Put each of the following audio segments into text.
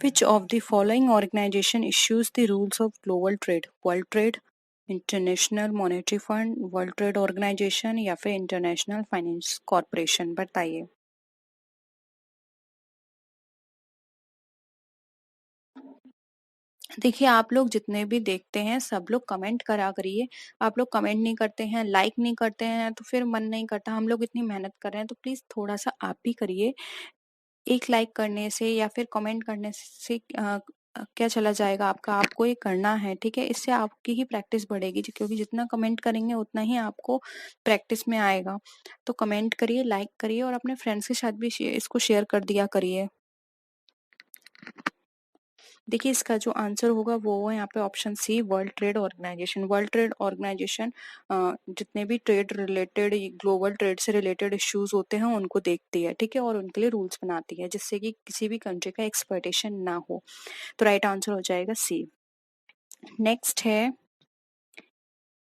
Which of the following organization issues the rules of global trade? World trade, international monetary fund, world trade organisation या फिर international finance corporation? बताइए। देखिए, आप लोग जितने भी देखते हैं सब लोग कमेंट करा करिए। आप लोग कमेंट नहीं करते हैं, लाइक नहीं करते हैं, तो फिर मन नहीं करता। हम लोग इतनी मेहनत कर रहे हैं तो प्लीज थोड़ा सा आप भी करिए। एक लाइक करने से या फिर कमेंट करने से क्या चला जाएगा आपका? आपको ये करना है, ठीक है? इससे आपकी ही प्रैक्टिस बढ़ेगी, क्योंकि जितना कमेंट करेंगे उतना ही आपको प्रैक्टिस में आएगा। तो कमेंट करिए, लाइक करिए और अपने फ्रेंड्स के साथ भी इसको शेयर कर दिया करिए। देखिए, इसका जो आंसर होगा वो है यहाँ पे option C, world trade organisation. World trade organisation जितने भी ट्रेड रिलेटेड, ग्लोबल ट्रेड से रिलेटेड इश्यूज होते हैं उनको देखती है, ठीक है, और उनके लिए रूल्स बनाती है जिससे कि किसी भी कंट्री का एक्सप्लॉयटेशन ना हो। तो राइट आंसर हो जाएगा सी। नेक्स्ट है,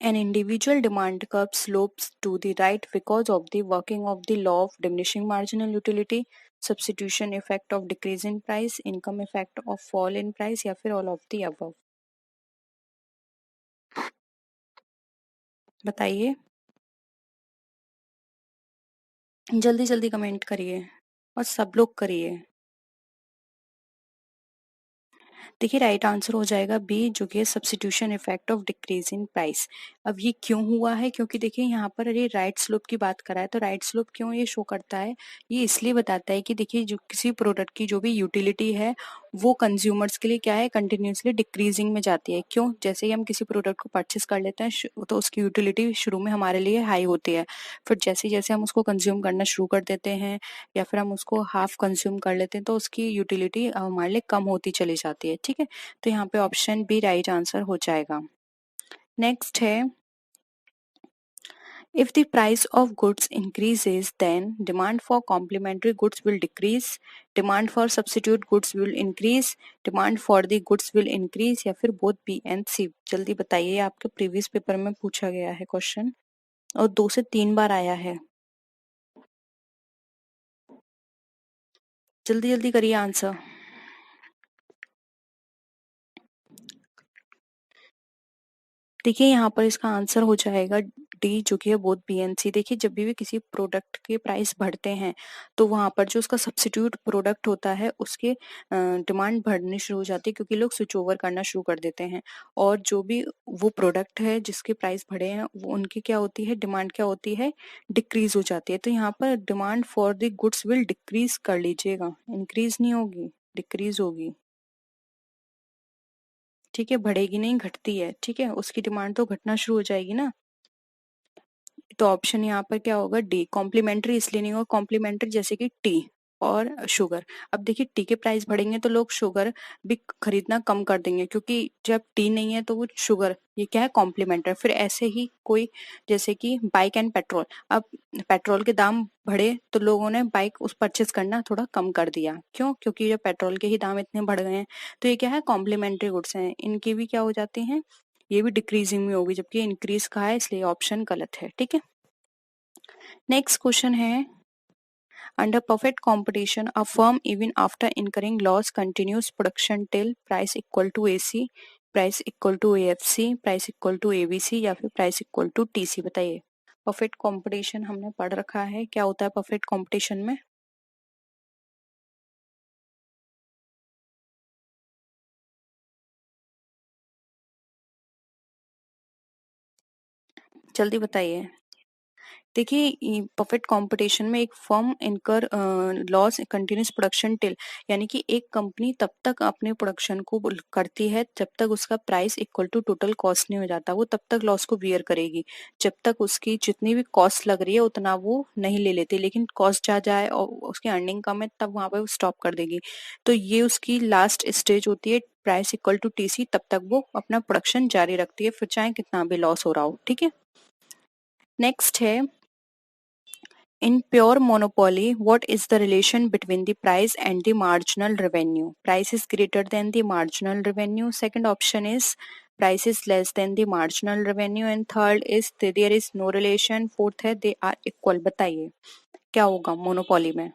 an individual demand curve slopes to the right because of the working of the law of diminishing marginal utility, substitution effect of decrease in price, income effect of fall in price या फिर all of the above? बताइए, जल्दी जल्दी comment करिए और सब लोग करिए। देखिए, राइट आंसर हो जाएगा बी, जो कि है substitution effect of decrease in price. अब ये क्यों हुआ है? क्योंकि देखिए यहाँ पर ये राइट स्लोप की बात करा है, तो राइट स्लोप क्यों ये शो करता है? ये इसलिए बताता है कि देखिए, जो किसी प्रोडक्ट की जो भी यूटिलिटी है वो कंज्यूमर्स के लिए क्या है, कंटिन्यूसली डिक्रीजिंग में जाती है। क्यों? जैसे ही हम किसी प्रोडक्ट को परचेस कर लेते हैं तो उसकी यूटिलिटी शुरू में हमारे लिए हाई होती है। फिर जैसे जैसे हम उसको कंज्यूम करना शुरू कर देते हैं या फिर हम उसको हाफ कंज्यूम कर लेते हैं तो उसकी यूटिलिटी हमारे लिए कम होती चली जाती है, ठीक है? तो यहाँ पे ऑप्शन बी राइट आंसर हो जाएगा। नेक्स्ट है, if the price of goods increases then demand for complementary goods will decrease, demand for substitute goods will increase, demand for the goods will increase या फिर both B and C? जल्दी बताइए, आपके previous paper में पूछा गया है question और 2 से 3 बार आया है। जल्दी जल्दी करिए आंसर। देखिए, यहाँ पर इसका आंसर हो जाएगा डी, जो कि है बोथ बी एंड सी। देखिए, जब भी किसी प्रोडक्ट के प्राइस बढ़ते हैं तो वहां पर जो उसका सब्स्टिट्यूट प्रोडक्ट होता है उसके डिमांड बढ़नी शुरू हो जाती है, क्योंकि लोग स्विच ओवर करना शुरू कर देते हैं। और जो भी वो प्रोडक्ट है जिसके प्राइस बढ़े हैं वो उनकी क्या होती है, डिमांड क्या होती है, डिक्रीज हो जाती है। तो यहाँ पर demand for the goods will decrease कर लीजिएगा, इंक्रीज नहीं होगी, डिक्रीज होगी, ठीक है? बढ़ेगी नहीं, घटती है, ठीक है? उसकी डिमांड तो घटना शुरू हो जाएगी ना। तो ऑप्शन यहाँ पर क्या होगा, डी। कॉम्प्लीमेंट्री इसलिए नहीं होगा, कॉम्प्लीमेंट्री जैसे कि टी और शुगर। अब देखिए, टी के प्राइस बढ़ेंगे तो लोग शुगर भी खरीदना कम कर देंगे, क्योंकि जब टी नहीं है तो वो शुगर, ये क्या है, कॉम्प्लीमेंट्री। फिर ऐसे ही कोई, जैसे कि बाइक एंड पेट्रोल, अब पेट्रोल के दाम बढ़े तो लोगों ने बाइक उस परचेस करना थोड़ा कम कर दिया। क्यों? क्योंकि जब पेट्रोल के ही दाम इतने बढ़ गए हैं। तो ये क्या है, कॉम्प्लीमेंट्री गुड्स हैं, इनकी भी क्या हो जाती हैं, ये भी डिक्रीजिंग में होगी, जबकि इंक्रीज कहा है, इसलिए ऑप्शन गलत है, ठीक है? नेक्स्ट क्वेश्चन है, under perfect competition a firm even after incurring loss continues production till price equal to AC, price equal to AFC, price equal to ABC या फिर प्राइस इक्वल टू TC? बताइए। Perfect competition हमने पढ़ रखा है, क्या होता है परफेक्ट कंपटीशन में? जल्दी बताइए। देखिए, परफेक्ट कंपटीशन में एक फर्म इनकर लॉस कंटिन्यूस प्रोडक्शन टिल, यानी कि एक कंपनी तब तक अपने प्रोडक्शन को करती है जब तक उसका price equal to total cost नहीं हो जाता। वो तब तक लॉस को बियर करेगी जब तक उसकी जितनी भी कॉस्ट लग रही है उतना वो नहीं ले लेती। लेकिन कॉस्ट जा जाए और उसकी अर्निंग कम है तब वहां पर वो स्टॉप कर देगी। तो ये उसकी लास्ट स्टेज होती है, प्राइस इक्वल टू TC। तब तक वो अपना प्रोडक्शन जारी रखती है, फिर चाहे कितना भी लॉस हो रहा हो, ठीक है? नेक्स्ट है, in pure monopoly, what is the relation between the price and the marginal revenue? Price is greater than the marginal revenue. Second option is price is less than the marginal revenue. And third is there is no relation. Fourth है they are equal. बताइए क्या होगा monopoly में?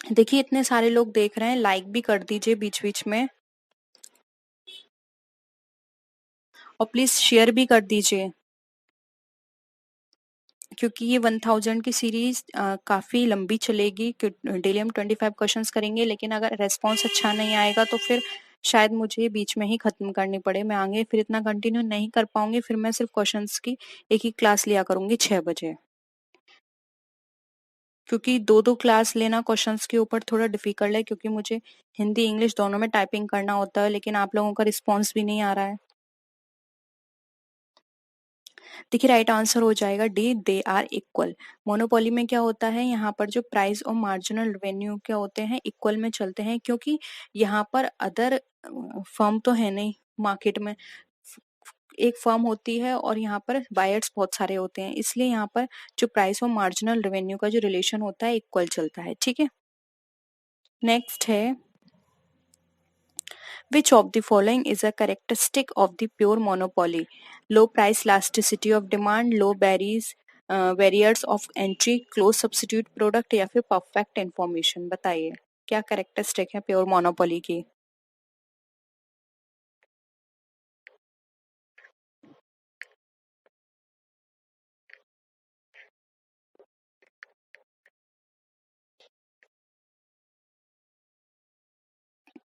देखिए इतने सारे लोग देख रहे हैं, लाइक भी कर दीजिए बीच बीच में, और प्लीज शेयर भी कर दीजिए, क्योंकि ये 1000 की सीरीज काफी लंबी चलेगी। डेली हम 25 क्वेश्चंस करेंगे, लेकिन अगर रेस्पॉन्स अच्छा नहीं आएगा तो फिर शायद मुझे बीच में ही खत्म करनी पड़े, मैं आगे फिर इतना कंटिन्यू नहीं कर पाऊंगी, फिर मैं सिर्फ क्वेश्चंस की एक ही क्लास लिया करूंगी 6 बजे, क्योंकि दो दो क्लास लेना क्वेश्चंस के ऊपर थोड़ा डिफिकल्ट है, क्योंकि मुझे हिंदी इंग्लिश दोनों में टाइपिंग करना होता है, लेकिन आप लोगों का रिस्पॉन्स भी नहीं आ रहा है। देखिए राइट आंसर हो जाएगा D, they are equal. Monopoly में क्या होता है, यहाँ पर जो प्राइस और मार्जिनल रेवेन्यू क्या होते हैं, इक्वल में चलते हैं, क्योंकि यहाँ पर अदर फर्म तो है नहीं मार्केट में, एक फर्म होती है और यहाँ पर बायर्स बहुत सारे होते हैं, इसलिए यहाँ पर जो प्राइस और मार्जिनल रेवेन्यू का जो रिलेशन होता है इक्वल चलता है। ठीक है, नेक्स्ट है, which of the following is a characteristic of the pure monopoly? Low price elasticity of demand, low barriers of entry, close substitute product, या फिर perfect information? बताइए क्या कैरेक्टरिस्टिक है प्योर मोनोपोली की।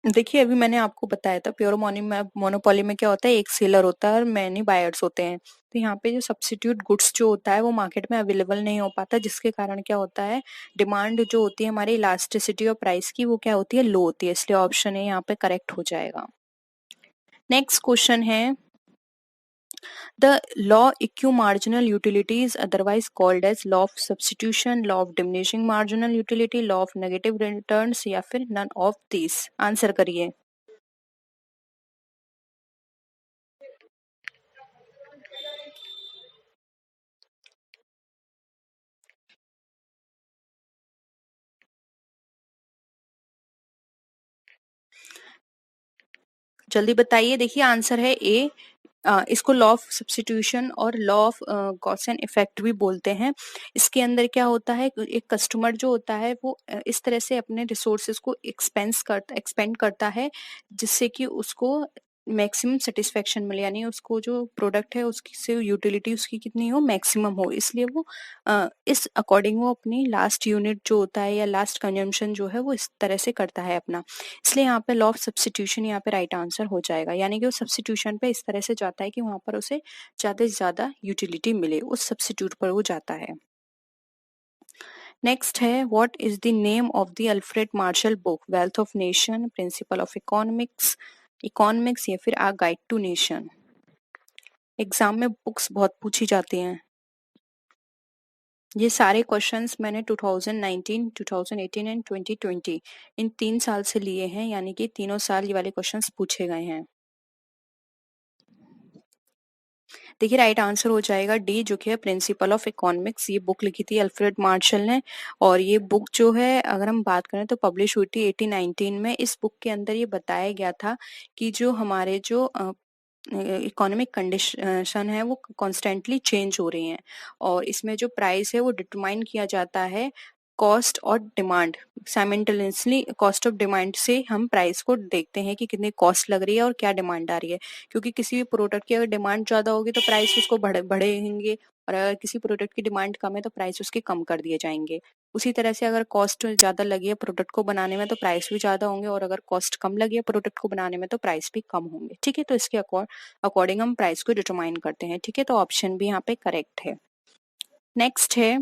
देखिए अभी मैंने आपको बताया था प्योर मोनोपोली में क्या होता है, एक सेलर होता है और मैनी बायर्स होते हैं, तो यहाँ पे जो सब्स्टिट्यूट गुड्स जो होता है वो मार्केट में अवेलेबल नहीं हो पाता, जिसके कारण क्या होता है, डिमांड जो होती है हमारी इलास्टिसिटी और प्राइस की, वो क्या होती है, लो होती है, इसलिए ऑप्शन है यहाँ पे करेक्ट हो जाएगा। नेक्स्ट क्वेश्चन है, the law equi marginal utility is otherwise called as law of substitution, law of diminishing marginal utility, law of negative returns, या फिर नन ऑफ दिस? आंसर करिए। जल्दी बताइए, देखिए आंसर है ए। इसको लॉ ऑफ सब्स्टिट्यूशन और law of cause and effect भी बोलते हैं। इसके अंदर क्या होता है, एक कस्टमर जो होता है वो इस तरह से अपने रिसोर्सेज को एक्सपेंड करता है, जिससे कि उसको मैक्सिमम सेटिस्फेक्शन मिले, यानी उसको जो प्रोडक्ट है उसकी से यूटिलिटी उसकी कितनी हो, मैक्सिमम हो, इसलिए वो इस अकॉर्डिंग वो अपनी लास्ट यूनिट जो होता है या लास्ट कंजम्पशन जो है वो इस तरह से करता है अपना, इसलिए यहाँ पे लॉ ऑफ सब्स्टिट्यूशन यहाँ पे राइट आंसर हो जाएगा, यानी कि वो सब्स्टिट्यूशन पे इस तरह से जाता है कि वहां पर उसे ज्यादा से ज्यादा यूटिलिटी मिले, उस सब्स्टिट्यूट पर वो जाता है। नेक्स्ट है, what is the name of the Alfred Marshall book, wealth of nation, principle of economics, economics, या फिर आ गाइड टू नेशन? एग्जाम में बुक्स बहुत पूछी जाती हैं। ये सारे क्वेश्चंस मैंने 2019, 2018 एंड 2020 इन 3 साल से लिए हैं, यानी कि तीनों साल ये वाले क्वेश्चंस पूछे गए हैं। देखिए राइट आंसर हो जाएगा डी, जो कि है प्रिंसिपल ऑफ इकोनॉमिक्स। ये बुक लिखी थी अल्फ्रेड मार्शल ने, और ये बुक जो है अगर हम बात करें तो पब्लिश हुई थी 1819 में। इस बुक के अंदर ये बताया गया था कि जो हमारे जो इकोनॉमिक कंडीशन है वो कॉन्स्टेंटली चेंज हो रही हैं, और इसमें जो प्राइस है वो डिटरमाइन किया जाता है कॉस्ट और demand, simultaneously cost of demand से हम प्राइस को देखते हैं कि कितनी कॉस्ट लग रही है और क्या डिमांड आ रही है, क्योंकि किसी भी प्रोडक्ट की अगर डिमांड ज्यादा होगी तो प्राइस उसको बढ़ेंगे, और अगर किसी प्रोडक्ट की डिमांड कम है तो प्राइस उसके कम कर दिए जाएंगे। उसी तरह से अगर कॉस्ट ज्यादा लगी है प्रोडक्ट को बनाने में तो प्राइस भी ज्यादा होंगे, और अगर कॉस्ट कम लगी है प्रोडक्ट को बनाने में तो प्राइस भी कम होंगे। ठीक है, तो इसके अकॉर्डिंग हम प्राइस को डिटरमाइन करते हैं। ठीक है, तो ऑप्शन भी यहाँ पे करेक्ट है। नेक्स्ट है,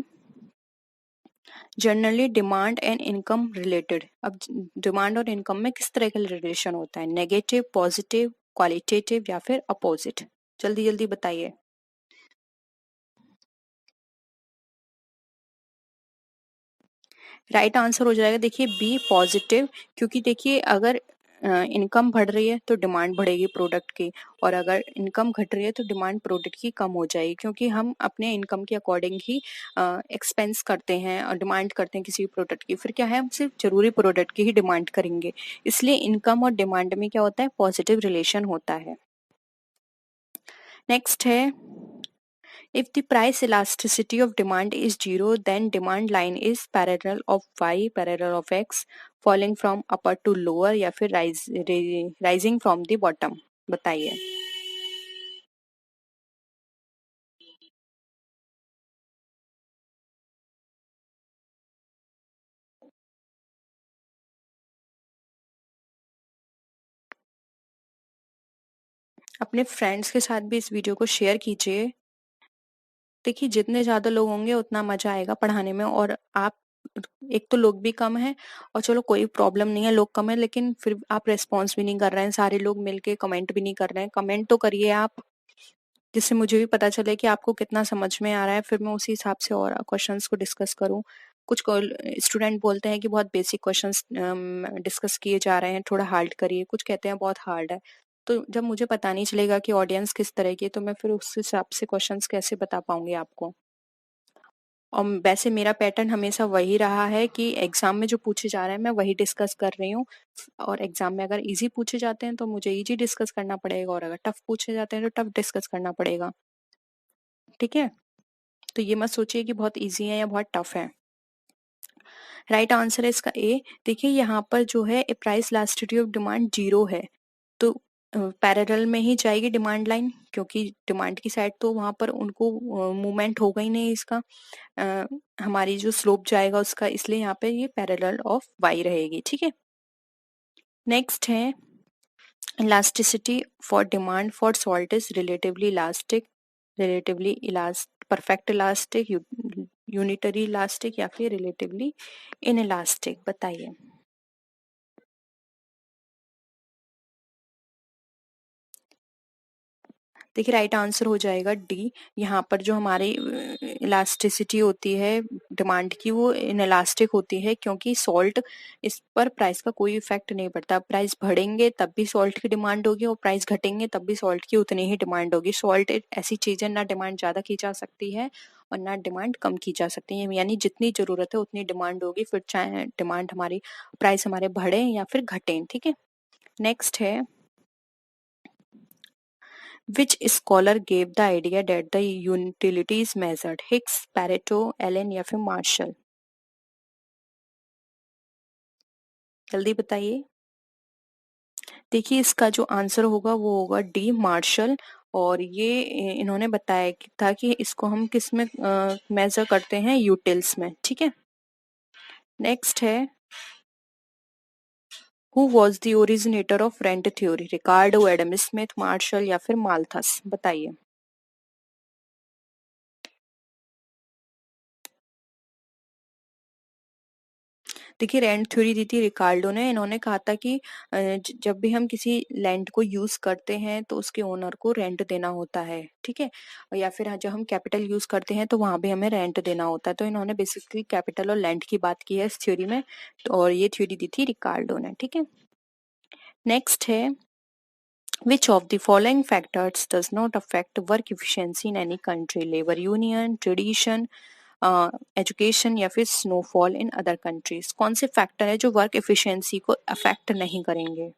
generally demand and income related. अब डिमांड और इनकम में किस तरह का रिलेशन होता है, नेगेटिव, पॉजिटिव, क्वालिटेटिव, या फिर अपोजिट? जल्दी जल्दी बताइए। राइट आंसर हो जाएगा देखिए बी, पॉजिटिव, क्योंकि देखिए अगर इनकम बढ़ रही है तो डिमांड बढ़ेगी प्रोडक्ट की, और अगर इनकम घट रही है तो डिमांड प्रोडक्ट की कम हो जाएगी, क्योंकि हम अपने इनकम के अकॉर्डिंग ही एक्सपेंस करते हैं और डिमांड करते हैं किसी भी प्रोडक्ट की, फिर क्या है हम सिर्फ जरूरी प्रोडक्ट की ही डिमांड करेंगे, इसलिए इनकम और डिमांड में क्या होता है, पॉजिटिव रिलेशन होता है। नेक्स्ट है, If the price elasticity of demand is zero, then demand line is parallel of y, parallel of x, falling from upper to lower या फिर rising from the bottom. बताइए. अपने फ्रेंड्स के साथ भी इस वीडियो को शेयर कीजिए. देखिए जितने ज़्यादा लोग होंगे उतना मज़ा आएगा पढ़ाने में. और आप, एक तो लोग भी कम हैं, और चलो कोई प्रॉब्लम नहीं है, लोग कम है, लेकिन फिर आप रेस्पॉन्स भी नहीं कर रहे हैं, सारे लोग मिलके कमेंट भी नहीं कर रहे हैं. कमेंट तो करिए आप, जिससे मुझे भी पता चले कि आपको कितना समझ में आ रहा है, फिर मैं उसी हिसाब से और क्वेश्चंस को डिस्कस करूं. कुछ स्टूडेंट बोलते हैं कि बहुत बेसिक क्वेश्चंस डिस्कस किए जा रहे हैं, थोड़ा हार्ड करिए. कुछ कहते हैं बहुत हार्ड है. तो जब मुझे पता नहीं चलेगा कि ऑडियंस किस तरह की है, तो मैं फिर उस हिसाब से क्वेश्चंस कैसे बता पाऊंगी आपको. और वैसे मेरा पैटर्न हमेशा वही रहा है कि एग्जाम में जो पूछे जा रहे हैं मैं वही डिस्कस कर रही हूँ. और एग्जाम में अगर इजी पूछे जाते हैं तो मुझे इजी डिस्कस करना पड़ेगा, और अगर टफ पूछे जाते हैं तो टफ डिस्कस करना पड़ेगा. ठीक है. तो ये मत सोचिए कि बहुत इजी है या बहुत टफ है. राइट आंसर है इसका ए. देखिए यहाँ पर जो है price elasticity of demand zero है, तो पैरेलल में ही जाएगी डिमांड लाइन, क्योंकि डिमांड की साइड तो वहां पर उनको मूवमेंट होगा ही नहीं इसका. हमारी जो स्लोप जाएगा उसका, इसलिए यहाँ पे ये पैरेलल ऑफ वाई रहेगी. ठीक है. नेक्स्ट है elasticity for demand for salt is relatively elastic, relatively perfect elastic, unitary elastic या फिर रिलेटिवली इन इलास्टिक. बताइए. देखिए राइट आंसर हो जाएगा डी. यहाँ पर जो हमारी इलास्टिसिटी होती है डिमांड की, वो इनइलास्टिक होती है, क्योंकि सॉल्ट, इस पर प्राइस का कोई इफेक्ट नहीं पड़ता. प्राइस बढ़ेंगे तब भी सॉल्ट की डिमांड होगी, और प्राइस घटेंगे तब भी सॉल्ट की उतनी ही डिमांड होगी. सॉल्ट एक ऐसी चीज है, ना डिमांड ज्यादा की जा सकती है और ना डिमांड कम की जा सकती है. यानी जितनी जरूरत है उतनी डिमांड होगी, फिर चाहे डिमांड हमारी, प्राइस हमारे बढ़े या फिर घटें. ठीक है. नेक्स्ट है which scholar gave the idea that the utility is measured? Hicks, Pareto, Allen या फिर मार्शल. जल्दी बताइए. देखिए इसका जो आंसर होगा वो होगा डी, मार्शल. और ये इन्होंने बताया था कि इसको हम किस में मेजर करते हैं, यूटिल्स में. ठीक है. नेक्स्ट है who was the originator of rent theory? Ricardo, Adam Smith, Marshall या फिर माल्थस. बताइए. देखिए रेंट थ्योरी दी थी रिकार्डो ने. इन्होंने कहा था कि जब भी हम किसी लैंड को यूज करते हैं तो उसके ओनर को रेंट देना होता है. ठीक है. या फिर जब हम कैपिटल यूज करते हैं तो वहां भी हमें रेंट देना होता है. तो इन्होंने बेसिकली कैपिटल और लैंड की बात की है इस थ्योरी में. और ये थ्योरी दी थी रिकार्डो ने. ठीक है. नेक्स्ट है which of the following factors does not affect work efficiency in any country? labor union, tradition, education या फिर स्नोफॉल इन अदर कंट्रीज. कौन से फैक्टर है जो वर्क एफिशिएंसी को अफेक्ट नहीं करेंगे?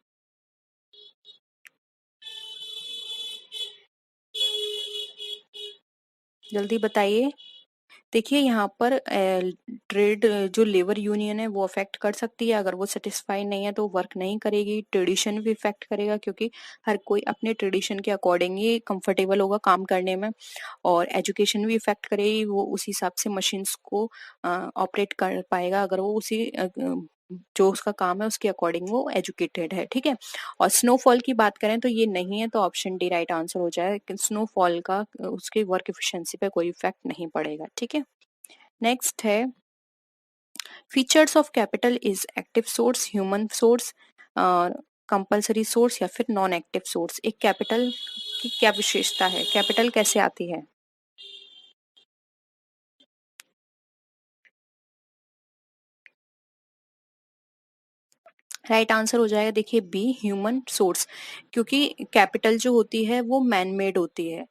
जल्दी बताइए. देखिए यहाँ पर ट्रेड, जो लेबर यूनियन है वो अफेक्ट कर सकती है. अगर वो सेटिस्फाई नहीं है तो वर्क नहीं करेगी. ट्रेडिशन भी इफेक्ट करेगा, क्योंकि हर कोई अपने ट्रेडिशन के अकॉर्डिंग ही कंफर्टेबल होगा काम करने में. और एजुकेशन भी इफेक्ट करेगी, वो उस हिसाब से मशीन्स को ऑपरेट कर पाएगा अगर वो उसी जो उसका काम है उसके अकॉर्डिंग वो एजुकेटेड है. ठीक है. और स्नोफॉल की बात करें तो ये नहीं है, तो ऑप्शन डी राइट आंसर हो जाए. स्नोफॉल का उसके वर्क एफिशिएंसी पे कोई इफेक्ट नहीं पड़ेगा. ठीक है. नेक्स्ट है features of capital is active source, human source, compulsory source या फिर नॉन एक्टिव सोर्स. एक कैपिटल की क्या विशेषता है? कैपिटल कैसे आती है? राइट आंसर हो जाएगा देखिए बी, ह्यूमन सोर्स. क्योंकि कैपिटल जो होती है वो मैन मेड होती है,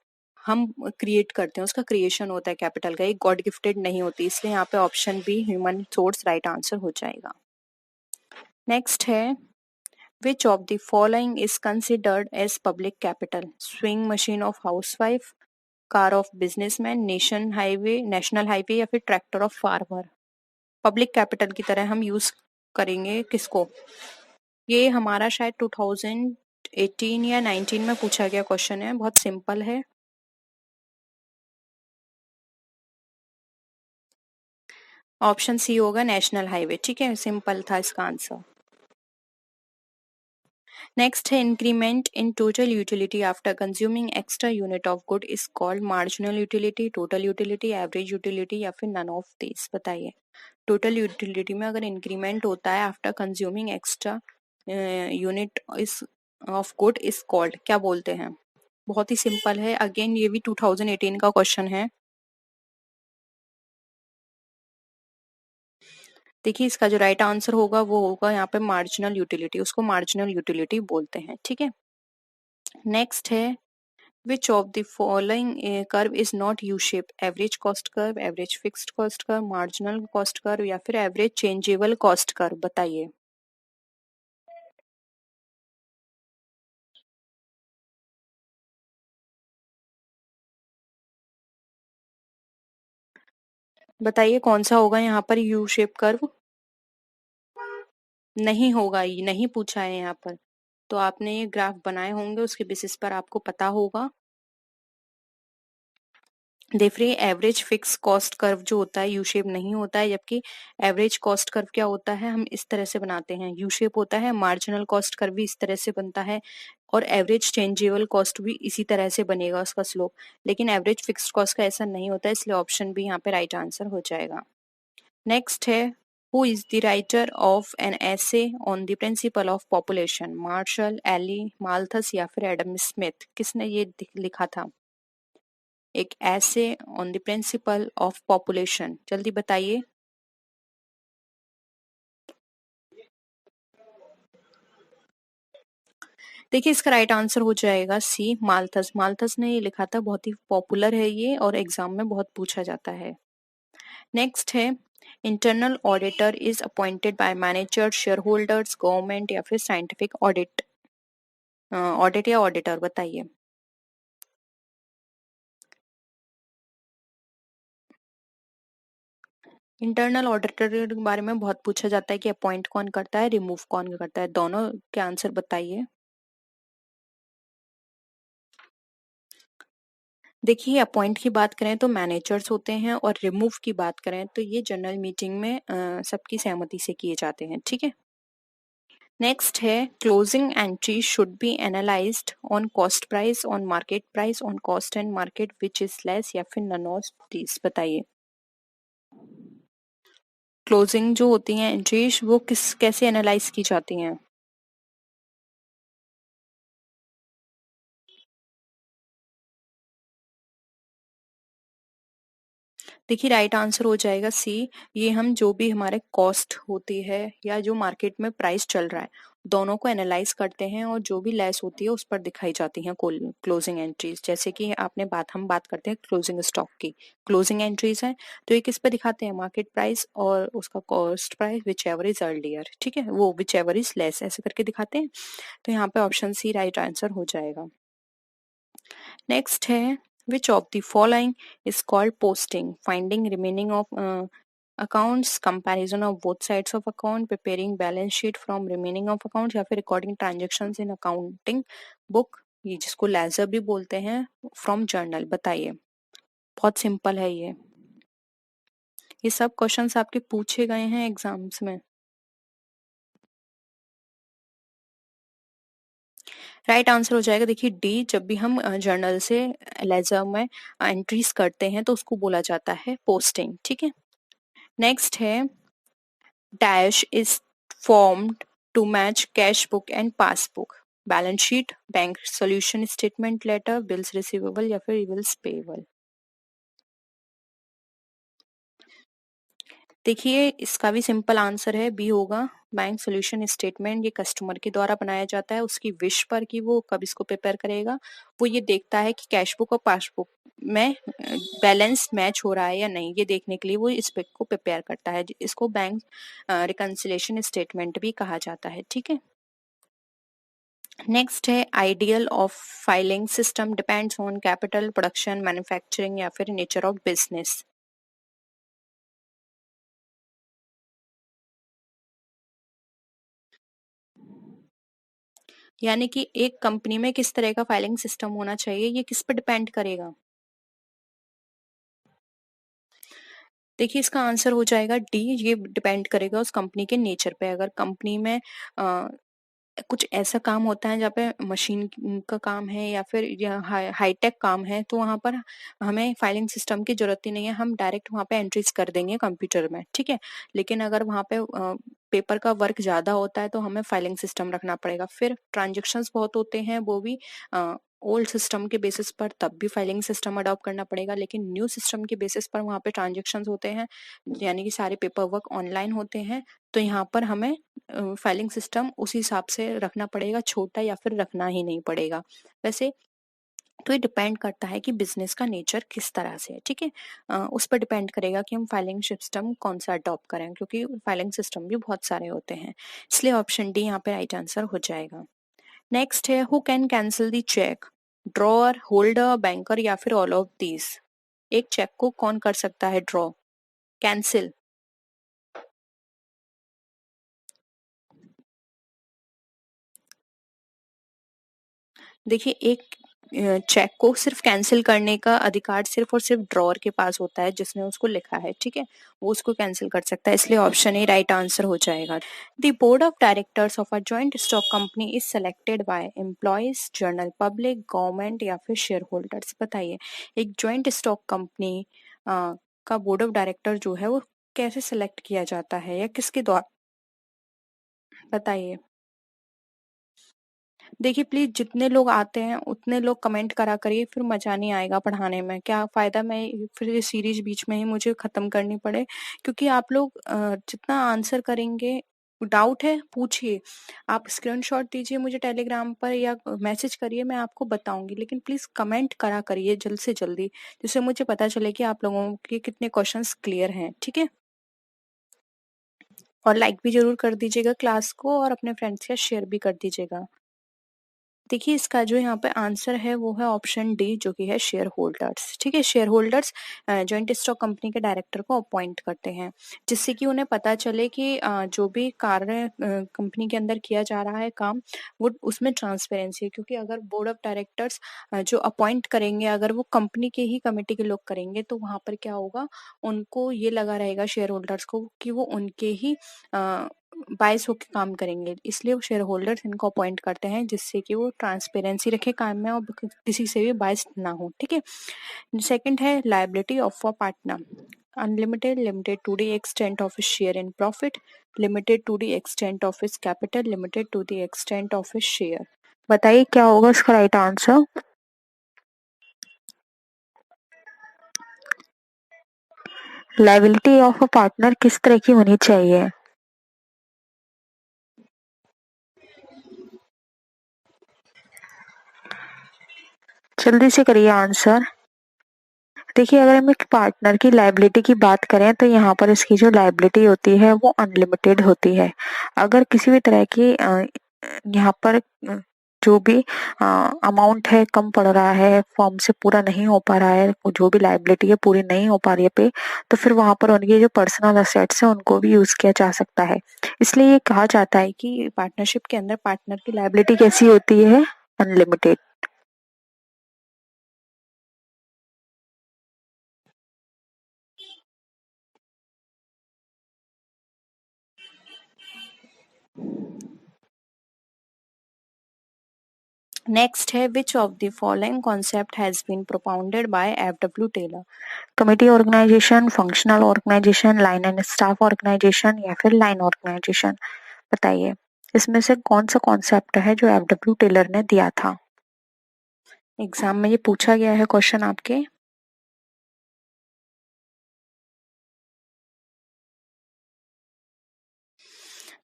हम क्रिएट करते हैं, उसका क्रिएशन होता है कैपिटल का, एक गॉड गिफ्टेड नहीं होती. इसलिए यहाँ पे option B, human source, right answer हो जाएगा. नेक्स्ट है which of the following is considered as public capital? swing machine of housewife, car of businessman, national highway या फिर tractor of farmer. Public capital की तरह हम यूज करेंगे किसको? ये हमारा शायद 2018 या 19 में पूछा गया क्वेश्चन है, बहुत सिंपल है। ऑप्शन सी होगा नेशनल हाईवे, ठीक है, सिंपल था इसका आंसर। नेक्स्ट है increment in total utility after consuming extra unit of good is called marginal utility, total utility, average utility या फिर नन ऑफ दिस। बताइए। टोटल यूटिलिटी में अगर इंक्रीमेंट होता है आफ्टर कंज्यूमिंग एक्स्ट्रा यूनिट इस ऑफ गुड इज कॉल्ड, क्या बोलते हैं? बहुत ही सिंपल है, अगेन ये भी 2018 का क्वेश्चन है। देखिए इसका जो राइट आंसर होगा वो होगा यहाँ पे मार्जिनल यूटिलिटी, उसको मार्जिनल यूटिलिटी बोलते हैं, ठीक है। नेक्स्ट है which of the following curve is not U shape? Average cost curve, average fixed cost curve, marginal cost curve या फिर एवरेज चेंजेबल कॉस्ट कर्व। बताइए। बताइए कौन सा होगा यहाँ पर यू शेप कर्व? नहीं होगा, ये नहीं पूछा है यहाँ पर। तो आपने ये ग्राफ बनाए होंगे, उसके बेसिस पर आपको पता होगा। देखिए एवरेज फिक्स कॉस्ट कर्व जो होता है यू शेप नहीं होता है, जबकि एवरेज कॉस्ट कर्व क्या होता है, हम इस तरह से बनाते हैं, यू शेप होता है। मार्जिनल कॉस्ट कर्व भी इस तरह से बनता है और एवरेज चेंजेबल कॉस्ट भी इसी तरह से बनेगा उसका स्लोप। लेकिन एवरेज फिक्स्ड कॉस्ट का ऐसा नहीं होता है, इसलिए ऑप्शन भी यहाँ पे राइट आंसर हो जाएगा। नेक्स्ट है who is the writer of an essay on the principle of population? Marshall, Ely, Malthus या फिर एडम स्मिथ। किसने ये लिखा था एक ऐसे on the principle of population? जल्दी बताइए। देखिए इसका राइट आंसर हो जाएगा सी, माल्थस। माल्थस ने ये लिखा था, बहुत ही पॉपुलर है ये और एग्जाम में बहुत पूछा जाता है। नेक्स्ट है internal auditor is appointed by manager, share holders, government या फिर साइंटिफिक ऑडिट या ऑडिटर। बताइए। इंटरनल ऑडिटर के बारे में बहुत पूछा जाता है कि अपॉइंट कौन करता है, रिमूव कौन करता है, दोनों के आंसर बताइए। देखिए अपॉइंट की बात करें तो मैनेजर्स होते हैं और रिमूव की बात करें तो ये जनरल मीटिंग में सबकी सहमति से किए जाते हैं, ठीक है। नेक्स्ट है closing entry should be analysed on cost price, on market price, on cost and market which is less या फिर नन ऑफ दीज। बताइए। क्लोजिंग जो होती हैं एंट्रीज वो किस कैसे एनालाइज की जाती हैं? देखिए राइट आंसर हो जाएगा सी। ये हम जो भी हमारे कॉस्ट होती है या जो मार्केट में प्राइस चल रहा है दोनों को एनालाइज करते हैं और जो भी लेस होती है उस पर दिखाई जाती हैं क्लोजिंग एंट्रीज। जैसे कि आपने हम बात करते हैं क्लोजिंग स्टॉक की, क्लोजिंग एंट्रीज हैं तो ये किस पर दिखाते हैं? मार्केट प्राइस और उसका cost price which ever is earlier, ठीक है, वो विच एवर इज लेस ऐसे करके दिखाते हैं। तो यहाँ पे ऑप्शन सी राइट आंसर हो जाएगा। नेक्स्ट है which of the following is called posting? Finding remaining of accounts, comparison of both sides of account, preparing balance sheet from remaining of accounts या फिर recording transactions in accounting book, ये जिसको laser भी बोलते हैं, from journal. बताइए। बहुत simple है ये सब क्वेश्चंस आपके पूछे गए हैं एग्जाम्स में। राइट आंसर हो जाएगा देखिए डी। जब भी हम जर्नल से लेजर में एंट्रीज करते हैं तो उसको बोला जाता है पोस्टिंग, ठीक है। नेक्स्ट है dash is formed to match cash book and passbook, balance sheet, bank solution statement letter, bills receivable या फिर बिल्स पेएबल। देखिए इसका भी सिंपल आंसर है बी होगा। बैंक सोल्यूशन स्टेटमेंट ये कस्टमर के द्वारा बनाया जाता है उसकी विश पर कि वो कब इसको प्रिपेयर करेगा। वो ये देखता है कि कैश बुक और पासबुक में बैलेंस मैच हो रहा है या नहीं, ये देखने के लिए वो इस पे को प्रिपेयर करता है। इसको बैंक रिकंसिलेशन स्टेटमेंट भी कहा जाता है, ठीक है। नेक्स्ट है ideal of filing system depends on capital, production, manufacturing या फिर नेचर ऑफ बिजनेस। यानी कि एक कंपनी में किस तरह का फाइलिंग सिस्टम होना चाहिए, ये किस पर डिपेंड करेगा। देखिए इसका आंसर हो जाएगा डी, ये डिपेंड करेगा उस कंपनी के नेचर पे। अगर कंपनी में कुछ ऐसा काम होता है जहाँ पे मशीन का काम है या फिर हाईटेक काम है, तो वहां पर हमें फाइलिंग सिस्टम की जरूरत ही नहीं है, हम डायरेक्ट वहां पे एंट्रीज कर देंगे कंप्यूटर में, ठीक है। लेकिन अगर वहां पे पेपर का वर्क ज्यादा होता है तो हमें फाइलिंग सिस्टम रखना पड़ेगा। फिर ट्रांजेक्शन्स बहुत होते हैं, वो भी ओल्ड सिस्टम के बेसिस पर, तब भी फाइलिंग सिस्टम अडॉप्ट करना पड़ेगा। लेकिन न्यू सिस्टम के बेसिस पर वहाँ पे ट्रांजेक्शन्स होते हैं, यानी कि सारे पेपर वर्क ऑनलाइन होते हैं, तो यहाँ पर हमें फाइलिंग सिस्टम उस हिसाब से रखना पड़ेगा, छोटा या फिर रखना ही नहीं पड़ेगा। वैसे तो ये डिपेंड करता है कि बिजनेस का नेचर किस तरह से है, ठीक है। उस पर डिपेंड करेगा कि हम फाइलिंग सिस्टम कौन सा अडॉप्ट करें, क्योंकि फाइलिंग सिस्टम भी बहुत सारे होते हैं। इसलिए ऑप्शन डी यहाँ पे राइट आंसर हो जाएगा। नेक्स्ट है who can cancel the cheque, drawer, holder, banker या फिर ऑल ऑफ दीज। एक चेक को कौन कर सकता है ड्रॉ, कैंसिल। देखिए एक चेक को सिर्फ कैंसिल करने का अधिकार सिर्फ और सिर्फ ड्रॉअर के पास होता है, जिसने उसको लिखा है, ठीक है। वो उसको कैंसिल कर सकता है, इसलिए ऑप्शन ए राइट आंसर हो जाएगा। The board of directors of a joint stock company is selected bye employees, general public, government या फिर शेयर होल्डर्स। बताइए एक जॉइंट स्टॉक कंपनी का बोर्ड ऑफ डायरेक्टर जो है वो कैसे सेलेक्ट किया जाता है, या किसके द्वारा, बताइए। देखिए प्लीज जितने लोग आते हैं उतने लोग कमेंट करा करिए, फिर मजा नहीं आएगा पढ़ाने में। क्या फायदा मैं फिर ये सीरीज बीच में ही मुझे खत्म करनी पड़े, क्योंकि आप लोग जितना आंसर करेंगे, डाउट है पूछिए, आप स्क्रीनशॉट दीजिए मुझे टेलीग्राम पर या मैसेज करिए, मैं आपको बताऊंगी। लेकिन प्लीज कमेंट करा करिए जल्द से जल्दी, जिससे मुझे पता चले कि आप लोगों के कितने क्वेश्चंस क्लियर हैं, ठीक है। और लाइक भी जरूर कर दीजिएगा क्लास को, और अपने फ्रेंड्स के साथ शेयर भी कर दीजिएगा। देखिए इसका जो यहाँ पे आंसर है वो है ऑप्शन डी, जो कि है शेयर होल्डर्स, ठीक है। Share holders joint stock company के डायरेक्टर को अपॉइंट करते हैं, जिससे कि उन्हें पता चले कि जो भी कार्य कंपनी के अंदर किया जा रहा है काम, वो उसमें ट्रांसपेरेंसी है। क्योंकि अगर बोर्ड ऑफ डायरेक्टर्स जो अपॉइंट करेंगे, अगर वो कंपनी के ही कमेटी के लोग करेंगे, तो वहां पर क्या होगा, उनको ये लगा रहेगा शेयर होल्डर्स को कि वो उनके ही बायस होकर काम करेंगे, इसलिए वो शेयर होल्डर्स इनको अपॉइंट करते हैं, जिससे कि वो ट्रांसपेरेंसी रखे काम में और किसी से भी बायस ना हो, ठीक है। सेकंड है liability of a partner, unlimited, limited to the extent of share in profit, limited to the extent of his capital, limited to the extent of his share. बताइए क्या होगा इसका right answer. Liability of a partner किस तरह की होनी चाहिए। जल्दी से करिए आंसर। देखिए अगर हम एक पार्टनर की लायबिलिटी की बात करें, तो यहाँ पर इसकी जो लायबिलिटी होती है वो अनलिमिटेड होती है। अगर किसी भी तरह की यहाँ पर जो भी अमाउंट है कम पड़ रहा है, फॉर्म से पूरा नहीं हो पा रहा है, जो भी लायबिलिटी है पूरी नहीं हो पा रही है पे, तो फिर वहां पर उनके जो पर्सनल असेट्स हैं उनको भी यूज किया जा सकता है। इसलिए ये कहा जाता है कि पार्टनरशिप के अंदर पार्टनर की लायबिलिटी कैसी होती है, अनलिमिटेड। नेक्स्ट है which of the following concept has been propounded by F W. Taylor. Committee organisation, functional organisation, line and staff organisation या फिर लाइन ऑर्गेनाइजेशन। बताइए इसमें से कौन सा कॉन्सेप्ट है जो एफ.डब्ल्यू. टेलर ने दिया था। एग्जाम में ये पूछा गया है क्वेश्चन आपके।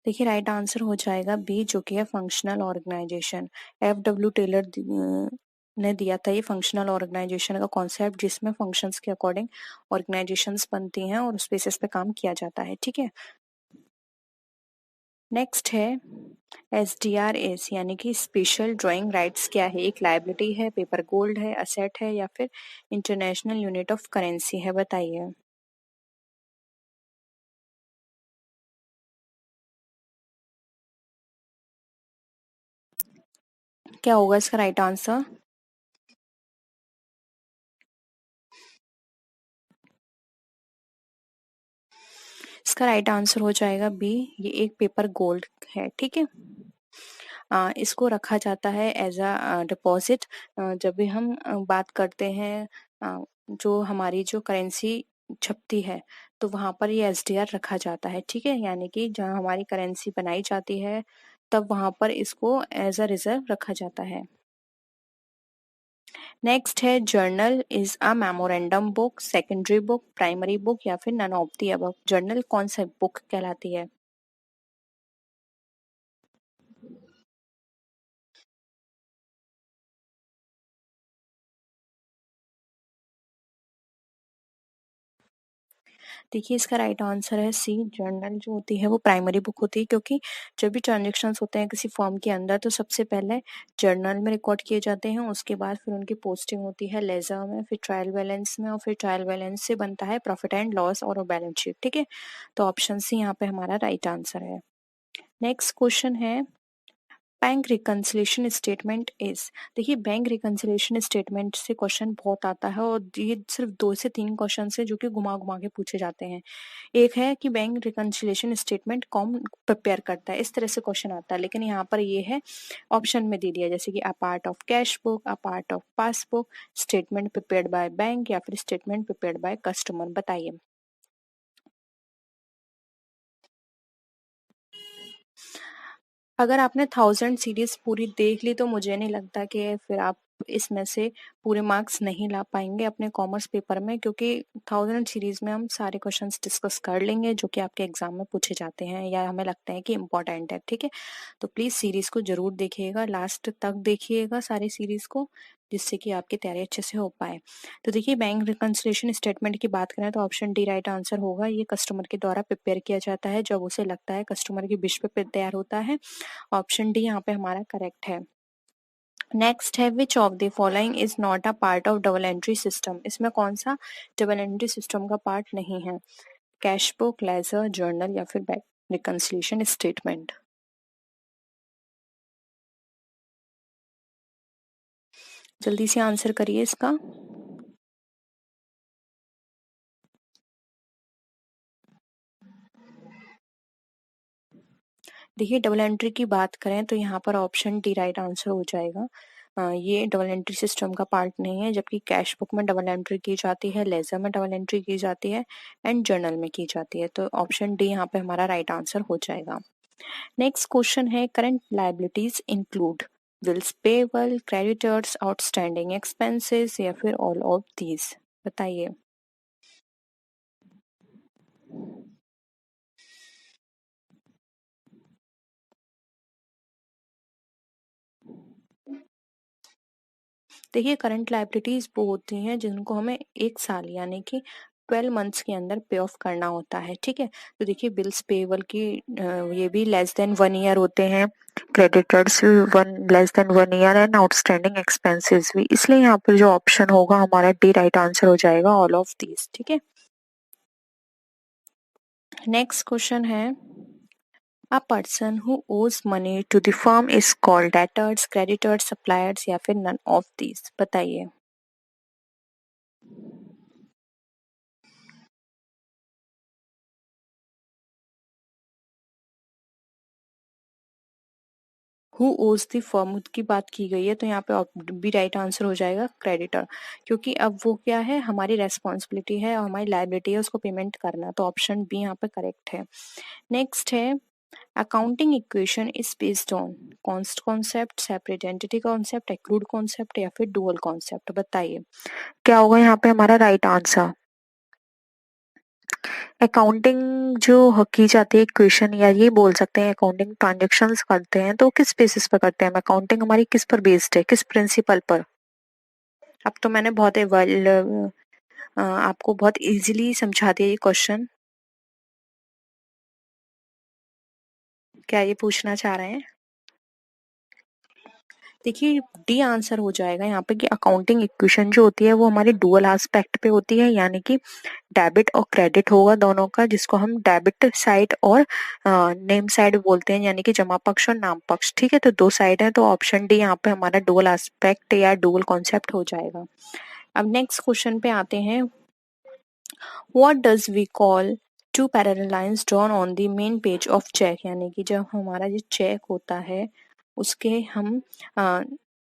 देखिए राइट आंसर हो जाएगा बी, जो कि है फंक्शनल ऑर्गेनाइजेशन। एफ.डब्ल्यू. टेलर ने दिया था ये फंक्शनल ऑर्गेनाइजेशन का कॉन्सेप्ट, जिसमें फंक्शंस के अकॉर्डिंग ऑर्गेनाइजेशंस बनती हैं और उस बेसिस पे काम किया जाता है, ठीक है। नेक्स्ट है SDRS यानी कि स्पेशल ड्राइंग राइट्स क्या है? एक लायबिलिटी है, पेपर गोल्ड है, असेट है या फिर इंटरनेशनल यूनिट ऑफ करेंसी है? बताइए। क्या होगा इसका राइट आंसर? इसका राइट आंसर हो जाएगा बी, ये एक पेपर गोल्ड है। ठीक है, इसको रखा जाता है एज अ डिपॉजिट। जब भी हम बात करते हैं जो हमारी जो करेंसी छपती है तो वहां पर ये SDR रखा जाता है। ठीक है, यानी कि जहाँ हमारी करेंसी बनाई जाती है तब वहां पर इसको एज अ रिजर्व रखा जाता है। नेक्स्ट है journal is a memorandum book, secondary book, primary book या फिर none of the above? Journal कौन सा बुक कहलाती है? देखिए इसका राइट आंसर है सी, जर्नल जो होती है वो प्राइमरी बुक होती है, क्योंकि जब भी ट्रांजेक्शन्स होते हैं किसी फॉर्म के अंदर तो सबसे पहले जर्नल में रिकॉर्ड किए जाते हैं, उसके बाद फिर उनकी पोस्टिंग होती है लेजर में, फिर ट्रायल बैलेंस में, और फिर ट्रायल बैलेंस से बनता है प्रॉफिट एंड लॉस और बैलेंस शीट। ठीक है, तो ऑप्शन सी यहाँ पे हमारा राइट आंसर है। नेक्स्ट क्वेश्चन है बैंक रिकन्सिलेशन स्टेटमेंट इज। देखिए बैंक रिकन्सिलेशन स्टेटमेंट से क्वेश्चन बहुत आता है और ये सिर्फ 2 से 3 क्वेश्चन है जो कि घुमा घुमा के पूछे जाते हैं। एक है कि बैंक रिकन्सिलेशन स्टेटमेंट कौन प्रिपेयर करता है, इस तरह से क्वेश्चन आता है, लेकिन यहाँ पर ये है ऑप्शन में दे दिया, जैसे कि a part of cash book, a part of passbook, statement prepared by bank या फिर स्टेटमेंट प्रिपेयर्ड बाय कस्टमर? बताइए। अगर आपने 1000 सीरीज पूरी देख ली तो मुझे नहीं लगता कि फिर आप इसमें से पूरे मार्क्स नहीं ला पाएंगे अपने कॉमर्स पेपर में, क्योंकि 1000 सीरीज में हम सारे क्वेश्चंस डिस्कस कर लेंगे जो कि आपके एग्जाम में पूछे जाते हैं या हमें लगता है कि इम्पोर्टेंट है। ठीक है, तो प्लीज सीरीज को जरूर देखिएगा, लास्ट तक देखिएगा सारी सीरीज को, जिससे कि आपकी तैयारी अच्छे से हो पाए। तो देखिए बैंक रिकंसिलिएशन स्टेटमेंट की बात करें तो ऑप्शन डी राइट आंसर होगा। ये कस्टमर के द्वारा प्रिपेयर किया जाता है जब उसे लगता है कस्टमर की विश पे तैयार होता है। ऑप्शन डी यहाँ पे हमारा करेक्ट है। नेक्स्ट है which of the following is not a part of double entry system? इसमें कौन सा डबल एंट्री सिस्टम का पार्ट नहीं है? कैश बुक, लेजर, जर्नल या फिर बैंक रिकंसिलिएशन स्टेटमेंट? जल्दी से आंसर करिए इसका। देखिए डबल एंट्री की बात करें तो यहाँ पर ऑप्शन डी राइट आंसर हो जाएगा। ये डबल एंट्री सिस्टम का पार्ट नहीं है, जबकि कैश बुक में डबल एंट्री की जाती है, लेजर में डबल एंट्री की जाती है एंड जर्नल में की जाती है। तो ऑप्शन डी यहाँ पे हमारा राइट आंसर हो जाएगा। नेक्स्ट क्वेश्चन है current liabilities include bills payable, creditors, outstanding expenses या फिर ऑल ऑफ दीज? बताइए। देखिए करंट लायबिलिटीज वो होती हैं जिनको हमें 1 साल यानी कि 12 मंथ्स के अंदर पे ऑफ करना होता है। ठीक है, तो देखिए बिल्स पेबल की ये भी लेस देन 1 ईयर होते हैं, क्रेडिटर्स भी one less than 1 year and outstanding expenses भी, इसलिए यहाँ पर जो ऑप्शन होगा हमारा डी राइट आंसर हो जाएगा, ऑल ऑफ दीज। ठीक है, नेक्स्ट क्वेश्चन है a person who owes money to the firm is called debtors, creditors, suppliers या फिर नन ऑफ दीज? बताइए। हु ओज द फर्म की बात की गई है तो यहाँ पे बी राइट आंसर हो जाएगा क्रेडिटर, क्योंकि अब वो क्या है हमारी रेस्पॉन्सिबिलिटी है और हमारी लाइबिलिटी है उसको पेमेंट करना, तो ऑप्शन बी यहाँ पे करेक्ट है। नेक्स्ट है accounting equation is based on cons concept, separate entity concept, accrual concept या फिर डुअल कॉन्सेप्ट? बताइए क्या होगा यहाँ पे हमारा राइट आंसर। अकाउंटिंग जो की जाती है इक्वेशन, या ये बोल सकते हैं अकाउंटिंग ट्रांजेक्शन्स करते हैं तो किस बेसिस पर करते हैं हम, अकाउंटिंग हमारी किस पर बेस्ड है, किस प्रिंसिपल पर? अब तो मैंने बहुत आपको बहुत इजीली समझा दिया ये क्वेश्चन। क्या ये पूछना चाह रहे हैं? देखिए डी आंसर हो जाएगा यहाँ पे कि अकाउंटिंग इक्वेशन जो होती है वो हमारे डुअल एस्पेक्ट पे होती है, यानी कि डेबिट और क्रेडिट होगा दोनों का, जिसको हम डेबिट साइड और नेम साइड बोलते हैं, यानी कि जमा पक्ष और नाम पक्ष। ठीक है, तो दो साइड है, तो ऑप्शन डी यहाँ पे हमारा डुअल एस्पेक्ट या डुअल कॉन्सेप्ट हो जाएगा। अब नेक्स्ट क्वेश्चन पे आते हैं। What does we call two parallel lines drawn on the main page of cheque, यानी कि जब हमारा जो चेक होता है उसके हम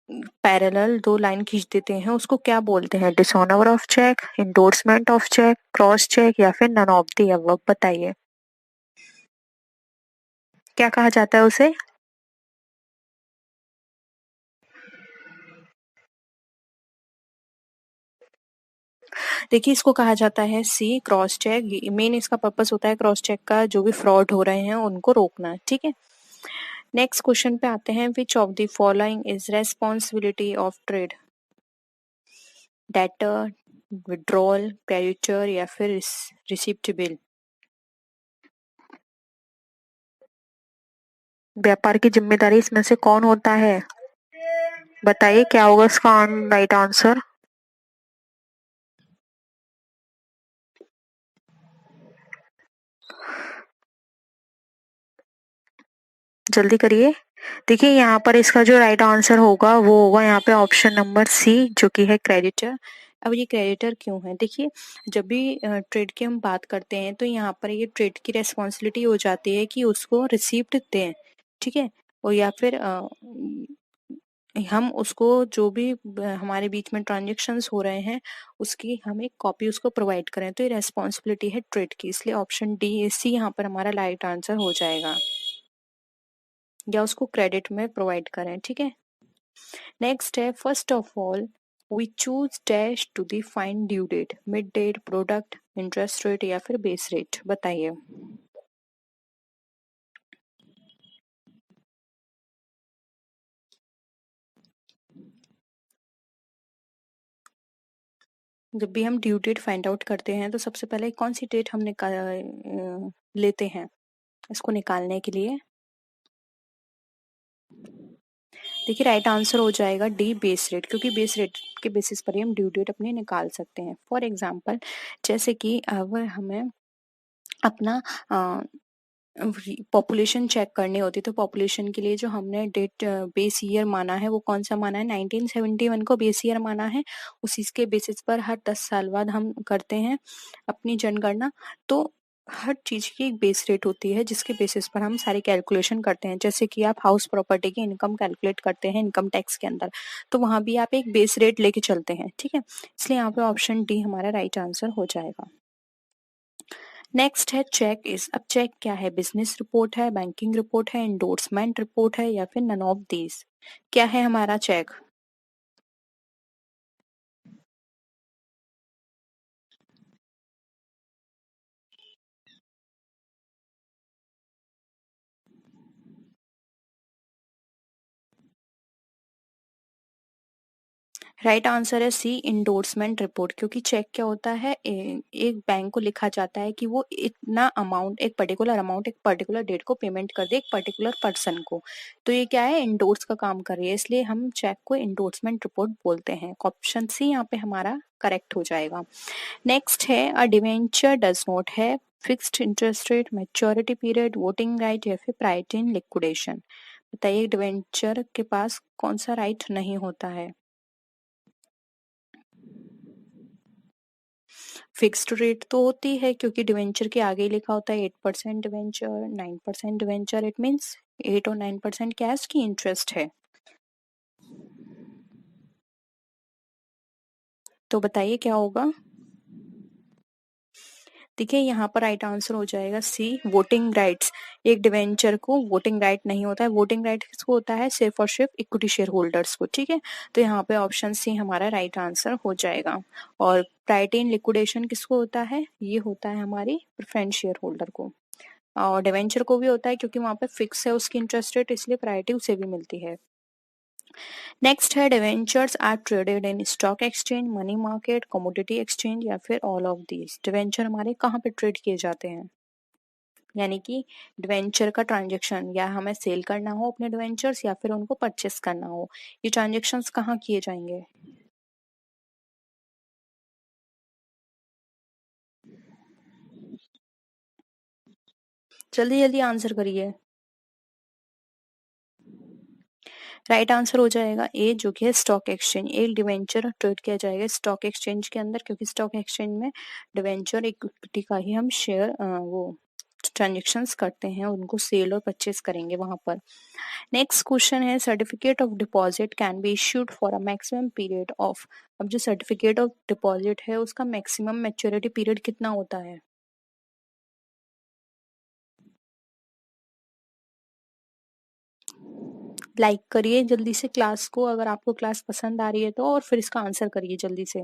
पैरेलल दो लाइन खींच देते हैं, उसको क्या बोलते हैं? Dishonour of cheque, endorsement of cheque, cross cheque या फिर नन ऑफ द अबव? बताइए क्या कहा जाता है उसे? देखिए इसको कहा जाता है सी, क्रॉस चेक। मेन इसका पर्पस होता है क्रॉस चेक का, जो भी फ्रॉड हो रहे हैं उनको रोकना। ठीक है, नेक्स्ट क्वेश्चन पे आते हैं। विच of the following is responsibility of trade? Debtor, withdrawal, creditor या फिर रिसिप्ट बिल? व्यापार की जिम्मेदारी इसमें से कौन होता है? बताइए क्या होगा इसका राइट आंसर? जल्दी करिए। देखिए यहाँ पर इसका जो राइट आंसर होगा वो होगा यहाँ पे ऑप्शन नंबर सी, जो कि है क्रेडिटर। अब ये क्रेडिटर क्यों है? देखिए जब भी ट्रेड की हम बात करते हैं तो यहाँ पर ये ट्रेड की रेस्पॉन्सिबिलिटी हो जाती है कि उसको रिसीप्ट दें। ठीक है, और या फिर हम उसको जो भी हमारे बीच में ट्रांजेक्शन्स हो रहे हैं उसकी हम एक कॉपी उसको प्रोवाइड करें, तो ये रेस्पॉन्सिबिलिटी है ट्रेड की, इसलिए ऑप्शन डी सी यहाँ पर हमारा राइट आंसर हो जाएगा, या उसको क्रेडिट में प्रोवाइड करें। ठीक है, नेक्स्ट है first of all we choose dash to define due date, mid date, product, interest rate या फिर बेस रेट? बताइए। जब भी हम ड्यू डेट फाइंड आउट करते हैं तो सबसे पहले कौन सी डेट हम लेते हैं इसको निकालने के लिए? देखिए राइट आंसर हो जाएगा डी, बेस रेट, क्योंकि बेस रेट के बेसिस पर ही हम ड्यू डेट अपनी निकाल सकते हैं। फॉर एग्जांपल जैसे कि अगर हमें अपना पॉपुलेशन चेक करनी होती, तो पॉपुलेशन के लिए जो हमने डेट बेस ईयर माना है वो कौन सा माना है? 1971 को बेस ईयर माना है। उसी के बेसिस पर हर 10 साल बाद हम करते हैं अपनी जनगणना। तो हर चीज की एक बेस रेट होती है जिसके बेसिस पर हम सारी कैलकुलेशन करते हैं। जैसे कि आप हाउस प्रॉपर्टी की इनकम कैलकुलेट करते हैं इनकम टैक्स के अंदर, तो वहां भी आप एक बेस रेट लेके चलते हैं। ठीक है, इसलिए यहाँ पे ऑप्शन डी हमारा राइट आंसर हो जाएगा। नेक्स्ट है चेक इज। अब चेक क्या है? बिजनेस रिपोर्ट है, बैंकिंग रिपोर्ट है, इंडोर्समेंट रिपोर्ट है या फिर नन ऑफ दीज? क्या है हमारा चेक? राइट आंसर है सी, इंडोर्समेंट रिपोर्ट। क्योंकि चेक क्या होता है, एक बैंक को लिखा जाता है कि वो इतना अमाउंट, एक पर्टिकुलर अमाउंट एक पर्टिकुलर डेट को पेमेंट कर दे एक पर्टिकुलर पर्सन को, तो ये क्या है? इंडोर्स का काम कर रही है, इसलिए हम चेक को इंडोर्समेंट रिपोर्ट बोलते हैं। ऑप्शन सी यहाँ पे हमारा करेक्ट हो जाएगा। नेक्स्ट है अ डिवेंचर डज नॉट है fixed interest rate, maturity period, voting right या फिर प्रायोरिटी इन लिक्विडेशन? बताइए डिवेंचर के पास कौन सा राइट नहीं होता है? फिक्स्ड रेट तो होती है, क्योंकि डिवेंचर के आगे ही लिखा होता है 8% डिवेंचर, 9% डिवेंचर, इट मीन्स 8 और 9% कैश की इंटरेस्ट है। तो बताइए क्या होगा? देखिए यहाँ पर राइट आंसर हो जाएगा सी, वोटिंग राइट्स। एक डिवेंचर को वोटिंग राइट नहीं होता है, वोटिंग राइट किसको होता है? सिर्फ और सिर्फ इक्विटी शेयर होल्डर्स को। ठीक है, तो यहाँ पे ऑप्शन सी हमारा राइट आंसर हो जाएगा। और प्रायोरिटी इन लिक्विडेशन किसको होता है? ये होता है हमारी प्रेफरेंस शेयर होल्डर को। और डिवेंचर को भी होता है क्योंकि वहां पे फिक्स है उसकी इंटरेस्ट रेट, इसलिए प्रायोरिटी उसे भी मिलती है। नेक्स्ट है debentures are traded in stock exchange, money market, commodity exchange या फिर ऑल ऑफ दीज? डिवेंचर हमारे कहाँ पे ट्रेड किए जाते हैं? यानी कि डिवेंचर का ट्रांजेक्शन, या हमें सेल करना हो अपने डिवेंचर्स या फिर उनको परचेस करना हो, ये ट्रांजेक्शन्स कहाँ किए जाएंगे? जल्दी जल्दी आंसर करिए। राइट आंसर हो जाएगा ए, जो कि है स्टॉक एक्सचेंज। एक डिवेंचर ट्रेड किया जाएगा स्टॉक एक्सचेंज के अंदर, क्योंकि स्टॉक एक्सचेंज में डिवेंचर इक्विटी का ही हम शेयर वो ट्रांजेक्शन्स करते हैं, उनको सेल और परचेज करेंगे वहां पर। नेक्स्ट क्वेश्चन है, certificate of deposit can be issued for a maximum period of. अब जो सर्टिफिकेट ऑफ डिपॉजिट है उसका मैक्सिमम मैच्योरिटी पीरियड कितना होता है? लाइक करिए जल्दी से क्लास को, अगर आपको क्लास पसंद आ रही है तो, और फिर इसका आंसर करिए जल्दी से।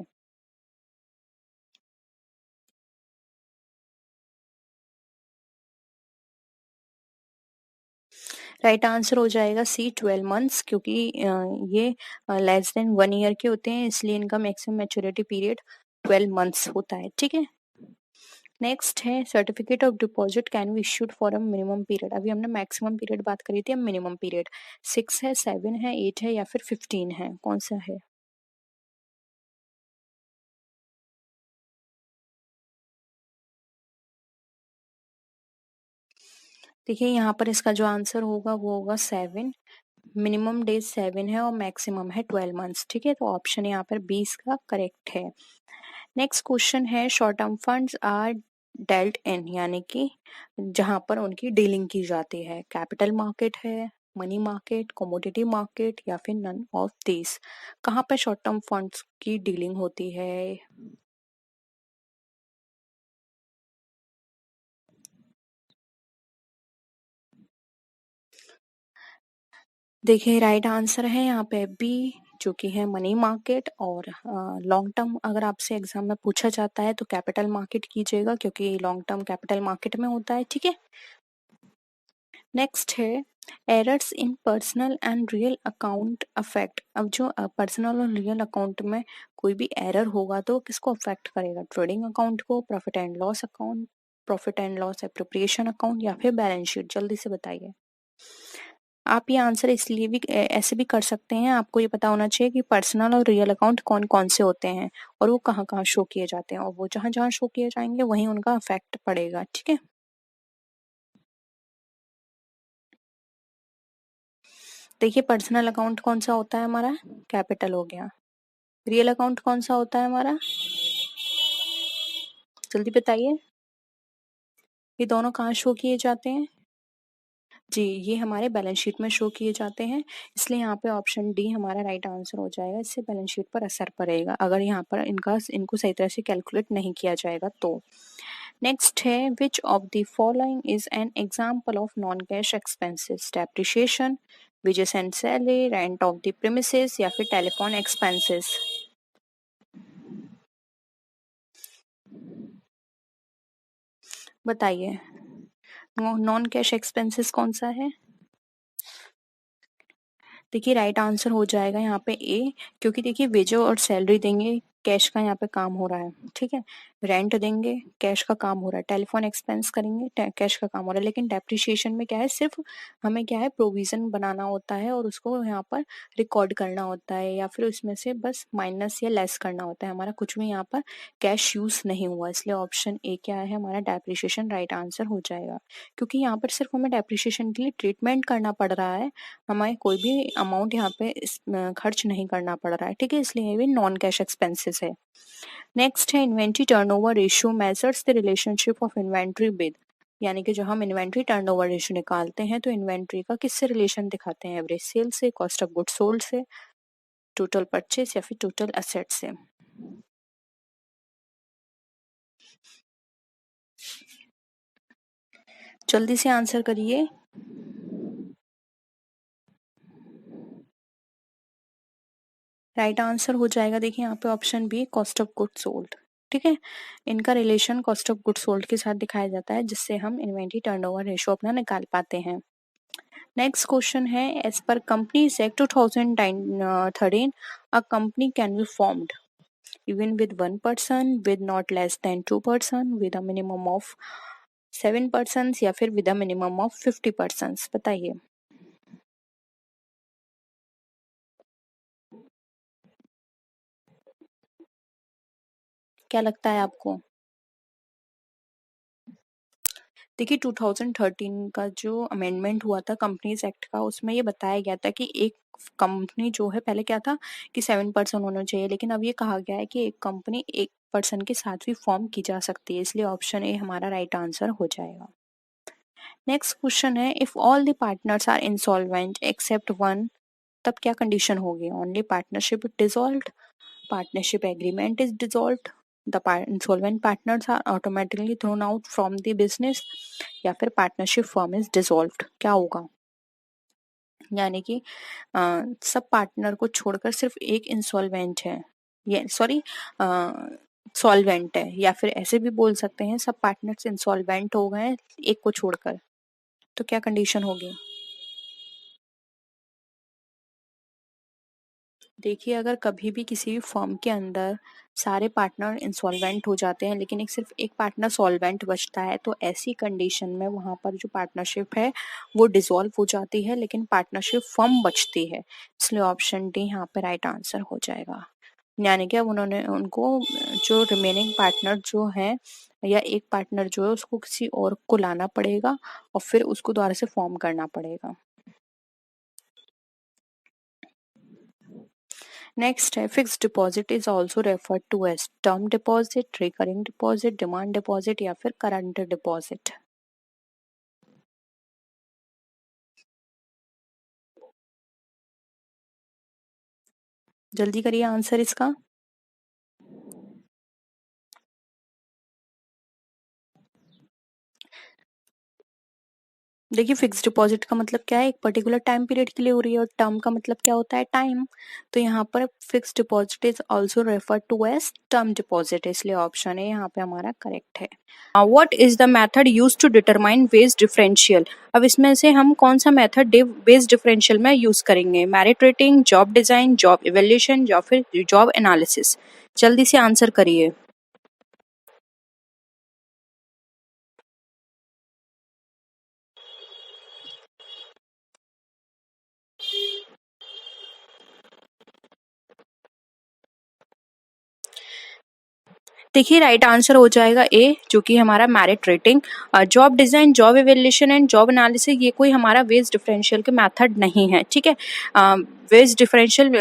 राइट आंसर हो जाएगा सी, 12 मंथ्स, क्योंकि ये लेस देन 1 ईयर के होते हैं, इसलिए इनका मैक्सिमम मैच्योरिटी पीरियड 12 मंथ्स होता है। ठीक है, नेक्स्ट है, certificate of deposit can be issued for a minimum period. अभी हमने मैक्सिमम पीरियड बात करी थी, अब मिनिमम पीरियड 6 है, 7 है, 8 है या फिर 15 है, कौन सा है? देखिए यहाँ पर इसका जो आंसर होगा वो होगा 7। मिनिमम डेज 7 है और मैक्सिमम है 12 मंथ्स। ठीक है, तो ऑप्शन यहाँ पर 20 का करेक्ट है। नेक्स्ट क्वेश्चन है, short term funds are dealt in, यानी कि जहां पर उनकी डीलिंग की जाती है, कैपिटल मार्केट है, मनी मार्केट, कमोडिटी मार्केट या फिर नन ऑफ दिस। कहाँ पे शॉर्ट टर्म फंड्स की डीलिंग होती है? देखिए राइट आंसर है यहाँ पे बी, जो कि है मनी मार्केट। और लॉन्ग टर्म अगर आपसे एग्जाम में पूछा जाता है तो कैपिटल मार्केट कीजिएगा, क्योंकि लॉन्ग टर्म कैपिटल मार्केट में होता है। ठीक है, नेक्स्ट है, errors in personal and real account affect. अब जो पर्सनल और रियल अकाउंट में कोई भी एरर होगा तो किसको अफेक्ट करेगा? ट्रेडिंग अकाउंट को, profit and loss account, profit and loss appropriation account या फिर बैलेंस शीट? जल्दी से बताइए। आप ये आंसर इसलिए भी ऐसे भी कर सकते हैं, आपको ये पता होना चाहिए कि पर्सनल और रियल अकाउंट कौन कौन से होते हैं और वो कहाँ कहाँ शो किए जाते हैं, और वो जहाँ जहाँ शो किए जाएंगे वहीं उनका इफेक्ट पड़ेगा। ठीक है, देखिए पर्सनल अकाउंट कौन सा होता है हमारा? कैपिटल हो गया। रियल अकाउंट कौन सा होता है हमारा? जल्दी बताइए। ये दोनों कहाँ शो किए जाते हैं? जी, ये हमारे बैलेंस शीट में शो किए जाते हैं, इसलिए यहाँ पे ऑप्शन डी हमारा राइट आंसर हो जाएगा। इससे बैलेंस शीट पर असर पड़ेगा अगर यहाँ पर इनको सही तरह से कैलकुलेट नहीं किया जाएगा तो। नेक्स्ट है, which of the following is an example of non cash expenses? Depreciation, wages and salary, rent of the premises या फिर टेलीफोन एक्सपेंसेस? बताइए, नॉन कैश एक्सपेंसेस कौन सा है? देखिए राइट आंसर हो जाएगा यहाँ पे ए, क्योंकि देखिए वेजो और सैलरी देंगे, कैश का यहाँ पे काम हो रहा है। ठीक है, रेंट देंगे, कैश का काम हो रहा है। टेलीफोन एक्सपेंस करेंगे, कैश का काम हो रहा है। लेकिन डेप्रिसिएशन में क्या है, सिर्फ हमें क्या है, प्रोविजन बनाना होता है और उसको यहाँ पर रिकॉर्ड करना होता है, या फिर उसमें से बस माइनस या लेस करना होता है। हमारा कुछ भी यहाँ पर कैश यूज नहीं हुआ, इसलिए ऑप्शन ए क्या है हमारा, डेप्रिसिएशन राइट आंसर हो जाएगा। क्योंकि यहाँ पर सिर्फ हमें डेप्रिसिएशन के लिए ट्रीटमेंट करना पड़ रहा है, हमें कोई भी अमाउंट यहाँ पे खर्च नहीं करना पड़ रहा है। ठीक है, इसलिए ये भी नॉन कैश एक्सपेंसेस है। नेक्स्ट है, inventory turnover ratio measures the relationship of inventory with, यानी कि जो हम इन्वेंट्री टर्नओवर रेशियो निकालते हैं तो इन्वेंट्री का किससे रिलेशन दिखाते हैं? एवरेज सेल से, कॉस्ट ऑफ गुड सोल्ड से, टोटल परचेस या फिर टोटल असेट से? जल्दी से आंसर करिए। राइट आंसर हो जाएगा, देखिए यहाँ पे option B, cost of good sold. ठीक है, इनका relation cost of good sold के साथ दिखाया जाता है, जिससे हम इन्वेंट्री टर्नओवर रेशियो अपना निकाल पाते हैं। नेक्स्ट क्वेश्चन है, as per companies act 2013 a company can be formed even with one person, with not less than two person, with a minimum of 7% या फिर विद अ मिनिमम ऑफ 50%? बताइए। क्या लगता है आपको? देखिए 2013 का जो अमेंडमेंट हुआ था कंपनीज एक्ट का, उसमें ये बताया गया था कि एक कंपनी जो है, पहले क्या था कि 7% होना चाहिए, लेकिन अब ये कहा गया है कि एक कंपनी 1% के साथ भी फॉर्म की जा सकती है, इसलिए ऑप्शन ए हमारा राइट आंसर हो जाएगा। नेक्स्ट क्वेश्चन है, if all the partners are insolvent except one, तब क्या कंडीशन होगी? Only partnership dissolved, partnership agreement is dissolved, the insolvent partners are automatically thrown out from the business, या फिर partnership firm is dissolved? क्या होगा? यानी कि सब पार्टनर को छोड़कर सिर्फ एक इंसॉल्वेंट है, ये सॉरी सॉल्वेंट है, या फिर ऐसे भी बोल सकते हैं सब पार्टनर्स इंसॉल्वेंट हो गए एक को छोड़कर, तो क्या कंडीशन होगी? देखिए अगर कभी भी किसी भी फर्म के अंदर सारे पार्टनर इंसॉल्वेंट हो जाते हैं लेकिन सिर्फ एक पार्टनर सॉल्वेंट बचता है, तो ऐसी कंडीशन में वहां पर जो पार्टनरशिप है वो डिसॉल्व हो जाती है, लेकिन पार्टनरशिप फर्म बचती है, इसलिए ऑप्शन डी यहाँ पे राइट आंसर हो जाएगा। यानी कि अब उन्होंने उनको जो रिमेनिंग पार्टनर जो है या एक पार्टनर जो है उसको किसी और को लाना पड़ेगा और फिर उसको दोबारा से फॉर्म करना पड़ेगा। नेक्स्ट है, fixed deposit is also referred to as term deposit, recurring deposit, demand deposit या फिर करंट डिपॉजिट? जल्दी करिए आंसर इसका। देखिए फिक्स डिपॉजिट का मतलब क्या है, एक पर्टिकुलर टाइम पीरियड के लिए हो रही है, और टर्म का मतलब क्या होता है, टाइम। तो यहाँ पर fix deposit is also refer to as term deposit, इसलिए ऑप्शन है यहाँ पे हमारा करेक्ट है। What is the method use to determine wage differential? अब इसमें से हम कौन सा मेथड वेज डिफरेंशियल में यूज करेंगे? Merit rating, job design, job evaluation या फिर जॉब एनालिसिस? जल्दी से आंसर करिए। देखिए राइट आंसर हो जाएगा ए, जो कि हमारा merit rating. Job design, job evaluation and job analysis ये कोई हमारा वेज डिफरेंशियल के मेथड नहीं है, ठीक है। वेज डिफरेंशियल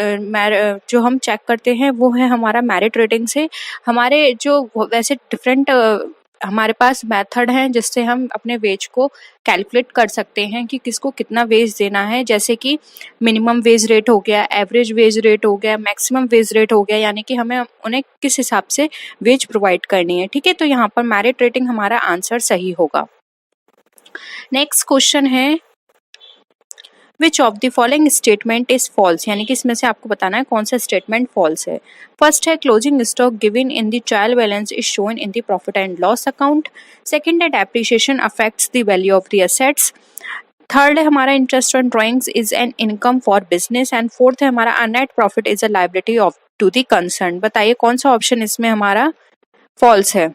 जो हम चेक करते हैं वो है हमारा मेरिट रेटिंग से। हमारे जो वैसे डिफरेंट हमारे पास मेथड हैं जिससे हम अपने वेज को कैलकुलेट कर सकते हैं कि किसको कितना वेज देना है, जैसे कि मिनिमम वेज रेट हो गया, एवरेज वेज रेट हो गया, मैक्सिमम वेज रेट हो गया, यानी कि हमें उन्हें किस हिसाब से वेज प्रोवाइड करनी है, ठीक है। तो यहाँ पर मेरिट रेटिंग हमारा आंसर सही होगा। नेक्स्ट क्वेश्चन है, which of the following statement is false? यानी कि इसमें से आपको बताना है कौन सा स्टेटमेंट फॉल्स है। फर्स्ट है, closing stock given in the trial balance is shown in the profit and loss account. Second है, depreciation affects the value of the assets. Third है हमारा, interest on drawings is an income for business. And fourth है हमारा, net profit is a liability of to the concern. बताइए कौन सा option इसमें हमारा फॉल्स है?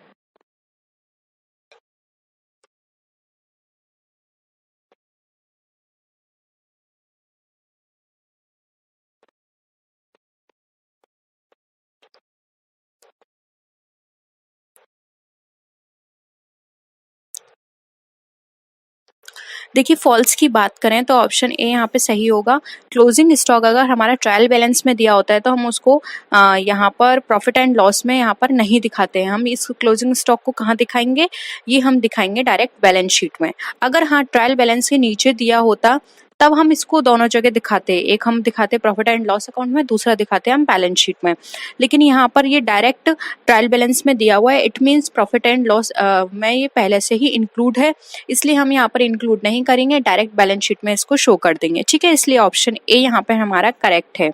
देखिए फॉल्स की बात करें तो ऑप्शन ए यहाँ पे सही होगा। क्लोजिंग स्टॉक अगर हमारा ट्रायल बैलेंस में दिया होता है तो हम उसको यहाँ पर प्रॉफिट एंड लॉस में यहाँ पर नहीं दिखाते हैं। हम इस क्लोजिंग स्टॉक को कहाँ दिखाएंगे? ये हम दिखाएंगे डायरेक्ट बैलेंस शीट में। अगर हाँ ट्रायल बैलेंस के नीचे दिया होता तब हम इसको दोनों जगह दिखाते, एक हम दिखाते प्रॉफिट एंड लॉस अकाउंट में, दूसरा दिखाते हम बैलेंस शीट में। लेकिन यहाँ पर ये डायरेक्ट ट्रायल बैलेंस में दिया हुआ है, it means profit and loss में ये पहले से ही इंक्लूड है, इसलिए हम यहाँ पर इंक्लूड नहीं करेंगे, डायरेक्ट बैलेंस शीट में इसको शो कर देंगे, ठीक है। इसलिए ऑप्शन ए यहाँ पर हमारा करेक्ट है।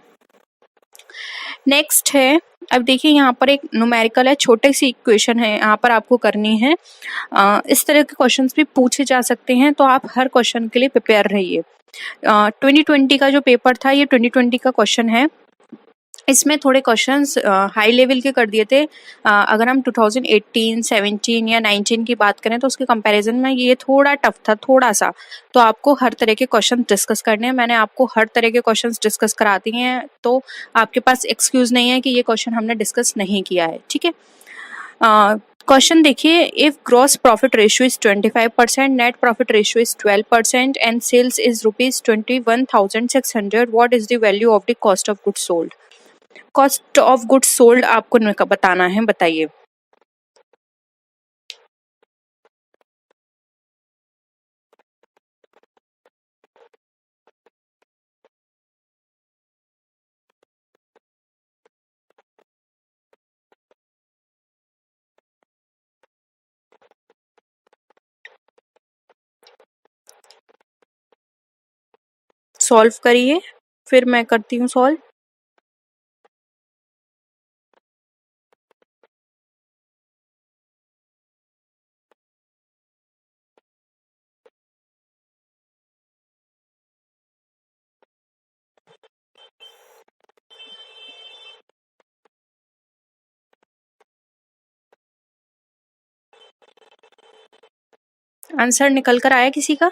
नेक्स्ट है, अब देखिए यहाँ पर एक न्यूमेरिकल है, छोटी सी इक्वेशन है, यहाँ पर आपको करनी है। इस तरह के क्वेश्चंस भी पूछे जा सकते हैं, तो आप हर क्वेश्चन के लिए प्रिपेयर रहिए। 2020 का जो पेपर था ये 2020 का क्वेश्चन है। इसमें थोड़े क्वेश्चंस हाई लेवल के कर दिए थे। अगर हम 2018, 17 या 19 की बात करें तो उसके कंपैरिजन में ये थोड़ा टफ था, थोड़ा सा। तो आपको हर तरह के क्वेश्चन डिस्कस करने हैं, मैंने आपको हर तरह के क्वेश्चंस डिस्कस करा दिए हैं, तो आपके पास एक्सक्यूज नहीं है कि ये क्वेश्चन हमने डिस्कस नहीं किया है, ठीक है। क्वेश्चन देखिए, if gross profit ratio is 25%, net profit ratio is 12% and sales is ₹21,600, what is the value of the cost of goods sold. Cost of goods sold आपको बताना है, बताइए। सॉल्व करिए, फिर मैं करती हूँ सॉल्व। आंसर निकल कर आया किसी का?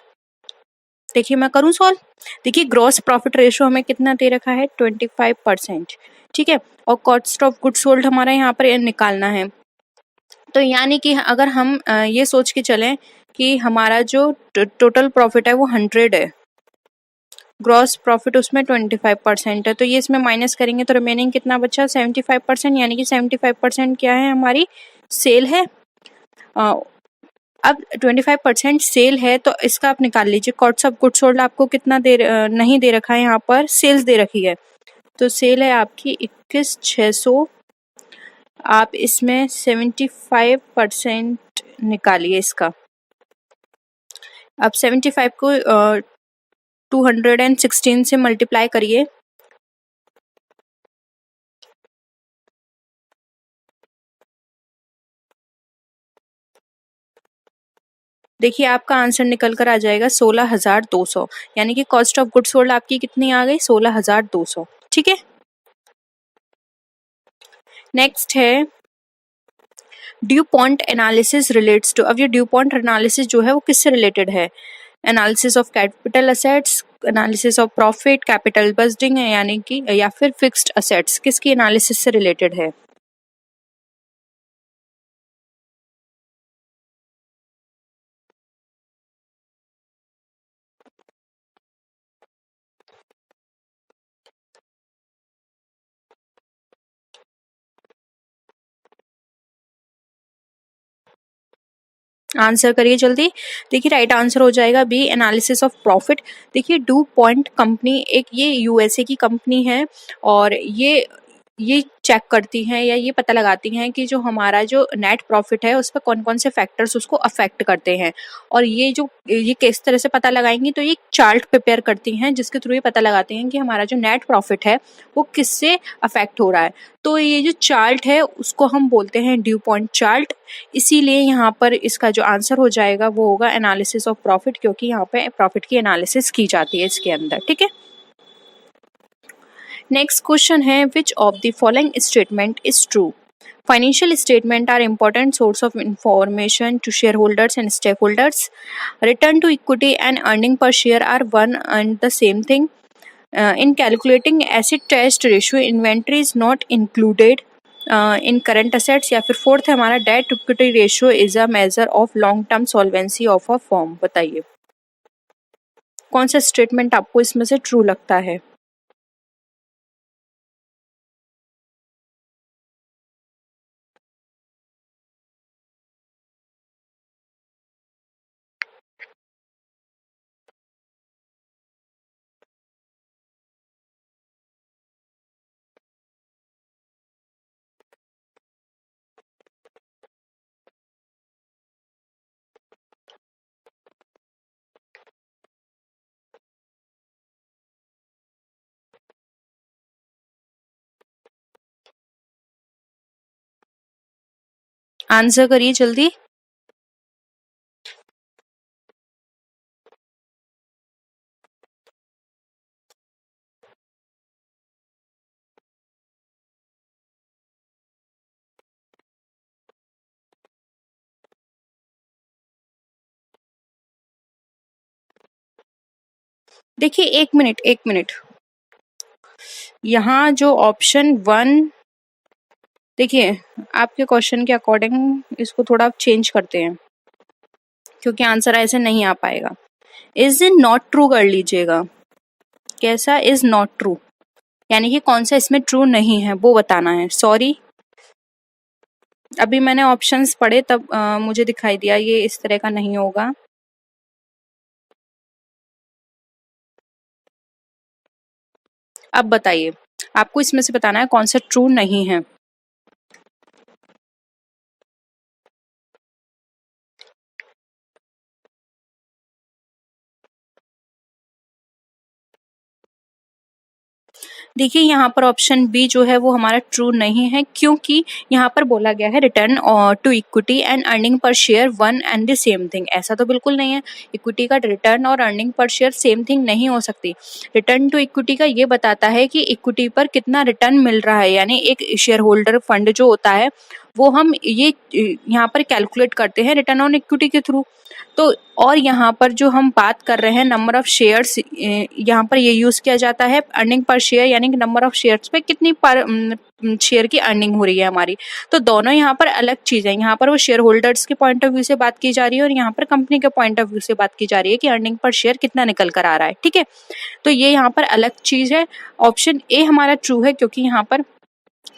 देखिए मैं करूं सॉल्व। देखिए ग्रॉस प्रॉफिट रेशियो हमें कितना दे रखा है, 25%, ठीक है। और कॉस्ट ऑफ गुड्स सोल्ड हमारा यहाँ पर निकालना है। तो यानी कि अगर हम ये सोच के चलें कि हमारा जो टोटल प्रॉफिट है वो 100 है, ग्रॉस प्रॉफिट उसमें 25% है, तो ये इसमें माइनस करेंगे तो रिमेनिंग कितना बचा, 75%। यानी कि 75% क्या है, हमारी सेल है। अ, अब 25% सेल है, तो इसका आप निकाल लीजिए। कॉस्ट ऑफ गुड्स सोल्ड आपको कितना नहीं दे रखा है, यहाँ पर सेल्स दे रखी है। तो सेल है आपकी 21,600, आप इसमें 75% निकालिए इसका। अब 75 को 216 से मल्टीप्लाई करिए। देखिए आपका आंसर निकल कर आ जाएगा 16,200। यानी कि कॉस्ट ऑफ गुड्स सोल्ड आपकी कितनी आ गई, 16,200, ठीक है। नेक्स्ट है due point analysis relates to. अब ये ड्यू पॉइंट एनालिसिस जो है वो किससे रिलेटेड है, analysis of capital assets, analysis of profit, capital budgeting है, यानी कि या फिर फिक्स्ड असेट्स, किसकी एनालिसिस से रिलेटेड है। आंसर करिए जल्दी। देखिए राइट आंसर हो जाएगा बी, एनालिसिस ऑफ प्रॉफिट। देखिए डू पॉइंट कंपनी एक ये यूएसए की कंपनी है, और ये चेक करती हैं या ये पता लगाती हैं कि जो हमारा जो नेट प्रॉफिट है उस पर कौन कौन से फैक्टर्स उसको अफेक्ट करते हैं। और ये किस तरह से पता लगाएंगी, तो ये चार्ट प्रिपेयर करती हैं जिसके थ्रू ये पता लगाती हैं कि हमारा जो नेट प्रॉफिट है वो किससे अफेक्ट हो रहा है। तो ये जो चार्ट है उसको हम बोलते हैं ड्यू पॉइंट चार्ट। इसीलिए यहाँ पर इसका जो आंसर हो जाएगा वो होगा एनालिसिस ऑफ प्रॉफिट, क्योंकि यहाँ पे प्रॉफिट की एनालिसिस की जाती है इसके अंदर, ठीक है। नेक्स्ट क्वेश्चन है which of the following statement is true. Financial statements are important source of information to shareholders and stakeholders. Return to equity and earning per share are one and the same thing. In calculating asset test ratio, inventory is not included in current assets. या फिर fourth है हमारा debt equity ratio is a measure of long term solvency of a firm. बताइए कौन सा statement आपको इसमें से ट्रू लगता है। आंसर करिए जल्दी। देखिए एक मिनट, यहाँ जो ऑप्शन 1, देखिए आपके क्वेश्चन के अकॉर्डिंग इसको थोड़ा चेंज करते हैं, क्योंकि आंसर ऐसे नहीं आ पाएगा। इज नॉट ट्रू कर लीजिएगा। कैसा इज नॉट ट्रू, यानी कि कौन सा इसमें ट्रू नहीं है वो बताना है। सॉरी, अभी मैंने ऑप्शंस पढ़े तब मुझे दिखाई दिया ये इस तरह का नहीं होगा। अब बताइए, आपको इसमें से बताना है कौन सा ट्रू नहीं है। देखिए यहाँ पर ऑप्शन बी जो है वो हमारा ट्रू नहीं है, क्योंकि यहाँ पर बोला गया है return to equity and earning per share one and the same thing. ऐसा तो बिल्कुल नहीं है, इक्विटी का रिटर्न और earning per share same thing नहीं हो सकती। रिटर्न टू इक्विटी का ये बताता है कि इक्विटी पर कितना रिटर्न मिल रहा है, यानी एक शेयर होल्डर फंड जो होता है वो हम ये यहाँ पर कैलकुलेट करते हैं रिटर्न ऑन इक्विटी के थ्रू। तो और यहाँ पर जो हम बात कर रहे हैं नंबर ऑफ शेयर्स, यहाँ पर ये यूज किया जाता है अर्निंग पर शेयर, यानी कि नंबर ऑफ शेयर्स पे कितनी पर शेयर की अर्निंग हो रही है हमारी। तो दोनों यहाँ पर अलग चीज है, यहाँ पर वो शेयर होल्डर्स के पॉइंट ऑफ व्यू से बात की जा रही है और यहाँ पर कंपनी के पॉइंट ऑफ व्यू से बात की जा रही है कि अर्निंग पर शेयर कितना निकल कर आ रहा है। ठीक है, तो ये यहाँ पर अलग चीज है। ऑप्शन ए हमारा ट्रू है, क्योंकि यहाँ पर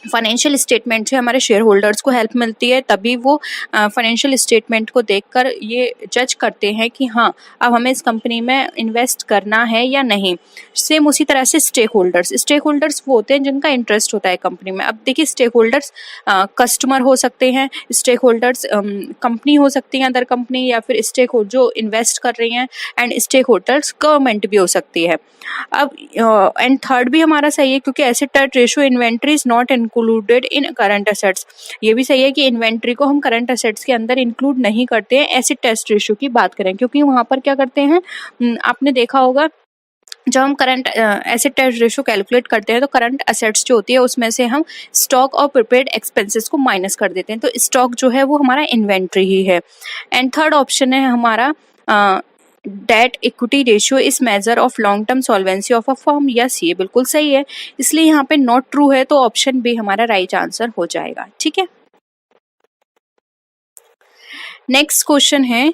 फाइनेंशियल स्टेटमेंट से हमारे शेयर होल्डर्स को हेल्प मिलती है, तभी वो फाइनेंशियल स्टेटमेंट को देखकर ये जज करते हैं कि हाँ अब हमें इस कंपनी में इन्वेस्ट करना है या नहीं। सेम उसी तरह से स्टेक होल्डर्स वो होते हैं जिनका इंटरेस्ट होता है कंपनी में। अब देखिए स्टेक होल्डर्स कस्टमर हो सकते हैं, स्टेक होल्डर्स कंपनी हो सकती है अदर कंपनी, या फिर स्टेक होल्डर जो इन्वेस्ट कर रही हैं, एंड स्टेक होल्डर्स गवर्नमेंट भी हो सकती है। अब एंड थर्ड भी हमारा सही है, क्योंकि asset ratio inventory is not included in current assets. ये भी सही है कि इन्वेंट्री को हम करंट असेट्स के अंदर इंक्लूड नहीं करते हैं एसेट टेस्ट रेशियो की बात करें, क्योंकि वहां पर क्या करते हैं, आपने देखा होगा जब हम current asset test ratio calculate करते हैं तो करंट असेट्स जो होती है उसमें से हम स्टॉक और प्रीपेड एक्सपेंसेस को माइनस कर देते हैं, तो स्टॉक जो है वो हमारा इन्वेंट्री ही है। एंड थर्ड ऑप्शन है हमारा डेट इक्विटी रेशियो इस measure of long term solvency of a firm. Yes, ये बिल्कुल सही है, इसलिए यहाँ पे नॉट ट्रू है, तो ऑप्शन बी हमारा राइट आंसर हो जाएगा। ठीक है, नेक्स्ट क्वेश्चन है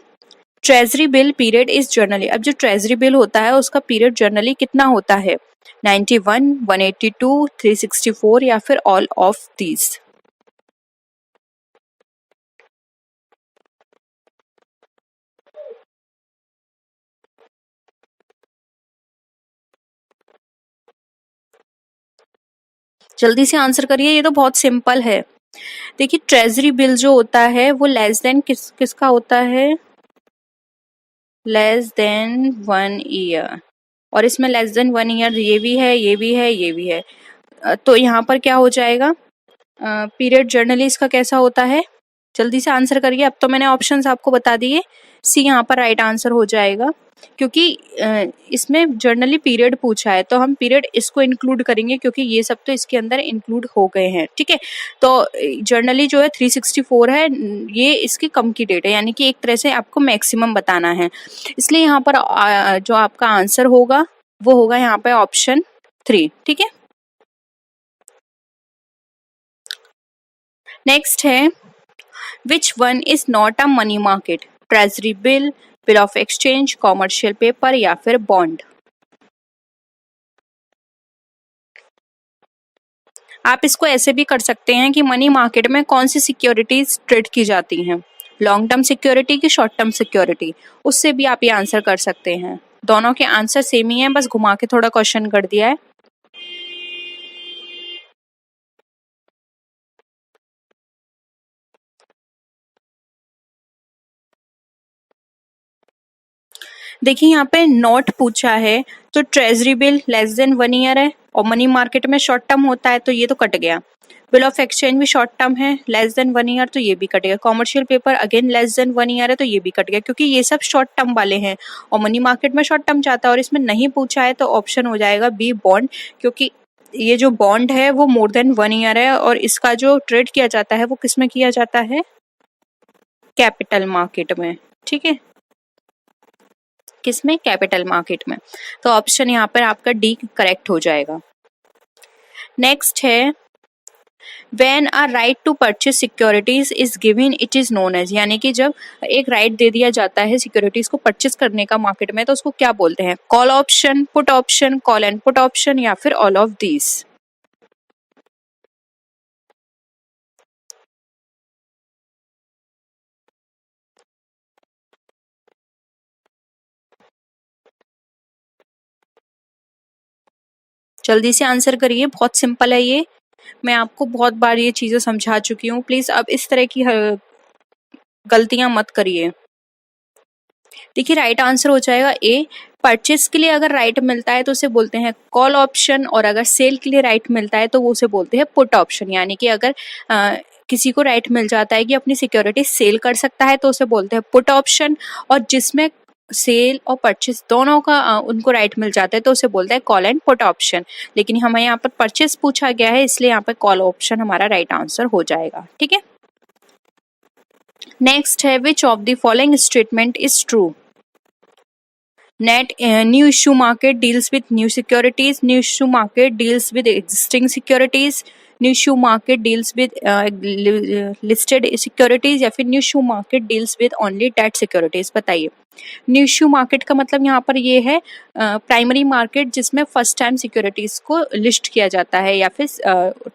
treasury bill period is generally. अब जो ट्रेजरी बिल होता है उसका पीरियड जर्नली कितना होता है, 91, 182, 364 या फिर ऑल ऑफ दीज। जल्दी से आंसर करिए, ये तो बहुत सिंपल है। देखिए ट्रेजरी बिल जो होता है वो लेस देन किसका होता है, लेस देन 1 ईयर, और इसमें लेस देन 1 ईयर ये भी है, ये भी है, ये भी है। तो यहाँ पर क्या हो जाएगा, पीरियड जर्नली इसका कैसा होता है, जल्दी से आंसर करिए। अब तो मैंने ऑप्शंस आपको बता दिए, सी यहाँ पर राइट आंसर हो जाएगा, क्योंकि इसमें जर्नली पीरियड पूछा है तो हम पीरियड इसको इंक्लूड करेंगे, क्योंकि ये सब तो इसके अंदर इंक्लूड हो गए हैं। ठीक है, तो जर्नली जो है 364 है, ये इसकी कम की डेट है, यानी कि एक तरह से आपको मैक्सिमम बताना है, इसलिए यहाँ पर जो आपका आंसर होगा वो होगा यहाँ पे ऑप्शन 3। ठीक है, नेक्स्ट है which one is not a money market, treasury bill, bill of exchange, commercial paper या फिर बॉन्ड। आप इसको ऐसे भी कर सकते हैं कि मनी मार्केट में कौन सी सिक्योरिटीज ट्रेड की जाती हैं, लॉन्ग टर्म सिक्योरिटी की शॉर्ट टर्म सिक्योरिटी, उससे भी आप ये आंसर कर सकते हैं। दोनों के आंसर सेम ही है, बस घुमा के थोड़ा क्वेश्चन कर दिया है। देखिए यहाँ पे नोट पूछा है, तो treasury bill less than 1 year है और मनी मार्केट में शॉर्ट टर्म होता है, तो ये तो कट गया। बिल ऑफ एक्सचेंज भी शॉर्ट टर्म है, लेस देन 1 ईयर, तो ये भी कट गया। Commercial paper again less than 1 year है, तो ये भी कट गया, क्योंकि ये सब शॉर्ट टर्म वाले हैं और मनी मार्केट में शॉर्ट टर्म जाता है और इसमें नहीं पूछा है, तो ऑप्शन हो जाएगा बी बॉन्ड, क्योंकि ये जो बॉन्ड है वो मोर देन 1 ईयर है और इसका जो ट्रेड किया जाता है वो किसमें किया जाता है, कैपिटल मार्केट में। ठीक है, किसमें? कैपिटल मार्केट में। तो ऑप्शन यहाँ पर आपका डी करेक्ट हो जाएगा। नेक्स्ट है When a right to purchase securities is given it is known as, यानी कि जब एक राइट दे दिया जाता है सिक्योरिटीज को परचेस करने का मार्केट में तो उसको क्या बोलते हैं? Call option, put option, call and put option या फिर ऑल ऑफ दीज? जल्दी से आंसर करिए, बहुत सिंपल है ये, मैं आपको बहुत बार ये चीजें समझा चुकी हूँ, प्लीज अब इस तरह की गलतियां मत करिए। देखिए राइट आंसर हो जाएगा ए। परचेस के लिए अगर राइट मिलता है तो उसे बोलते हैं कॉल ऑप्शन, और अगर सेल के लिए राइट मिलता है तो वो उसे बोलते हैं पुट ऑप्शन। यानी कि अगर किसी को राइट मिल जाता है कि अपनी सिक्योरिटी सेल कर सकता है तो उसे बोलते हैं पुट ऑप्शन, और जिसमें सेल और परचेस दोनों का उनको राइट मिल जाता है तो उसे बोलते हैं कॉल एंड पुट ऑप्शन। लेकिन हमें यहाँ पर परचेस पूछा गया है इसलिए यहाँ पर कॉल ऑप्शन हमारा राइट आंसर हो जाएगा। ठीक है, नेक्स्ट है which of the following statement is true? Net new issue market deals with new securities, new issue market deals with existing securities, new issue market deals with listed securities या फिर new issue market deals with only debt securities? बताइए। New issue market का मतलब यहाँ पर ये है primary market जिसमें फर्स्ट टाइम सिक्योरिटीज को लिस्ट किया जाता है या फिर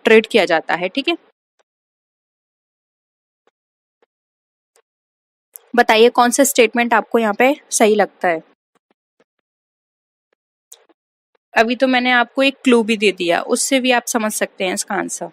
ट्रेड किया जाता है। ठीक है, बताइए कौन सा स्टेटमेंट आपको यहाँ पे सही लगता है? अभी तो मैंने आपको एक क्लू भी दे दिया, उससे भी आप समझ सकते हैं इसका आंसर।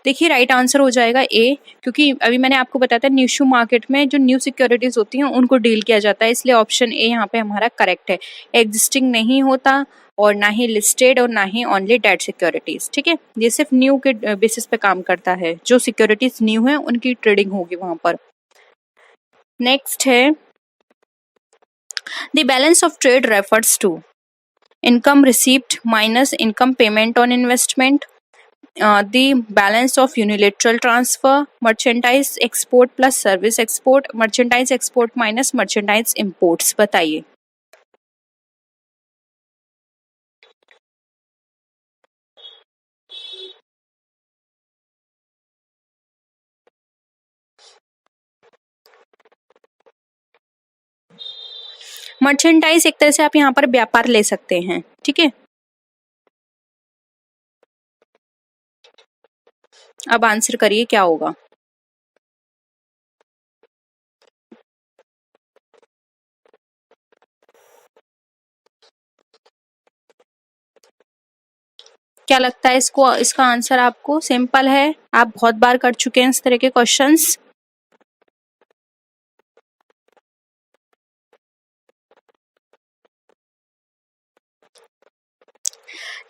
देखिए राइट आंसर हो जाएगा ए, क्योंकि अभी मैंने आपको बताया था न्यू इश्यू मार्केट में जो न्यू सिक्योरिटीज होती हैं उनको डील किया जाता है, इसलिए ऑप्शन ए यहाँ पे हमारा करेक्ट है। एग्जिस्टिंग नहीं होता और ना ही लिस्टेड और ना ही ओनली डेट सिक्योरिटीज। ठीक है, ये सिर्फ न्यू के बेसिस पे काम करता है, जो सिक्योरिटीज न्यू है उनकी ट्रेडिंग होगी वहां पर। नेक्स्ट है the balance of trade refers to income received minus income payment on investment, the balance of unilateral transfer, merchandise export plus service export, merchandise export minus merchandise imports। बताइए। Merchandise एक तरह से आप यहाँ पर व्यापार ले सकते हैं। ठीक है, अब आंसर करिए क्या होगा? क्या लगता है इसको, इसका आंसर आपको? सिंपल है, आप बहुत बार कर चुके हैं इस तरह के क्वेश्चंस।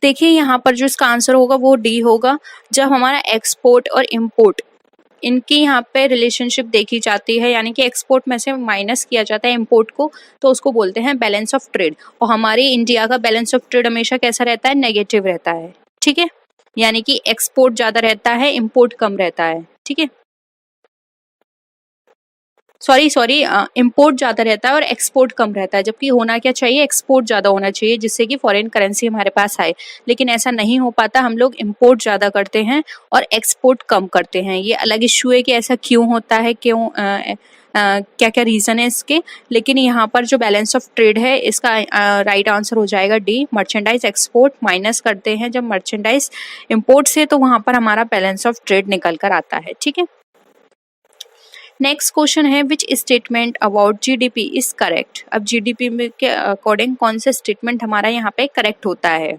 देखिए यहाँ पर जो इसका आंसर होगा वो डी होगा। जब हमारा एक्सपोर्ट और इंपोर्ट इनकी यहाँ पे रिलेशनशिप देखी जाती है, यानी कि एक्सपोर्ट में से माइनस किया जाता है इंपोर्ट को, तो उसको बोलते हैं बैलेंस ऑफ ट्रेड। और हमारे इंडिया का बैलेंस ऑफ ट्रेड हमेशा कैसा रहता है? नेगेटिव रहता है। ठीक है, यानी कि एक्सपोर्ट ज्यादा रहता है, इंपोर्ट कम रहता है। ठीक है, सॉरी इंपोर्ट ज्यादा रहता है और एक्सपोर्ट कम रहता है, जबकि होना क्या चाहिए? एक्सपोर्ट ज्यादा होना चाहिए जिससे कि फॉरेन करेंसी हमारे पास आए, लेकिन ऐसा नहीं हो पाता। हम लोग इंपोर्ट ज्यादा करते हैं और एक्सपोर्ट कम करते हैं। ये अलग इश्यू है कि ऐसा क्यों होता है, क्यों क्या क्या रीजन है इसके। लेकिन यहाँ पर जो बैलेंस ऑफ ट्रेड है इसका राइट आंसर हो जाएगा डी। मर्चेंडाइज एक्सपोर्ट माइनस करते हैं जब मर्चेंडाइज इंपोर्ट से, तो वहां पर हमारा बैलेंस ऑफ ट्रेड निकल कर आता है। ठीक है, नेक्स्ट क्वेश्चन है which statement about GDP is correct? अब जीडीपी के अकॉर्डिंग कौन सा स्टेटमेंट हमारा यहाँ पे करेक्ट होता है?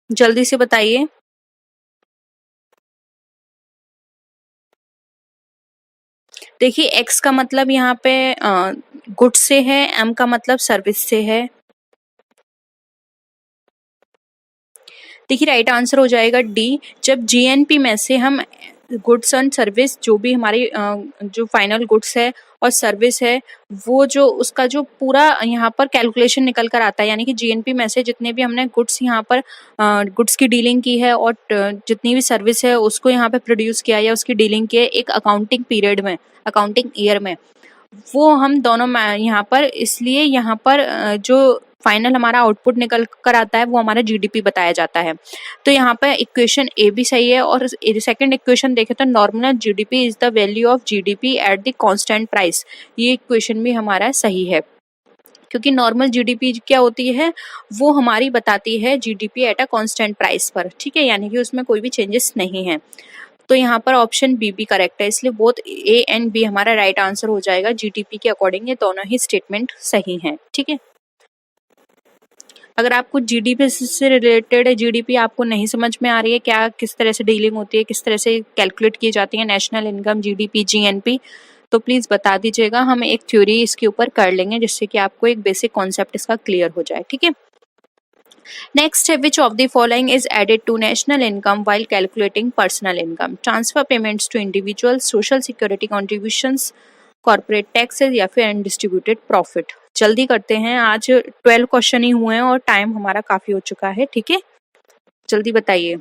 जल्दी से बताइए। देखिए एक्स का मतलब यहाँ पे गुड से है, एम का मतलब सर्विस से है। देखिए राइट आंसर हो जाएगा डी। जब जीएनपी में से हम गुड्स एंड सर्विस, जो भी हमारी जो फाइनल गुड्स है और सर्विस है, वो जो उसका जो पूरा यहाँ पर कैलकुलेशन निकल कर आता है, यानी कि जीएनपी में से जितने भी हमने गुड्स यहाँ पर गुड्स की डीलिंग की है और जितनी भी सर्विस है उसको यहाँ पे प्रोड्यूस किया या उसकी डीलिंग की है एक अकाउंटिंग पीरियड में, अकाउंटिंग ईयर में, वो हम दोनों यहाँ पर, इसलिए यहाँ पर जो फाइनल हमारा आउटपुट निकल कर आता है वो हमारा जीडीपी बताया जाता है। तो यहाँ पर इक्वेशन ए भी सही है। और सेकंड इक्वेशन देखें तो normal GDP is the value of GDP at the constant price, ये इक्वेशन भी हमारा सही है, क्योंकि नॉर्मल जीडीपी क्या होती है, वो हमारी बताती है GDP at a constant price पर, ठीक है, यानी कि उसमें कोई भी चेंजेस नहीं है। तो यहाँ पर ऑप्शन बी भी करेक्ट है, इसलिए बोथ ए एंड बी हमारा राइट आंसर हो जाएगा। जीडीपी के अकॉर्डिंग ये दोनों ही स्टेटमेंट सही हैं, ठीक है। अगर आपको जीडीपी से रिलेटेड है, जीडीपी आपको नहीं समझ में आ रही है, क्या किस तरह से डीलिंग होती है, किस तरह से कैलकुलेट की जाती है नेशनल इनकम, जीडीपी, जीएनपी, तो प्लीज बता दीजिएगा, हम एक थ्योरी इसके ऊपर कर लेंगे जिससे कि आपको एक बेसिक कॉन्सेप्ट इसका क्लियर हो जाए, ठीक है। Next, which of the following is added to national income while calculating personal income? Transfer payments to individuals, social security contributions, corporate taxes या फिर undistributed profit। जल्दी करते हैं, आज 12 क्वेश्चन ही हुए हैं और टाइम हमारा काफी हो चुका है, ठीक है, जल्दी बताइए।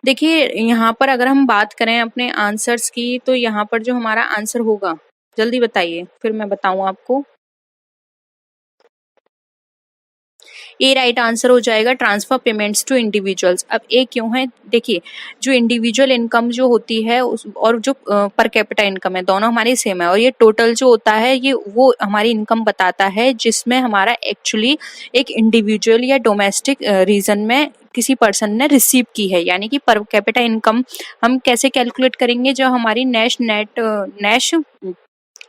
देखिए यहाँ पर अगर हम बात करें अपने आंसर्स की, तो यहाँ पर जो हमारा आंसर होगा, जल्दी बताइए फिर मैं बताऊं आपको। ए राइट आंसर हो जाएगा, ट्रांसफर पेमेंट्स टू इंडिविजुअल्स। अब ए क्यों है, देखिए जो इंडिविजुअल इनकम जो होती है उस और जो पर कैपिटा इनकम है, दोनों हमारी सेम है, और ये टोटल जो होता है ये वो हमारी इनकम बताता है जिसमें हमारा एक्चुअली एक इंडिविजुअल या डोमेस्टिक रीजन में किसी पर्सन ने रिसीव की है, यानी कि पर कैपिटा इनकम हम कैसे कैलकुलेट करेंगे, जो हमारी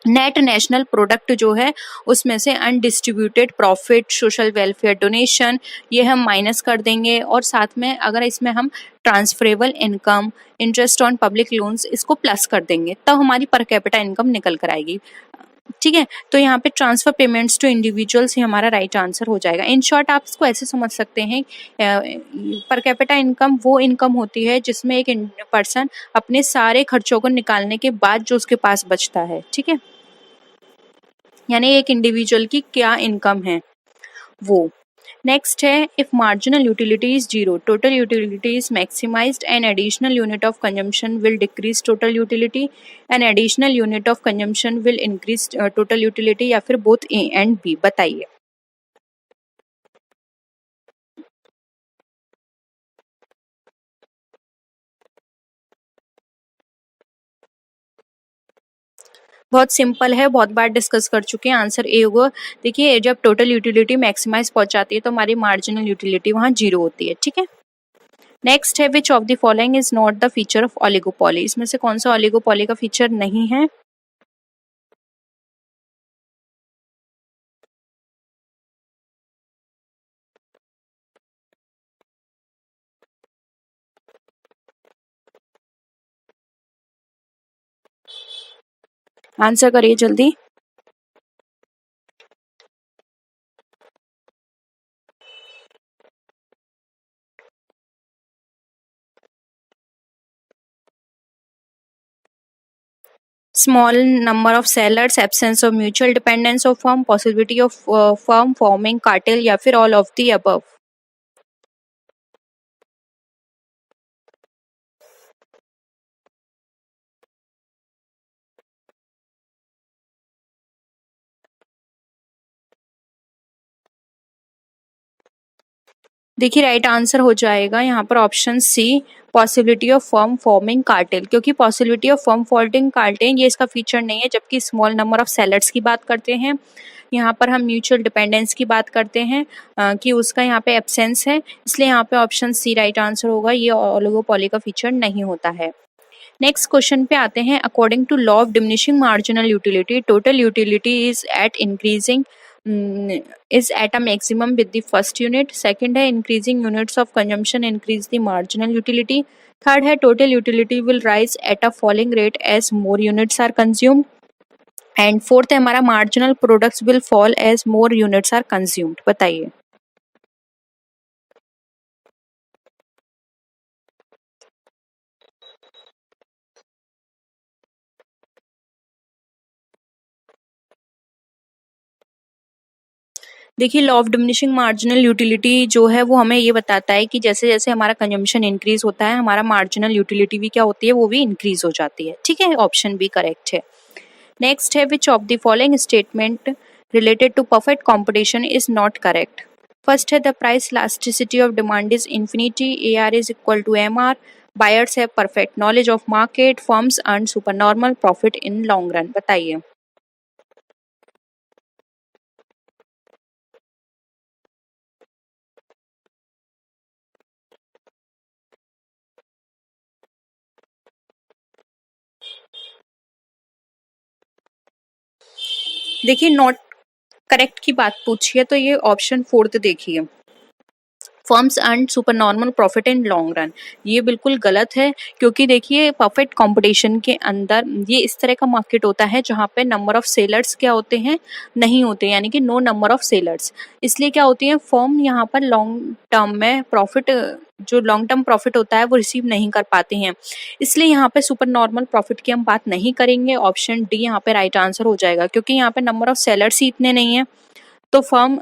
नेट नेशनल प्रोडक्ट जो है उसमें से undistributed profit, social welfare donation, ये हम माइनस कर देंगे, और साथ में अगर इसमें हम transferable income, interest on public loans, इसको प्लस कर देंगे, तब हमारी पर कैपिटा इनकम निकल कर आएगी, ठीक है। तो यहाँ पे ट्रांसफर पेमेंट्स टू इंडिविजुअल्स ही हमारा राइट आंसर हो जाएगा। इन शॉर्ट आप इसको ऐसे समझ सकते हैं, पर कैपिटा इनकम वो इनकम होती है जिसमें एक पर्सन अपने सारे खर्चों को निकालने के बाद जो उसके पास बचता है, ठीक है, यानी एक इंडिविजुअल की क्या इनकम है वो। नेक्स्ट है, if marginal utility is zero, total utility is maximised, an additional unit of consumption will decrease total utility, an additional unit of consumption will increase total utility, या फिर बोथ ए एंड बी, बताइए। बहुत simple है, बहुत बार discuss कर चुके हैं, answer A होगा। देखिए जब टोटल यूटिलिटी मैक्सिमाइज पहुंच जाती है तो हमारी मार्जिनल यूटिलिटी वहां जीरो होती है, ठीक है। नेक्स्ट है, which of the following is not the feature of oligopoly, इसमें से कौन सा ओलिगोपॉली का फीचर नहीं है। आंसर करिए जल्दी। Small number of sellers, absence of mutual dependence of firm, possibility of firm forming cartel, या फिर all of the above। देखिए राइट आंसर हो जाएगा यहाँ पर option C, possibility of firm forming cartel, क्योंकि possibility of firm forming cartel ये इसका फीचर नहीं है, जबकि स्मॉल नंबर ऑफ सेलर्स की बात करते हैं, यहाँ पर हम म्यूचुअल डिपेंडेंस की बात करते हैं कि उसका यहाँ पे एब्सेंस है, इसलिए यहाँ पे ऑप्शन सी राइट आंसर होगा, ये ओलिगोपॉली का फीचर नहीं होता है। नेक्स्ट क्वेश्चन पे आते हैं, according to law of diminishing marginal utility, total utility is at increasing is at a maximum with the first unit, second है increasing units of consumption increase the marginal utility, third है total utility will rise at a falling rate as more units are consumed, and fourth है हमारा marginal products will fall as more units are consumed. बताइए। देखिए law of diminishing marginal utility जो है वो हमें ये बताता है कि जैसे जैसे हमारा कंजम्पशन इंक्रीज होता है हमारा मार्जिनल यूटिलिटी भी क्या होती है वो भी इंक्रीज हो जाती है। ठीक है, ऑप्शन बी करेक्ट है। नेक्स्ट है which of the following statement related to perfect competition is not correct. First है the price elasticity of demand is infinity, AR is equal to MR, buyers have perfect knowledge of market, firms earn supernormal profit in long run। बताइए। देखिए not correct की बात पूछी है तो ये option fourth देखिए, firms earn super normal profit in long run. ये बिल्कुल गलत है क्योंकि देखिए परफेक्ट कंपटीशन के अंदर ये इस तरह का मार्केट होता है जहाँ पे नंबर ऑफ सेलर्स क्या होते हैं, नहीं होते, यानी कि नो नंबर ऑफ सेलर्स। इसलिए क्या होती है फर्म यहाँ पर लॉन्ग टर्म में प्रॉफिट, जो लॉन्ग टर्म प्रॉफिट होता है वो रिसीव नहीं कर पाते हैं। इसलिए यहाँ पे सुपर नॉर्मल प्रॉफिट की हम बात नहीं करेंगे। ऑप्शन डी यहाँ पे राइट आंसर हो जाएगा क्योंकि यहाँ पे नंबर ऑफ सेलर्स ही इतने नहीं है तो फर्म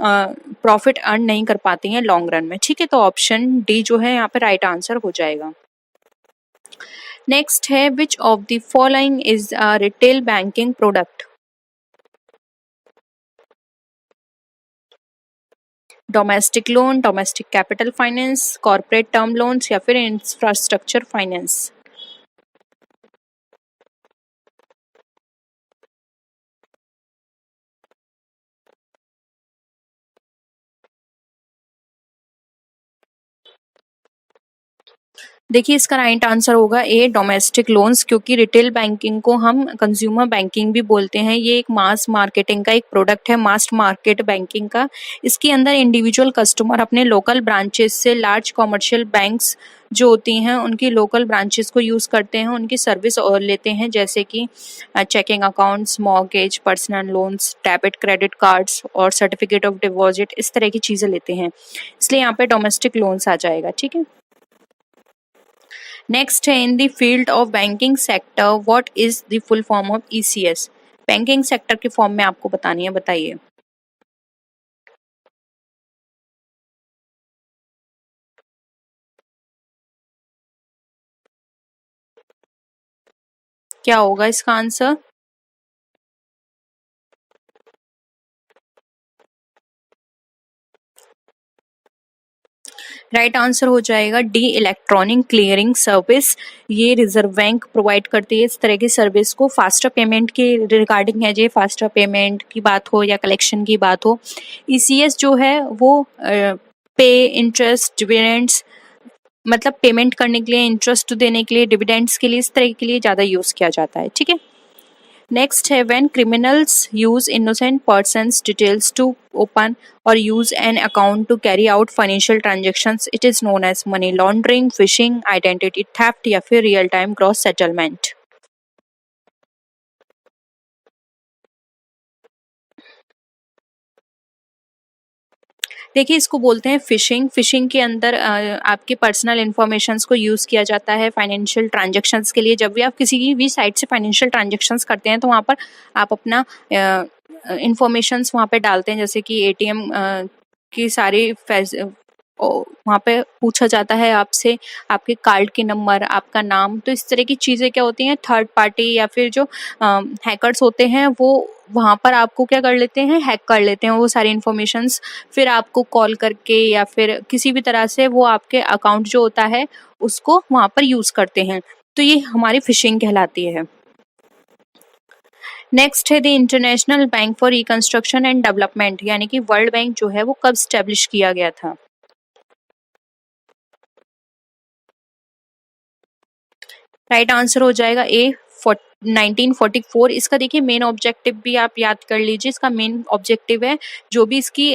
प्रॉफिट अर्न नहीं कर पाती हैं लॉन्ग रन में। ठीक है, तो ऑप्शन डी जो है यहाँ पे राइट आंसर हो जाएगा। नेक्स्ट है which of the following is a retail banking product. Domestic loan, domestic capital finance, corporate term loans या फिर इंफ्रास्ट्रक्चर फाइनेंस। देखिए इसका राइट आंसर होगा ए डोमेस्टिक लोन्स, क्योंकि रिटेल बैंकिंग को हम कंज्यूमर बैंकिंग भी बोलते हैं। ये एक मास मार्केटिंग का एक प्रोडक्ट है, मास मार्केट बैंकिंग का। इसके अंदर इंडिविजुअल कस्टमर अपने लोकल ब्रांचेस से लार्ज कमर्शियल बैंक्स जो होती हैं उनकी लोकल ब्रांचेस को यूज़ करते हैं, उनकी सर्विस और लेते हैं, जैसे कि checking accounts, mortgage, personal loans, debit credit cards और सर्टिफिकेट ऑफ डिपॉजिट, इस तरह की चीज़ें लेते हैं। इसलिए यहाँ पे डोमेस्टिक लोन्स आ जाएगा। ठीक है, नेक्स्ट है in the field of banking sector what is the full form of ECS. Banking sector के फॉर्म में आपको बतानी है, बताइए। क्या होगा इसका आंसर? राइट आंसर हो जाएगा डी इलेक्ट्रॉनिक क्लियरिंग सर्विस। ये रिजर्व बैंक प्रोवाइड करती है इस तरह की सर्विस को। फास्टर पेमेंट के रिगार्डिंग है, ये फास्टर पेमेंट की बात हो या कलेक्शन की बात हो। ईसीएस जो है वो पे, इंटरेस्ट, डिविडेंड्स, मतलब पेमेंट करने के लिए, इंटरेस्ट देने के लिए, डिविडेंड्स के लिए, इस तरह के लिए ज़्यादा यूज़ किया जाता है। ठीक है, नेक्स्ट है when criminals use innocent persons details to open और use an account to carry out financial transactions it is known as money laundering, phishing, identity theft या फिर रियल टाइम ग्रॉस सेटलमेंट। देखिए इसको बोलते हैं फिशिंग। फिशिंग के अंदर आपके पर्सनल इन्फॉर्मेशंस को यूज़ किया जाता है फाइनेंशियल ट्रांजेक्शन्स के लिए। जब भी आप किसी की भी साइट से फाइनेंशियल ट्रांजेक्शन्स करते हैं तो वहाँ पर आप अपना इन्फॉर्मेशंस वहाँ पे डालते हैं, जैसे कि एटीएम की सारी वहाँ पे पूछा जाता है आपसे, आपके कार्ड के नंबर, आपका नाम। तो इस तरह की चीज़ें क्या होती हैं, थर्ड पार्टी या फिर जो हैकर्स होते हैं वो वहाँ पर आपको क्या कर लेते हैं, हैक कर लेते हैं वो सारी इन्फॉर्मेशंस। फिर आपको कॉल करके या फिर किसी भी तरह से वो आपके अकाउंट जो होता है उसको वहाँ पर यूज़ करते हैं। तो ये हमारी फिशिंग कहलाती है। नेक्स्ट है the international bank for reconstruction and development, यानी कि वर्ल्ड बैंक जो है वो कब स्टेब्लिश किया गया था? राइट आंसर हो जाएगा ए 1944। इसका देखिए मेन ऑब्जेक्टिव भी आप याद कर लीजिए। इसका मेन ऑब्जेक्टिव है जो भी इसकी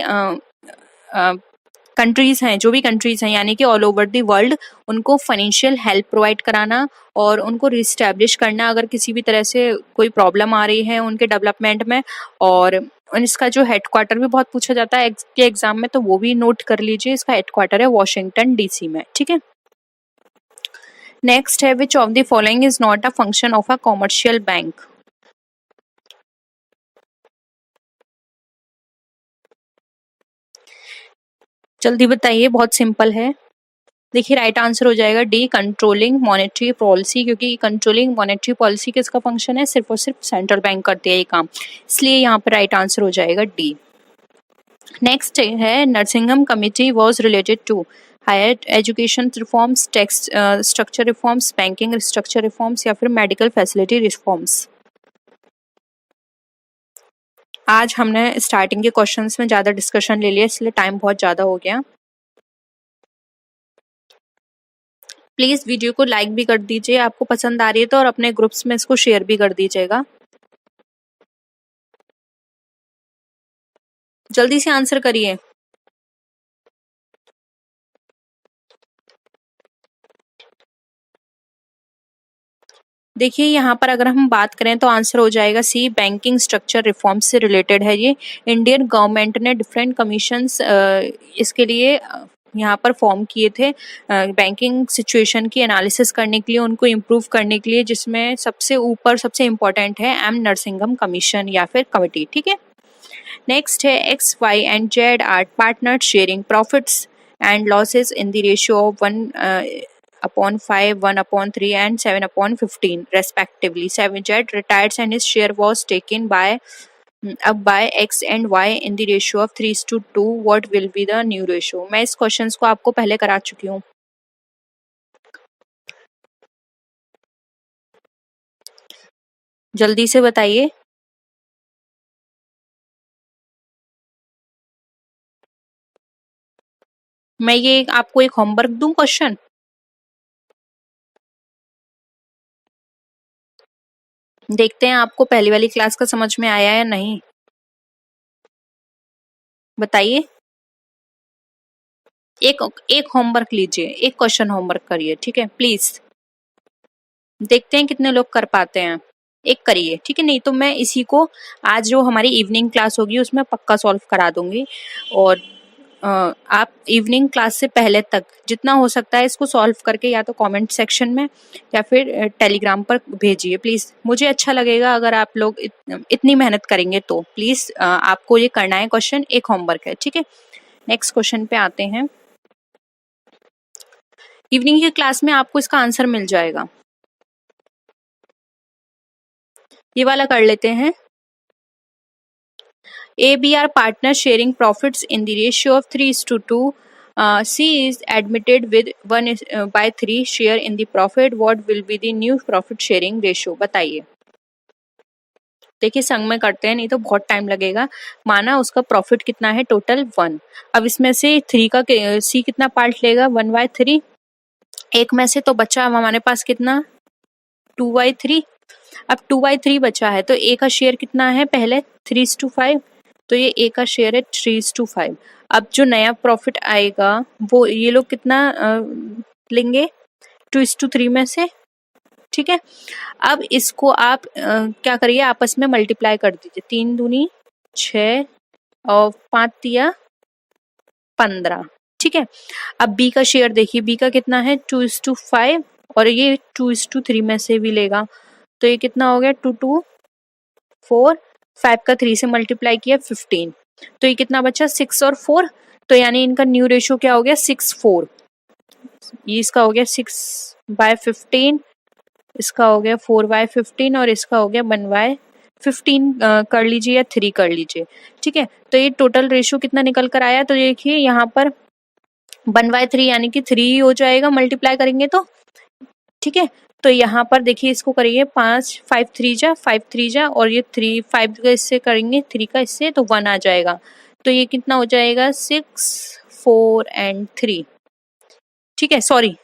कंट्रीज हैं, जो भी कंट्रीज हैं यानी कि ऑल ओवर द वर्ल्ड, उनको फाइनेंशियल हेल्प प्रोवाइड कराना और उनको रिस्टैब्लिश करना अगर किसी भी तरह से कोई प्रॉब्लम आ रही है उनके डेवलपमेंट में। और इसका जो हेडक्वार्टर भी बहुत पूछा जाता है के एग्जाम में, तो वो भी नोट कर लीजिए, इसका हेडक्वार्टर है वॉशिंगटन डीसी में, ठीक है। नेक्स्ट है which of the following is not a function of a commercial bank. जल्दी बताइए, बहुत सिंपल है। देखिए राइट आंसर हो जाएगा डी, कंट्रोलिंग मॉनेटरी पॉलिसी, क्योंकि कंट्रोलिंग मॉनेटरी पॉलिसी किसका फंक्शन है, सिर्फ और सिर्फ सेंट्रल बैंक करती है ये काम, इसलिए यहाँ पर राइट आंसर हो जाएगा डी। नेक्स्ट है Narasimham committee was related to higher education reforms, tax structure reforms, banking structure reforms या फिर मेडिकल फैसिलिटी रिफॉर्म्स। आज हमने स्टार्टिंग के क्वेश्चंस में ज्यादा डिस्कशन ले लिया, इसलिए टाइम बहुत ज्यादा हो गया। प्लीज वीडियो को लाइक भी कर दीजिए आपको पसंद आ रही है तो, और अपने ग्रुप्स में इसको शेयर भी कर दीजिएगा। जल्दी से आंसर करिए। देखिए यहाँ पर अगर हम बात करें तो आंसर हो जाएगा सी, बैंकिंग स्ट्रक्चर रिफॉर्म से रिलेटेड है ये। इंडियन गवर्नमेंट ने डिफरेंट कमीशंस इसके लिए यहाँ पर फॉर्म किए थे बैंकिंग सिचुएशन की एनालिसिस करने के लिए, उनको इम्प्रूव करने के लिए, जिसमें सबसे ऊपर सबसे इम्पोर्टेंट है एम नरसिंघम कमीशन या फिर कमिटी, ठीक है। नेक्स्ट है X Y and Z are partner sharing profits and losses in the ratio of 1/5, 1/3 and 7/15 respectively. 7 retired and his share was taken up by X and Y in the ratio of 3:2. What will be the new ratio? मैं इस question को आपको पहले करा चुकी हूँ। जल्दी से बताइए। मैं ये आपको एक होमवर्क दूं क्वेश्चन? देखते हैं आपको पहली वाली क्लास का समझ में आया या नहीं, बताइए। एक एक होमवर्क लीजिए, एक क्वेश्चन होमवर्क करिए, ठीक है प्लीज। देखते हैं कितने लोग कर पाते हैं। एक करिए, ठीक है, नहीं तो मैं इसी को आज जो हमारी इवनिंग क्लास होगी उसमें पक्का सॉल्व करा दूंगी। और आप इवनिंग क्लास से पहले तक जितना हो सकता है इसको सॉल्व करके या तो कमेंट सेक्शन में या फिर टेलीग्राम पर भेजिए प्लीज। मुझे अच्छा लगेगा अगर आप लोग इतनी मेहनत करेंगे तो। प्लीज आपको ये करना है क्वेश्चन, एक होमवर्क है, ठीक है। नेक्स्ट क्वेश्चन पे आते हैं। इवनिंग की क्लास में आपको इसका आंसर मिल जाएगा। ये वाला कर लेते हैं। ABR partner sharing profits in the ratio of 3:2. C is admitted with 1/3 share in the profit. What will be the new profit sharing ratio? बताइए। देखिए संग में करते हैं, नहीं तो बहुत टाइम लगेगा। माना उसका प्रॉफिट कितना है, टोटल 1। अब इसमें से 3 का सी कितना पार्ट लेगा, 1/3। एक में से तो बचा हमारे पास कितना, 2/3। अब 2/3 बचा है तो ए का शेयर कितना है, पहले 3:5, तो ये ए का शेयर है 3:5। अब जो नया प्रॉफिट आएगा वो ये लोग कितना लेंगे, 2:3 में से, ठीक है। अब इसको आप क्या करिए, आपस में मल्टीप्लाई कर दीजिए। 3 दूनी 6 और 5 दिया 15, ठीक है। अब बी का शेयर देखिए, बी का कितना है 2:5 और ये 2:3 में से भी लेगा, तो ये कितना हो गया 2 4, 5 का 3 से मल्टीप्लाई किया 15, तो ये कितना बचा 6 और 4, तो यानी इनका न्यू रेशियो क्या हो गया 6:4। ये इसका हो गया 6/15, इसका हो गया 4/15 और इसका हो गया 1/15 कर लीजिए या 3 कर लीजिए, ठीक है। तो ये टोटल रेशियो कितना निकल कर आया, तो देखिए यहाँ पर 1/3 यानी कि 3 हो जाएगा मल्टीप्लाई करेंगे तो, ठीक है। तो यहाँ पर देखिए इसको करिए 5 3 जा और ये 3 5 का इससे करेंगे, 3 का इससे, तो 1 आ जाएगा। तो ये कितना हो जाएगा 6 4 एंड 3, ठीक है। सॉरी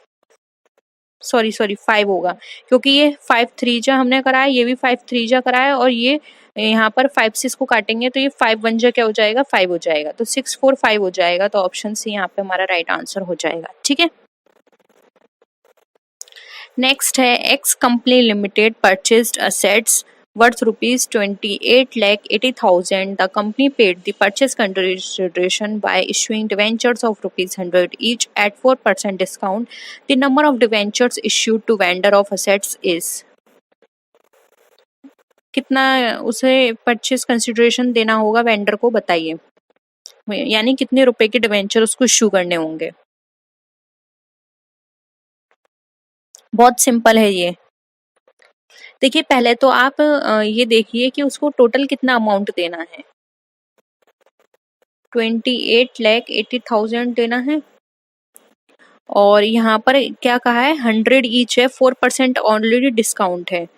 5 होगा, क्योंकि ये 5 3 जा हमने कराया, ये भी 5 3 जा कराया और ये यहाँ पर 5 से इसको काटेंगे तो ये 5 वन जा क्या हो जाएगा, 5 हो जाएगा, तो 645 हो जाएगा। तो ऑप्शन सी यहाँ पे हमारा राइट आंसर हो जाएगा। ठीक है, नेक्स्ट है x company limited purchased assets worth rupees 28,80,000. The company paid the purchase consideration by issuing debentures of rupees 100 each at 4% discount. The number of debentures issued to vendor of assets is, कितना उसे purchase consideration देना होगा vendor को, बताइए, यानी कितने रुपए के डिवेंचर उसको इश्यू करने होंगे। बहुत सिंपल है ये। देखिए पहले तो आप ये देखिए कि उसको टोटल कितना अमाउंट देना है। 28,80,000 देना है और यहाँ पर क्या कहा है, 100 ईच है, 4% ऑलरेडी डिस्काउंट है,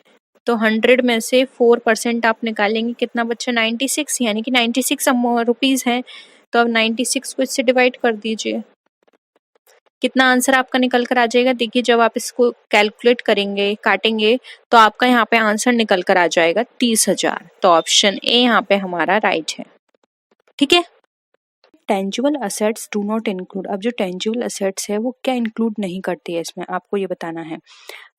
तो 100 में से 4% आप निकालेंगे, कितना बच्चा 96, यानी कि 96 रुपीज है। तो अब 96 को इससे डिवाइड कर दीजिए, कितना आंसर आपका निकल कर आ जाएगा। देखिए जब आप इसको कैलकुलेट करेंगे, काटेंगे, तो आपका यहाँ पे आंसर निकल कर आ जाएगा 30,000। तो ऑप्शन ए यहाँ पे हमारा राइट है। ठीक है, tangible assets do not include, अब जो टेंजिबल असेट्स है वो क्या इंक्लूड नहीं करती है इसमें, आपको ये बताना है।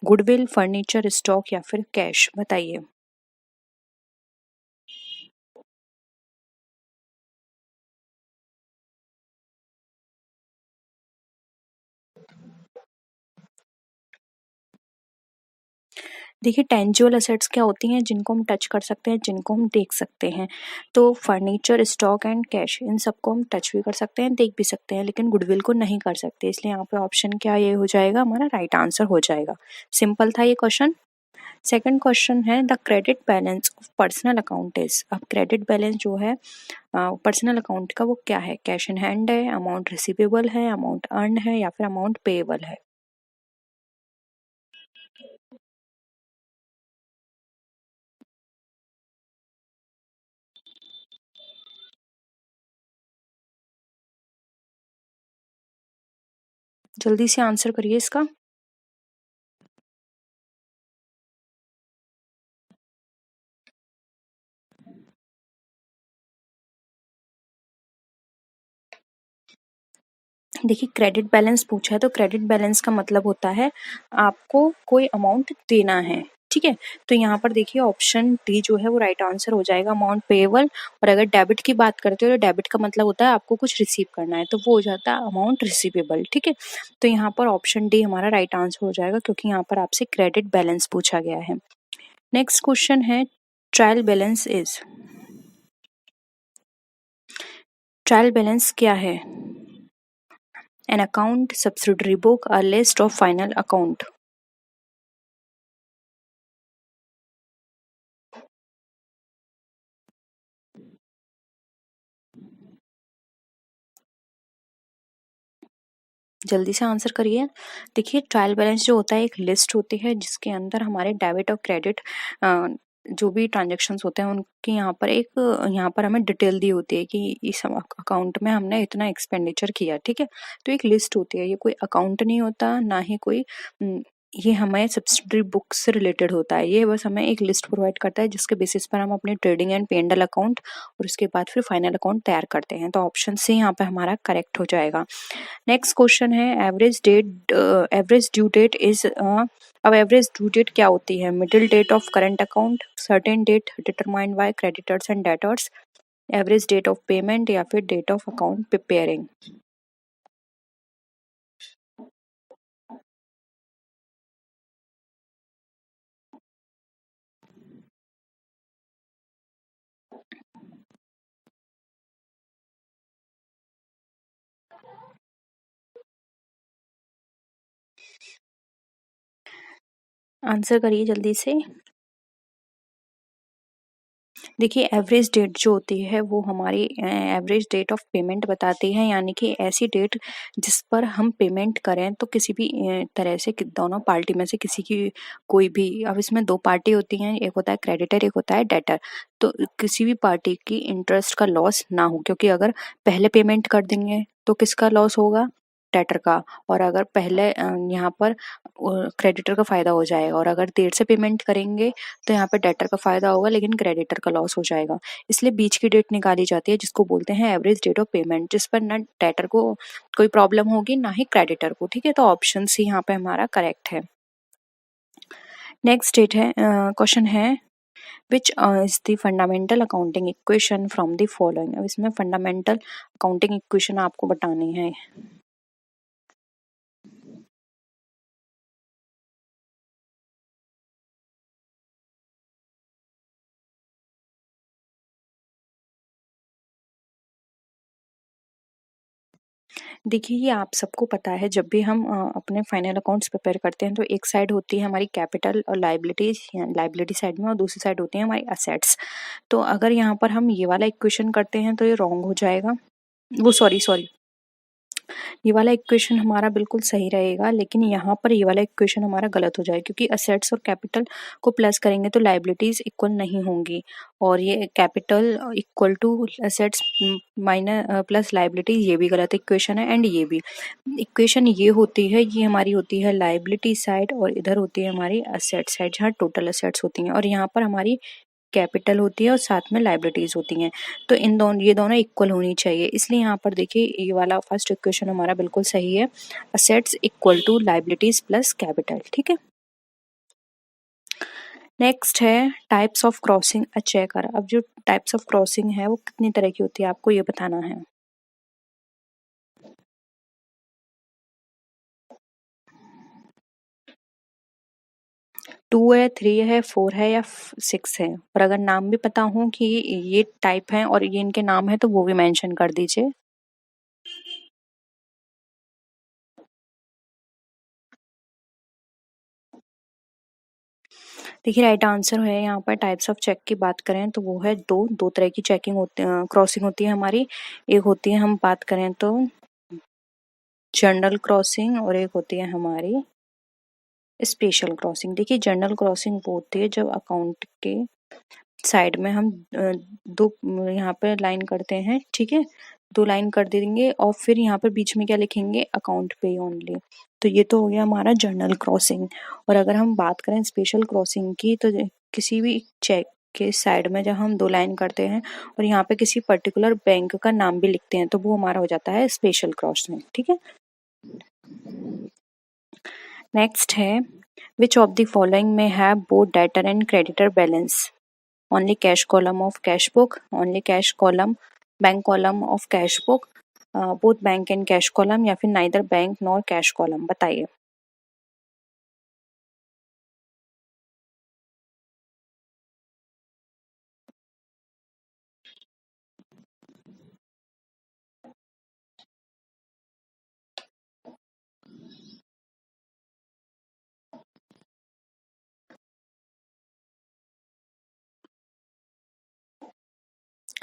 गुडविल, फर्नीचर, स्टॉक या फिर कैश, बताइए। देखिए टेंजिबल असेट्स क्या होती हैं, जिनको हम टच कर सकते हैं, जिनको हम देख सकते हैं। तो फर्नीचर, स्टॉक एंड कैश, इन सबको हम टच भी कर सकते हैं, देख भी सकते हैं, लेकिन गुडविल को नहीं कर सकते। इसलिए यहाँ पे ऑप्शन क्या ये हो जाएगा, हमारा राइट आंसर हो जाएगा। सिंपल था ये क्वेश्चन। सेकंड क्वेश्चन है the credit balance of personal account is, अब क्रेडिट बैलेंस जो है पर्सनल अकाउंट का वो क्या है, कैश इन हैंड है, अमाउंट रिसीवेबल है, अमाउंट अर्न है या फिर अमाउंट पेएबल है। जल्दी से आंसर करिए इसका। देखिए क्रेडिट बैलेंस पूछा है, तो क्रेडिट बैलेंस का मतलब होता है आपको कोई अमाउंट देना है। ठीक है, तो यहाँ पर देखिए ऑप्शन डी जो है वो राइट आंसर हो जाएगा, अमाउंट पेएबल। और अगर डेबिट की बात करते हो तो डेबिट का मतलब होता है आपको कुछ रिसीव करना है, तो वो हो जाता है अमाउंट रिसीवेबल। ठीक है, तो यहाँ पर ऑप्शन डी हमारा राइट आंसर हो जाएगा, क्योंकि यहाँ पर आपसे क्रेडिट बैलेंस पूछा गया है। नेक्स्ट क्वेश्चन है trial balance is, trial balance क्या है, an account, subsidiary book, a list of final account। जल्दी से आंसर करिए। देखिए ट्रायल बैलेंस जो होता है एक लिस्ट होती है जिसके अंदर हमारे डेबिट और क्रेडिट जो भी ट्रांजेक्शन्स होते हैं उनकी यहाँ पर एक यहाँ पर हमें डिटेल दी होती है कि इस अकाउंट में हमने इतना एक्सपेंडिचर किया। ठीक है, तो एक लिस्ट होती है, ये कोई अकाउंट नहीं होता, ना ही कोई ये हमें सब्सिडरी बुक से रिलेटेड होता है। ये बस हमें एक लिस्ट प्रोवाइड करता है जिसके बेसिस पर हम अपने ट्रेडिंग एंड पेंडल अकाउंट और उसके बाद फिर फाइनल अकाउंट तैयार करते हैं। तो ऑप्शन सी यहाँ पे हमारा करेक्ट हो जाएगा। नेक्स्ट क्वेश्चन है average date, average due date is, अब एवरेज ड्यू डेट क्या होती है, middle date of current account, certain date determined by creditors and debtors, average date of payment या फिर date of account preparing. Answer करिए जल्दी से। देखिए एवरेज डेट जो होती है वो हमारी एवरेज डेट ऑफ पेमेंट बताती है, यानी कि ऐसी डेट जिस पर हम पेमेंट करें तो किसी भी तरह से दोनों पार्टी में से किसी की कोई भी, अब इसमें दो पार्टी होती हैं, एक होता है क्रेडिटर एक होता है डेटर, तो किसी भी पार्टी की इंटरेस्ट का लॉस ना हो, क्योंकि अगर पहले पेमेंट कर देंगे तो किसका लॉस होगा, डेटर का, और अगर पहले यहाँ पर क्रेडिटर का फायदा हो जाएगा, और अगर देर से पेमेंट करेंगे तो यहाँ पर डेटर का फायदा होगा लेकिन क्रेडिटर का लॉस हो जाएगा। इसलिए बीच की डेट निकाली जाती है जिसको बोलते हैं एवरेज डेट ऑफ पेमेंट, जिस पर ना डेटर को कोई प्रॉब्लम होगी ना ही क्रेडिटर को। ठीक है, तो ऑप्शन सी यहाँ पे हमारा करेक्ट है। नेक्स्ट डेट है क्वेश्चन है which is the fundamental accounting equation from the following. अब इसमें फंडामेंटल अकाउंटिंग इक्वेशन आपको बतानी है। देखिए, ये आप सबको पता है, जब भी हम अपने फाइनल अकाउंट्स प्रिपेयर करते हैं तो एक साइड होती है हमारी कैपिटल और लाइबिलिटीज, लाइबिलिटी साइड में, और दूसरी साइड होती है हमारी असेट्स। तो अगर यहाँ पर हम ये वाला इक्वेशन करते हैं तो ये रॉन्ग हो जाएगा, वो सॉरी सॉरी ये वाला इक्वेशन हमारा बिल्कुल सही रहेगा, लेकिन यहाँ पर ये वाला इक्वेशन हमारा गलत हो जाएगा, क्योंकि असेट्स और कैपिटल को प्लस करेंगे तो लाइबिलिटीज इक्वल नहीं होंगी, और ये capital equal to assets minus plus liabilities, ये भी गलत इक्वेशन है। एंड ये भी इक्वेशन ये होती है, ये हमारी होती है लाइबिलिटी साइड, और इधर होती है हमारी असेट साइड जहाँ टोटल असेट्स होती हैं, और यहाँ पर हमारी कैपिटल होती है और साथ में लाइबिलिटीज होती हैं। तो इन दोनों, ये दोनों इक्वल होनी चाहिए, इसलिए यहाँ पर देखिए ये वाला फर्स्ट इक्वेशन हमारा बिल्कुल सही है, assets equal to liabilities plus capital. ठीक है, नेक्स्ट है types of crossing a checker. अब जो टाइप्स ऑफ क्रॉसिंग है वो कितनी तरह की होती है आपको ये बताना है। 2 है, 3 है, 4 है या 6 है, और अगर नाम भी पता हो कि ये टाइप है और ये इनके नाम है तो वो भी मेंशन कर दीजिए। देखिए, राइट आंसर है यहाँ पर, टाइप्स ऑफ चेक की बात करें तो वो है दो, दो तरह की चेकिंग होती, क्रॉसिंग होती है हमारी। एक होती है, हम बात करें तो जनरल क्रॉसिंग, और एक होती है हमारी स्पेशल क्रॉसिंग। देखिए, जनरल क्रॉसिंग वो होती है जब अकाउंट के साइड में हम दो यहाँ पे लाइन करते हैं, ठीक है, 2 लाइन कर देंगे और फिर यहाँ पर बीच में क्या लिखेंगे, अकाउंट पे ओनली। तो ये तो हो गया हमारा जनरल क्रॉसिंग। और अगर हम बात करें स्पेशल क्रॉसिंग की, तो किसी भी चेक के साइड में जब हम 2 लाइन करते हैं और यहाँ पे किसी पर्टिकुलर बैंक का नाम भी लिखते हैं तो वो हमारा हो जाता है स्पेशल क्रॉसिंग। ठीक है, नेक्स्ट है विच ऑफ द फॉलोइंग में have both debtor and creditor balance. only cash column of cash book, only cash column bank column of cash book, both bank and cash column, या फिर neither bank nor cash column। बताइए।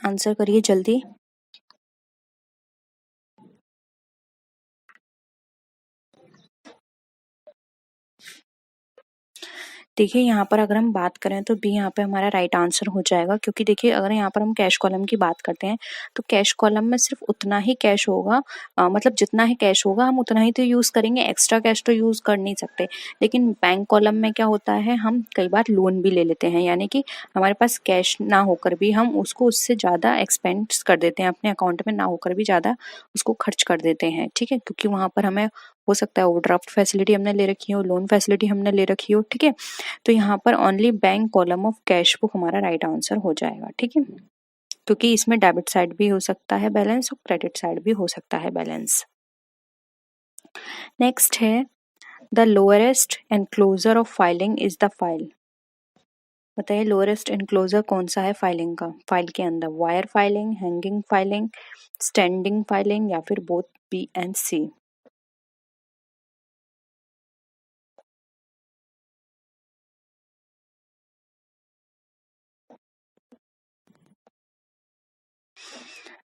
Answer करिए जल्दी। देखिए, यहाँ पर अगर हम बात करें तो बी यहाँ पे हमारा राइट आंसर हो जाएगा, क्योंकि देखिए अगर यहाँ पर हम कैश कॉलम की बात करते हैं तो कैश कॉलम में सिर्फ उतना ही कैश होगा, मतलब जितना ही कैश होगा हम उतना ही तो यूज करेंगे, एक्स्ट्रा कैश तो यूज कर नहीं सकते। लेकिन बैंक कॉलम में क्या होता है, हम कई बार लोन भी ले लेते हैं, यानी कि हमारे पास कैश ना होकर भी हम उसको उससे ज्यादा एक्सपेंस कर देते हैं, अपने अकाउंट में ना होकर भी ज्यादा उसको खर्च कर देते हैं। ठीक है, क्योंकि वहां पर हमें हो सकता है ओवरड्राफ्ट फैसिलिटी हमने ले रखी हो, लोन फैसिलिटी हमने ले रखी हो। ठीक है, तो यहाँ पर only bank column of cash book हमारा राइट आंसर हो जाएगा। ठीक है, क्योंकि इसमें डेबिट साइड भी हो सकता है बैलेंस और क्रेडिट साइड भी हो सकता है बैलेंस। नेक्स्ट है the lowest enclosure of filing is the file. बताइए, लोअरेस्ट एनक्लोजर कौन सा है फाइलिंग का, फाइल के अंदर, wire filing, hanging filing, standing filing, या फिर बोथ बी एंड सी।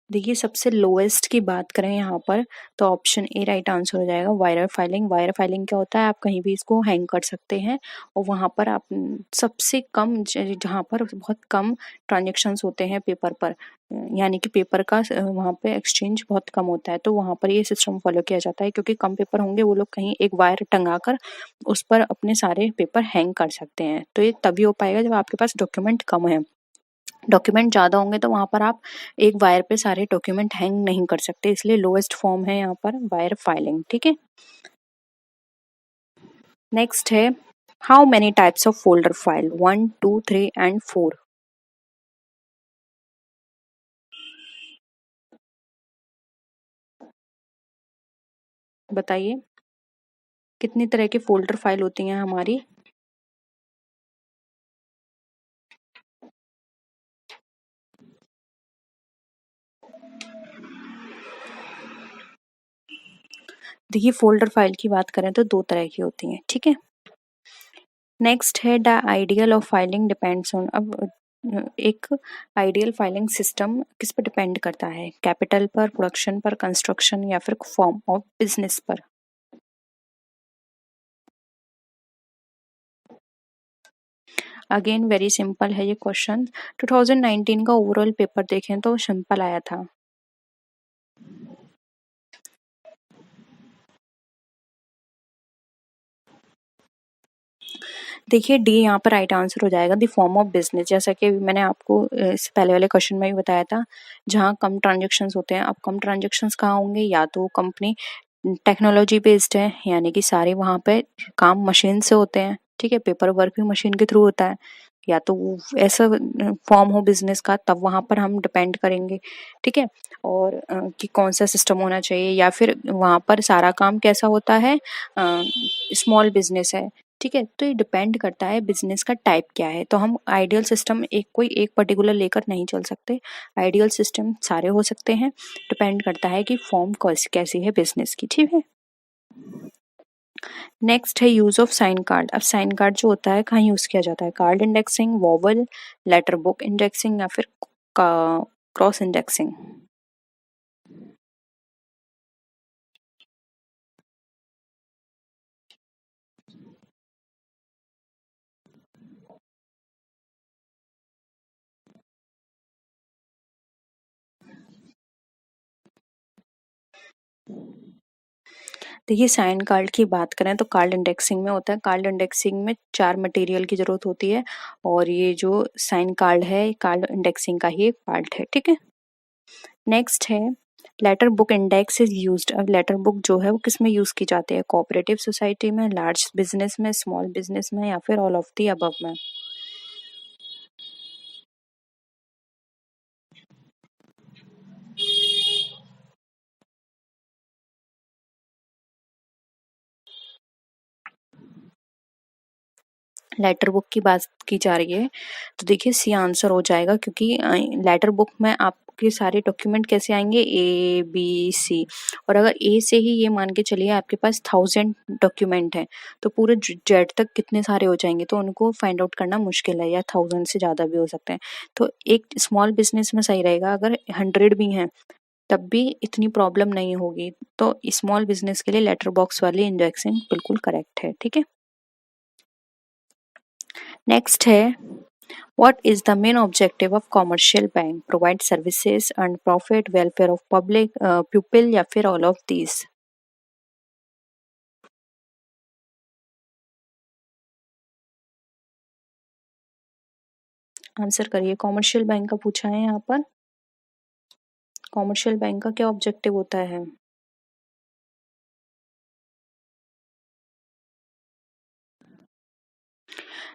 देखिए सबसे लोएस्ट की बात करें यहाँ पर तो ऑप्शन ए राइट आंसर हो जाएगा, वायरर फाइलिंग। वायरर फाइलिंग क्या होता है, आप कहीं भी इसको हैंग कर सकते हैं और वहाँ पर आप सबसे कम जहाँ पर बहुत कम ट्रांजेक्शन्स होते हैं पेपर पर, यानी कि पेपर का वहाँ पे एक्सचेंज बहुत कम होता है, तो वहाँ पर ये सिस्टम फॉलो किया जाता है क्योंकि कम पेपर होंगे, वो लोग कहीं एक वायर टंगा कर उस पर अपने सारे पेपर हैंग कर सकते हैं। तो ये तभी हो पाएगा जब आपके पास डॉक्यूमेंट कम है। डॉक्यूमेंट ज़्यादा होंगे तो वहाँ पर आप एक वायर पे सारे डॉक्यूमेंट हैंग नहीं कर सकते, इसलिए लोएस्ट फॉर्म है यहाँ पर वायर फाइलिंग। ठीक है, नेक्स्ट है how many types of folder file, 1 2 3 and 4। बताइए कितनी तरह की फोल्डर फाइल होती हैं हमारी। देखिए फोल्डर फाइल की बात करें तो दो तरह की होती हैं। ठीक है, नेक्स्ट है the ideal of filing depends on. अब एक आइडियल फाइलिंग सिस्टम किस पर डिपेंड करता है, कैपिटल पर, प्रोडक्शन पर, कंस्ट्रक्शन या फिर फॉर्म ऑफ बिजनेस पर। अगेन वेरी सिंपल है ये क्वेश्चन। 2019 का ओवरऑल पेपर देखें तो सिंपल आया था। देखिए डी यहाँ पर राइट आंसर हो जाएगा, द फॉर्म ऑफ बिजनेस। जैसा कि मैंने आपको इस पहले वाले क्वेश्चन में भी बताया था, जहाँ कम ट्रांजेक्शन्स होते हैं। अब कम ट्रांजेक्शन्स कहाँ होंगे, या तो कंपनी टेक्नोलॉजी बेस्ड है, यानी कि सारे वहाँ पे काम मशीन से होते हैं। ठीक है, पेपर वर्क भी मशीन के थ्रू होता है, या तो वो ऐसा फॉर्म हो बिजनेस का, तब वहाँ पर हम डिपेंड करेंगे। ठीक है, और कि कौन सा सिस्टम होना चाहिए, या फिर वहाँ पर सारा काम कैसा होता है, स्मॉल बिजनेस है। ठीक है, तो ये डिपेंड करता है बिजनेस का टाइप क्या है। तो हम आइडियल सिस्टम कोई एक पर्टिकुलर लेकर नहीं चल सकते, आइडियल सिस्टम सारे हो सकते हैं, डिपेंड करता है कि फॉर्म कैसी है बिजनेस की। ठीक है, नेक्स्ट है यूज ऑफ साइन कार्ड। अब साइन कार्ड जो होता है कहाँ यूज किया जाता है, card indexing, vowel, letter book indexing या फिर क्रॉस इंडेक्सिंग। देखिए साइन कार्ड की बात करें तो कार्ड इंडेक्सिंग में होता है। कार्ड इंडेक्सिंग में 4 मटेरियल की जरूरत होती है, और ये जो साइन कार्ड है कार्ड इंडेक्सिंग का ही एक पार्ट है। ठीक है, नेक्स्ट है letter book index is used. अब लेटर बुक जो है वो किस में यूज की जाती है, कोऑपरेटिव सोसाइटी में, लार्ज बिजनेस में, स्मॉल बिजनेस में या फिर ऑल ऑफ दी अबव में। लेटर बुक की बात की जा रही है तो देखिए सी आंसर हो जाएगा, क्योंकि लेटर बुक में आपके सारे डॉक्यूमेंट कैसे आएंगे, ए बी सी, और अगर ए से ही ये मान के चलिए आपके पास 1000 डॉक्यूमेंट है, तो पूरे जेड तक कितने सारे हो जाएंगे, तो उनको फाइंड आउट करना मुश्किल है, या 1000 से ज्यादा भी हो सकते हैं। तो एक स्मॉल बिजनेस में सही रहेगा, अगर 100 भी हैं तब भी इतनी प्रॉब्लम नहीं होगी। तो स्मॉल बिजनेस के लिए लेटर बॉक्स वाली इंडेक्सिंग बिल्कुल करेक्ट है। ठीक है, नेक्स्ट है what is the main objective of commercial bank, provide services, earn profit, welfare of public pupil या फिर all of these। आंसर करिए, कॉमर्शियल बैंक का पूछा है यहाँ पर, कॉमर्शियल बैंक का क्या ऑब्जेक्टिव होता है।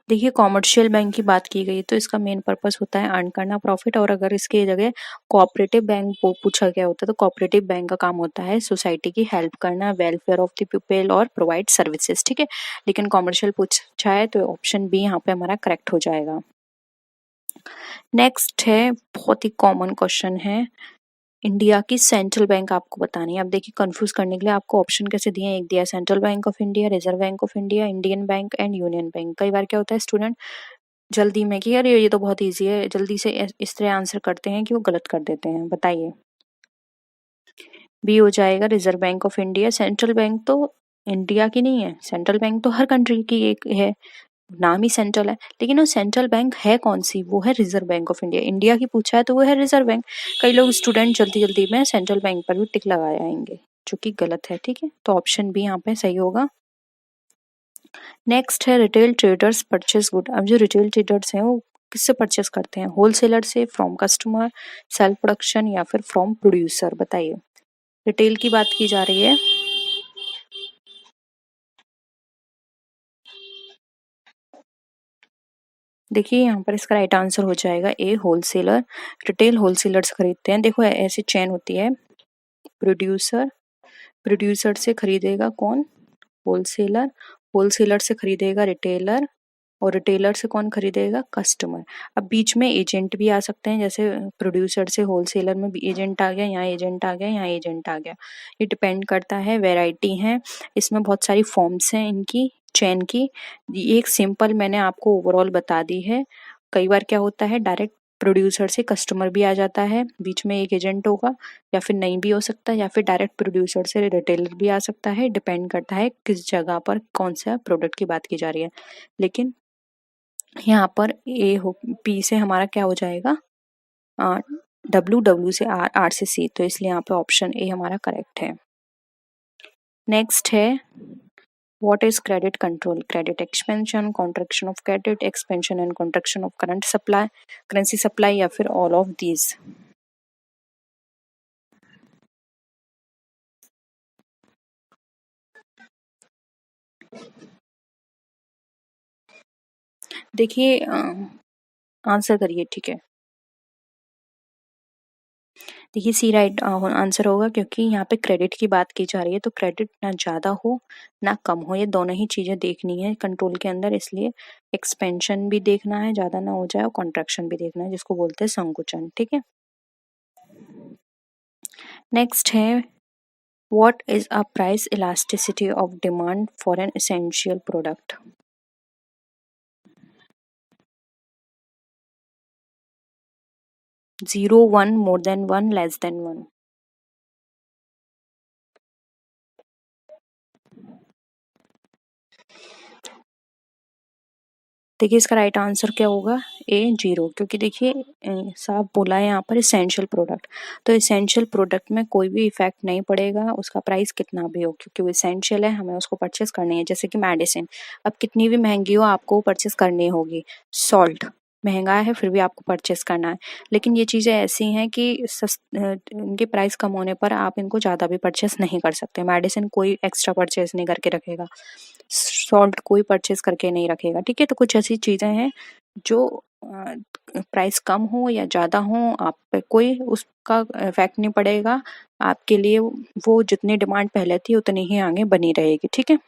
देखिए कॉमर्शियल बैंक की बात की गई तो इसका मेन पर्पस होता है अर्न करना प्रॉफिट, और अगर इसके जगह कोऑपरेटिव बैंक पूछा गया होता है तो कोऑपरेटिव बैंक का काम होता है सोसाइटी की हेल्प करना, वेलफेयर ऑफ द पीपल और प्रोवाइड सर्विसेज। ठीक है, लेकिन कॉमर्शियल पूछा है तो ऑप्शन बी यहाँ पे हमारा करेक्ट हो जाएगा। नेक्स्ट है बहुत ही कॉमन क्वेश्चन है, इंडिया की सेंट्रल बैंक आपको बतानी है। अब देखिए कंफ्यूज करने के लिए आपको ऑप्शन कैसे दिए हैं, एक दिया central bank of India, reserve bank of India, Indian bank and union bank. कई बार क्या होता है स्टूडेंट जल्दी में कि यार ये तो बहुत इजी है, जल्दी से इस तरह आंसर करते हैं कि वो गलत कर देते हैं। बताइए बी हो जाएगा reserve bank of India. Central bank तो इंडिया की नहीं है, सेंट्रल बैंक तो हर कंट्री की एक है, नाम ही सेंट्रल है, लेकिन वो सेंट्रल बैंक है कौन सी, वो है reserve bank of India. India की पूछा है तो वो है रिजर्व बैंक। कई लोग स्टूडेंट जल्दी जल्दी में सेंट्रल बैंक पर भी टिक लगाए आएंगे, जो कि गलत है, ठीक है। तो ऑप्शन बी यहाँ पे सही होगा। नेक्स्ट है रिटेल ट्रेडर्स परचेस गुड। अब जो रिटेल ट्रेडर्स हैं वो किससे परचेस करते हैं, होलसेलर से, फ्रॉम कस्टमर, सेल्फ प्रोडक्शन या फिर फ्रॉम प्रोड्यूसर, बताइए। रिटेल की बात की जा रही है। देखिए यहाँ पर इसका राइट आंसर हो जाएगा ए होलसेलर। रिटेल होलसेलर्स खरीदते हैं। देखो ऐसी चेन होती है, प्रोड्यूसर, प्रोड्यूसर से खरीदेगा कौन, होलसेलर, होलसेलर से खरीदेगा रिटेलर, और रिटेलर से कौन खरीदेगा, कस्टमर। अब बीच में एजेंट भी आ सकते हैं, जैसे प्रोड्यूसर से होलसेलर में भी एजेंट आ गया, यहाँ एजेंट आ गया, यहाँ एजेंट आ गया। ये डिपेंड करता है, वैरायटी है इसमें, बहुत सारी फॉर्म्स हैं इनकी चेन की। ये एक सिंपल मैंने आपको ओवरऑल बता दी है। कई बार क्या होता है, डायरेक्ट प्रोड्यूसर से कस्टमर भी आ जाता है, बीच में एक एजेंट होगा, या फिर नहीं भी हो सकता, या फिर डायरेक्ट प्रोड्यूसर से रिटेलर भी आ सकता है। डिपेंड करता है किस जगह पर कौन सा प्रोडक्ट की बात की जा रही है। लेकिन यहाँ पर ए हो, पी से हमारा क्या हो जाएगा, डब्ल्यू, डब्ल्यू से आर, आर से सी, तो इसलिए यहाँ पे ऑप्शन ए हमारा करेक्ट है। नेक्स्ट है what is credit control, credit expansion, contraction of credit, expansion and contraction of current supply, currency supply, या फिर ऑल ऑफ दीज। देखिए आंसर करिए, ठीक है। देखिए सी राइट आंसर होगा, क्योंकि यहाँ पे क्रेडिट की बात की जा रही है, तो क्रेडिट ना ज़्यादा हो ना कम हो, ये दोनों ही चीज़ें देखनी है कंट्रोल के अंदर, इसलिए एक्सपेंशन भी देखना है, ज़्यादा ना हो जाए, और कॉन्ट्रैक्शन भी देखना है, जिसको बोलते हैं संकुचन, ठीक है। नेक्स्ट है what is a price elasticity of demand for an essential product. 0, 1, more than 1, less than 1। देखिए इसका राइट आंसर क्या होगा, ए 0, क्योंकि देखिए साफ बोला है यहाँ पर इसेंशियल प्रोडक्ट, तो इसेंशियल प्रोडक्ट में कोई भी इफेक्ट नहीं पड़ेगा उसका प्राइस कितना भी हो, क्योंकि वो इसेंशियल है, हमें उसको परचेस करनी है। जैसे कि मेडिसिन, अब कितनी भी महंगी हो आपको परचेस करनी होगी। सॉल्ट महंगा है फिर भी आपको परचेस करना है, लेकिन ये चीज़ें ऐसी हैं कि इनके प्राइस कम होने पर आप इनको ज़्यादा भी परचेस नहीं कर सकते। मेडिसिन कोई एक्स्ट्रा परचेस नहीं करके रखेगा, सॉल्ट कोई परचेस करके नहीं रखेगा, ठीक है। तो कुछ ऐसी चीज़ें हैं जो प्राइस कम हो या ज़्यादा हो, आप पे कोई उसका इफेक्ट नहीं पड़ेगा, आपके लिए वो जितनी डिमांड पहले थी उतनी ही आगे बनी रहेगी, ठीक है।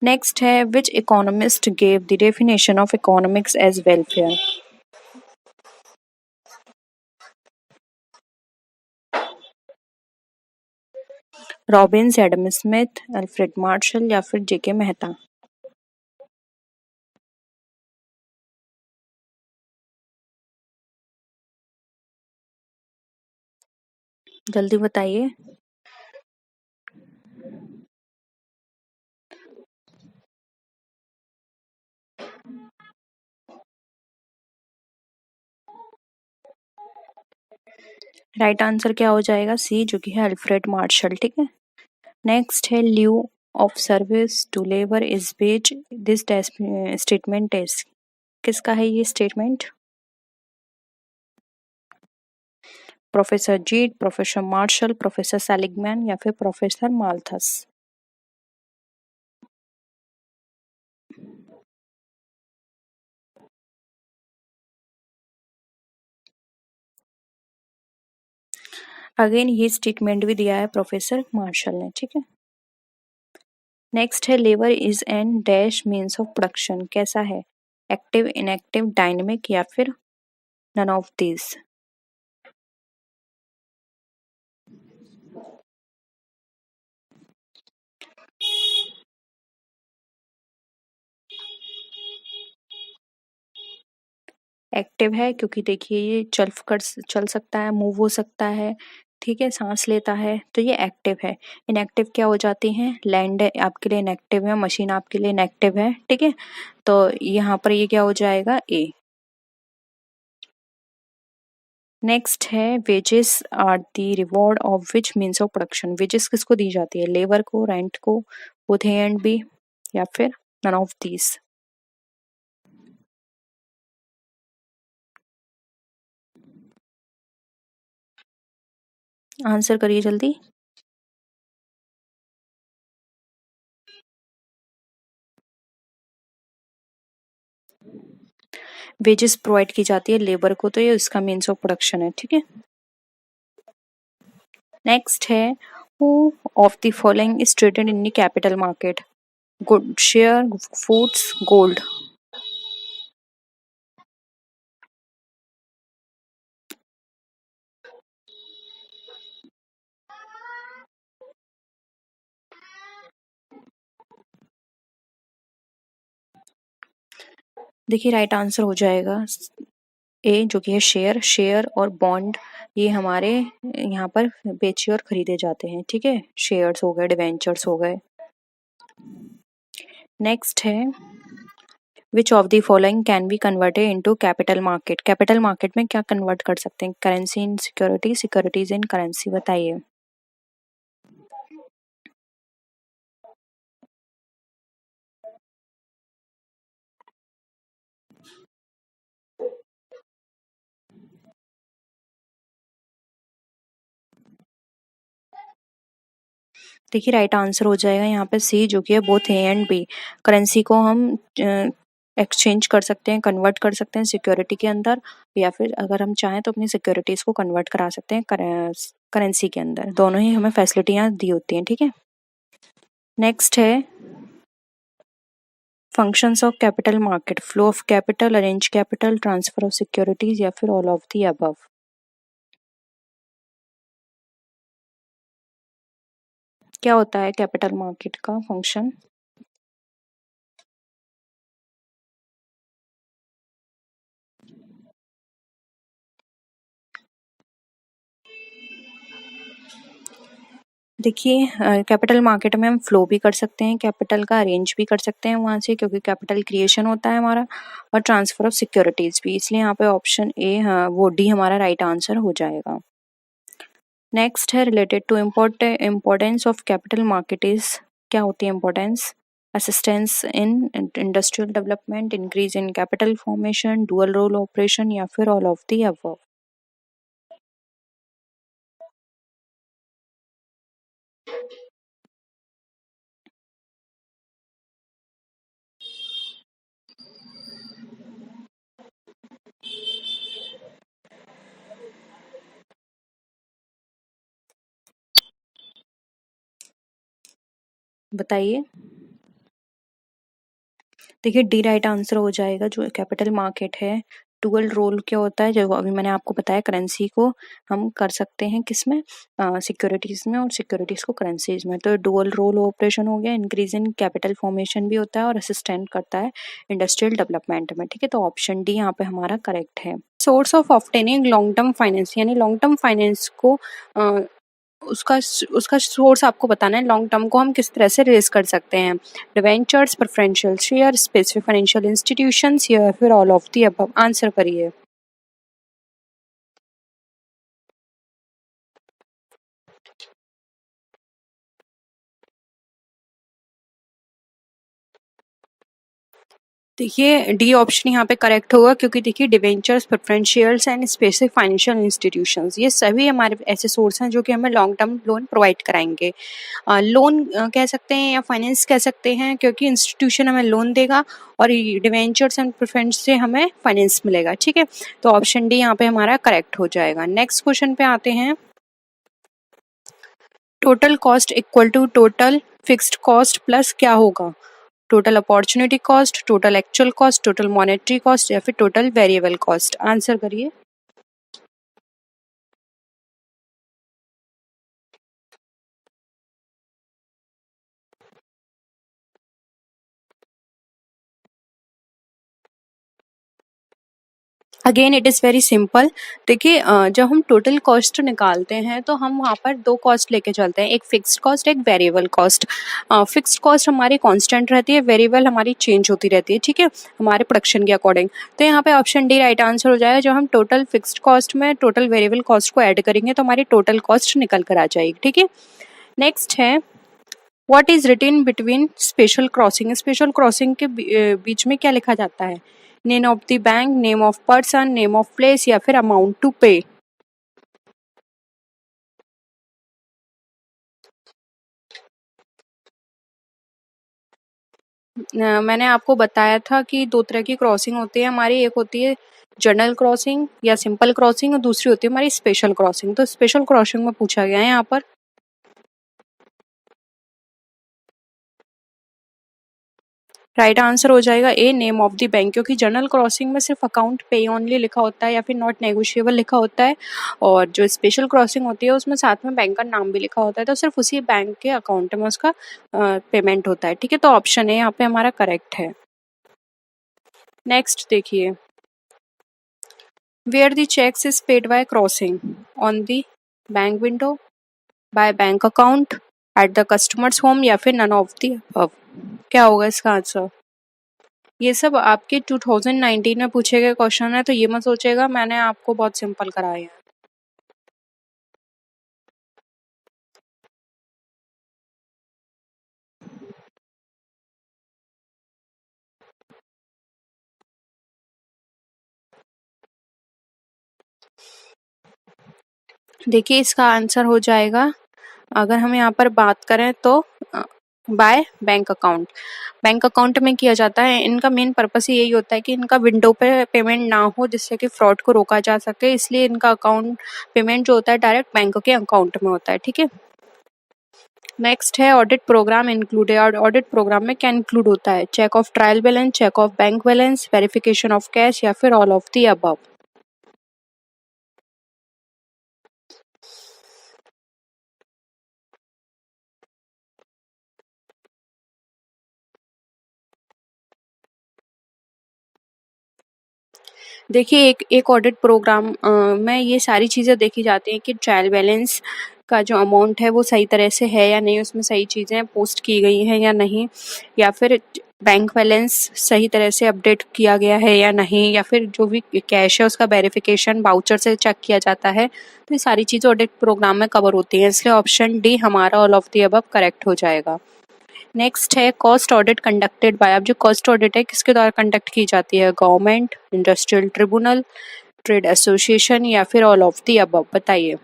नेक्स्ट है which economist gave the definition of economics as welfare. Robbins, Adam Smith, Alfred Marshall, या फिर जेके मेहता। जल्दी बताइए। राइट आंसर क्या हो जाएगा, सी, जो कि है अल्फ्रेड मार्शल, ठीक है। नेक्स्ट है value of service to labour is wage, this statement is, किसका है ये statement, professor Gide, professor Marshall, professor Seligman, या फिर प्रोफेसर माल्थस। अगेन ये स्टेटमेंट भी दिया है प्रोफेसर मार्शल ने, ठीक है। नेक्स्ट है labour is an dash means of production, कैसा है, एक्टिव, इनएक्टिव, डायनेमिक, या फिर नन ऑफ दिस। एक्टिव है, क्योंकि देखिए ये चल सकता है, मूव हो सकता है, ठीक है, सांस लेता है, तो ये एक्टिव है। इनएक्टिव क्या हो जाती हैं? लैंड आपके लिए इनएक्टिव है, मशीन आपके लिए इनएक्टिव है, ठीक है। तो यहाँ पर ये क्या हो जाएगा? ए। नेक्स्ट है wages are the reward of which means of production. Wages किसको दी जाती है? लेबर को, रेंट को, बोथ ए एंड बी, या फिर नन ऑफ दीज। आंसर करिए जल्दी। वेजेस प्रोवाइड की जाती है लेबर को, तो ये इसका मीन्स ऑफ प्रोडक्शन है, ठीक है। नेक्स्ट है who of the following is traded in the capital market? Good share, foods, gold. देखिए राइट आंसर हो जाएगा ए, जो कि है शेयर। शेयर और बॉन्ड ये हमारे यहाँ पर बेचे और खरीदे जाते हैं, ठीक है। शेयर्स हो गए, डिवेंचर्स हो गए। नेक्स्ट है which of the following can be converted into capital market? Capital market में क्या कन्वर्ट कर सकते हैं? Currency in security, securities in currency. बताइए। देखिए राइट आंसर हो जाएगा यहाँ पे सी, जो कि है both A and B. Currency को हम एक्सचेंज कर सकते हैं, कन्वर्ट कर सकते हैं सिक्योरिटी के अंदर, या फिर अगर हम चाहें तो अपनी सिक्योरिटीज को कन्वर्ट करा सकते हैं करेंसी के अंदर। दोनों ही हमें फैसिलिटियाँ दी होती हैं, ठीक है। नेक्स्ट है functions of capital market. Flow of capital, arrange capital, transfer of securities, या फिर ऑल ऑफ दी अबव। क्या होता है कैपिटल मार्केट का फंक्शन? देखिए कैपिटल मार्केट में हम फ्लो भी कर सकते हैं, कैपिटल का अरेंज भी कर सकते हैं वहाँ से, क्योंकि कैपिटल क्रिएशन होता है हमारा, और ट्रांसफर ऑफ सिक्योरिटीज भी। इसलिए यहाँ पे ऑप्शन ए, हाँ, वो डी हमारा राइट आंसर हो जाएगा। नेक्स्ट है related to importance of capital market is. क्या होती है importance? Assistance in industrial development, increase in capital formation, dual role operation, या फिर ऑल ऑफ दी अबव। बताइए। देखिए डी राइट आंसर हो जाएगा। जो कैपिटल मार्केट है, डुअल रोल क्या होता है, जो अभी मैंने आपको बताया, करेंसी को हम कर सकते हैं किसमें? सिक्योरिटीज में, और सिक्योरिटीज को करेंसीज में। तो डुअल रोल ऑपरेशन हो गया, इंक्रीज इन कैपिटल फॉर्मेशन भी होता है, और असिस्टेंट करता है इंडस्ट्रियल डेवलपमेंट में, ठीक है। तो ऑप्शन डी यहाँ पे हमारा करेक्ट है। Source of obtaining long term finance, यानी लॉन्ग टर्म फाइनेंस को उसका उसका सोर्स आपको बताना है। लॉन्ग टर्म को हम किस तरह से रेज कर सकते हैं? Debentures, preferential share, specific financial institutions, या फिर all of the above. Answer करिए। देखिए डी ऑप्शन यहाँ पे करेक्ट होगा, क्योंकि देखिए debentures, preferentials and specific financial institutions, ये सभी हमारे ऐसे सोर्स हैं जो कि हमें लॉन्ग टर्म लोन प्रोवाइड कराएंगे। लोन कह सकते हैं या फाइनेंस कह सकते हैं, क्योंकि इंस्टीट्यूशन हमें लोन देगा और डिवेंचर्स एंड प्रेफरेंस से हमें फाइनेंस मिलेगा, ठीक है। तो ऑप्शन डी यहाँ पे हमारा करेक्ट हो जाएगा। नेक्स्ट क्वेश्चन पे आते हैं। Total cost equal to total fixed cost plus क्या होगा? Total opportunity cost, total actual cost, total monetary cost, या फिर टोटल वेरिएबल कॉस्ट। आंसर करिए। Again it is very simple. देखिए जब हम टोटल कॉस्ट निकालते हैं तो हम वहाँ पर दो कॉस्ट लेके चलते हैं, एक फिक्स्ड कॉस्ट, एक वेरिएबल कॉस्ट। फिक्स्ड कॉस्ट हमारी कांस्टेंट रहती है, वेरिएबल हमारी चेंज होती रहती है, ठीक है, हमारे प्रोडक्शन के अकॉर्डिंग। तो यहाँ पे ऑप्शन डी राइट आंसर हो जाएगा। जब हम टोटल फिक्स्ड कॉस्ट में टोटल वेरिएबल कॉस्ट को ऐड करेंगे तो हमारी टोटल कॉस्ट निकल कर आ जाएगी, ठीक है। नेक्स्ट है what is written between special crossing. Special crossing के बीच में क्या लिखा जाता है? Name of the bank, name of person, name of place या फिर अमाउंट टू पे। मैंने आपको बताया था कि दो तरह की क्रॉसिंग होती है हमारी, एक होती है जनरल क्रॉसिंग या सिंपल क्रॉसिंग और दूसरी होती है हमारी स्पेशल क्रॉसिंग। तो स्पेशल क्रॉसिंग में पूछा गया है यहाँ पर। राइट आंसर हो जाएगा a name of the bank, क्योंकि जनरल क्रॉसिंग में सिर्फ अकाउंट पे ओनली लिखा होता है या फिर नॉट नेगोशिएबल लिखा होता है, और जो स्पेशल क्रॉसिंग होती है उसमें साथ में बैंक का नाम भी लिखा होता है, तो सिर्फ उसी बैंक के अकाउंट में उसका पेमेंट होता है, ठीक है। तो ऑप्शन ए यहाँ पे हमारा करेक्ट है। नेक्स्ट देखिए, where the cheques is paid by crossing, on the bank window, by bank account, at the customers home या फिर नन ऑफ द अबव। क्या होगा इसका आंसर? ये सब आपके 2019 में पूछे गए क्वेश्चन है, तो ये मत सोचेगा मैंने आपको बहुत सिंपल कराए हैं। देखिए इसका आंसर हो जाएगा, अगर हम यहाँ पर बात करें तो bye bank account. Bank account में किया जाता है, इनका मेन पर्पस ही यही होता है कि इनका विंडो पे पेमेंट ना हो, जिससे कि फ्रॉड को रोका जा सके, इसलिए इनका अकाउंट पेमेंट जो होता है डायरेक्ट बैंक के अकाउंट में होता है, ठीक है। नेक्स्ट है ऑडिट प्रोग्राम इंक्लूड है। और ऑडिट प्रोग्राम में क्या इंक्लूड होता है? Check of trial balance, check of bank balance, verification of cash या फिर ऑल ऑफ द अबव। देखिए एक एक ऑडिट प्रोग्राम में ये सारी चीज़ें देखी जाती हैं कि ट्रायल बैलेंस का जो अमाउंट है वो सही तरह से है या नहीं, उसमें सही चीज़ें पोस्ट की गई हैं या नहीं, या फिर बैंक बैलेंस सही तरह से अपडेट किया गया है या नहीं, या फिर जो भी कैश है उसका वेरिफिकेशन वाउचर से चेक किया जाता है। तो ये सारी चीज़ें ऑडिट प्रोग्राम में कवर होती हैं, इसलिए ऑप्शन डी हमारा all of the above correct हो जाएगा। नेक्स्ट है कॉस्ट ऑडिट कंडक्टेड बाय। अब जो कॉस्ट ऑडिट है किसके द्वारा कंडक्ट की जाती है? Government, industrial tribunal, trade association या फिर ऑल ऑफ द अबव, बताइए।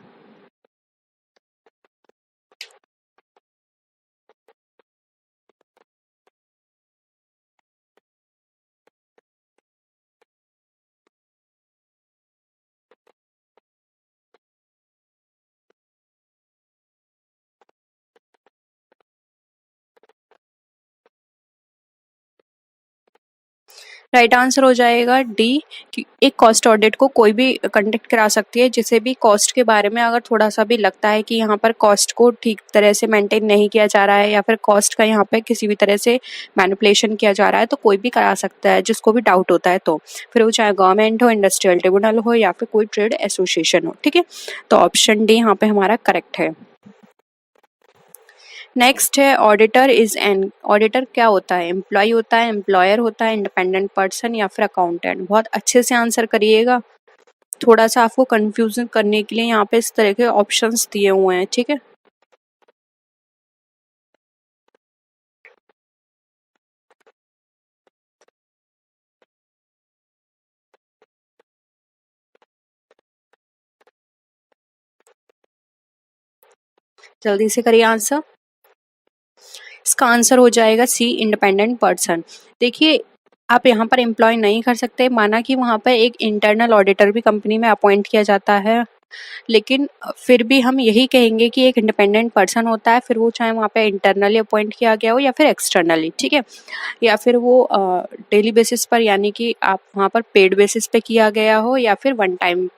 राइट आंसर हो जाएगा डी कि एक कॉस्ट ऑडिट को कोई भी कंडक्ट करा सकती है, जिसे भी कॉस्ट के बारे में अगर थोड़ा सा भी लगता है कि यहाँ पर कॉस्ट को ठीक तरह से मेंटेन नहीं किया जा रहा है या फिर कॉस्ट का यहाँ पे किसी भी तरह से मैनिपुलेशन किया जा रहा है, तो कोई भी करा सकता है जिसको भी डाउट होता है। तो फिर वो चाहे गवर्नमेंट हो, इंडस्ट्रियल ट्रिब्यूनल हो या फिर कोई ट्रेड एसोसिएशन हो, ठीक है। तो ऑप्शन डी यहाँ पे हमारा करेक्ट है। नेक्स्ट है ऑडिटर इज एन। ऑडिटर क्या होता है? एम्प्लॉय होता है, एम्प्लॉयर होता है, इंडिपेंडेंट पर्सन या फिर अकाउंटेंट। बहुत अच्छे से आंसर करिएगा, थोड़ा सा आपको कंफ्यूजन करने के लिए यहाँ पे इस तरह के ऑप्शंस दिए हुए हैं, ठीक है। जल्दी से करिए आंसर। इसका आंसर हो जाएगा सी इंडिपेंडेंट पर्सन। देखिए आप यहाँ पर एम्प्लॉय नहीं कर सकते, माना कि वहाँ पर एक इंटरनल ऑडिटर भी कंपनी में अपॉइंट किया जाता है, लेकिन फिर भी हम यही कहेंगे कि एक इंडिपेंडेंट पर्सन होता है, फिर वो चाहे वहाँ पे इंटरनली अपॉइंट किया गया हो या फिर एक्सटर्नली, ठीक है, या फिर वो डेली बेसिस पर यानी कि आप वहाँ पर पेड बेसिस पे किया गया हो या फिर वन टाइम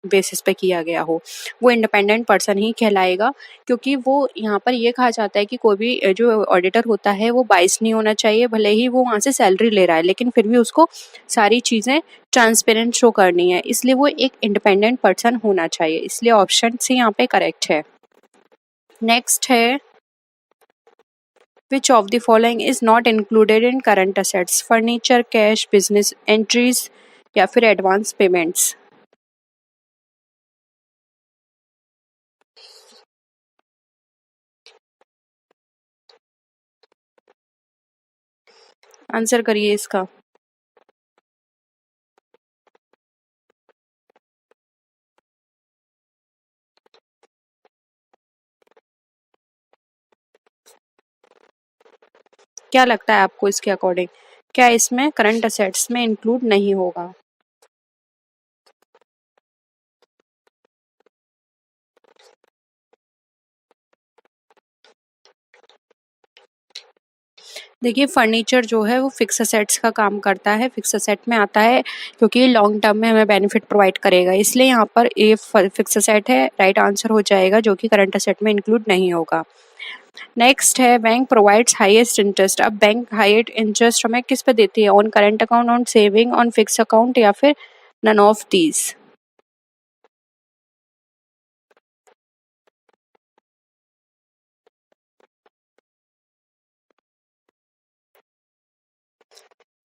बेसिस पे किया गया हो, वो इंडिपेंडेंट पर्सन ही कहलाएगा। क्योंकि वो यहाँ पर ये कहा जाता है कि कोई भी जो ऑडिटर होता है वो बाइस नहीं होना चाहिए, भले ही वो वहाँ से सैलरी ले रहा है लेकिन फिर भी उसको सारी चीज़ें ट्रांसपेरेंट शो करनी है, इसलिए वो एक इंडिपेंडेंट पर्सन होना चाहिए, इसलिए ऑप्शन सी यहाँ पे करेक्ट है। नेक्स्ट है, which of the following is not included in current assets? Furniture, cash, business entries या फिर एडवांस पेमेंट्स। आंसर करिए इसका। क्या लगता है आपको इसके अकॉर्डिंग, क्या इसमें करंट असेट्स में इंक्लूड नहीं होगा? देखिए फर्नीचर जो है वो फिक्स असेट्स का काम करता है, फिक्स असेट में आता है क्योंकि लॉन्ग टर्म में हमें बेनिफिट प्रोवाइड करेगा, इसलिए यहाँ पर ये फिक्स असेट है, राइट आंसर हो जाएगा, जो कि करंट असेट में इंक्लूड नहीं होगा। नेक्स्ट है, बैंक प्रोवाइड्स हाईएस्ट इंटरेस्ट। अब बैंक हाईएस्ट इंटरेस्ट हमें किस पे देती है? On current account, on saving, on fix account या फिर नन ऑफ दीज।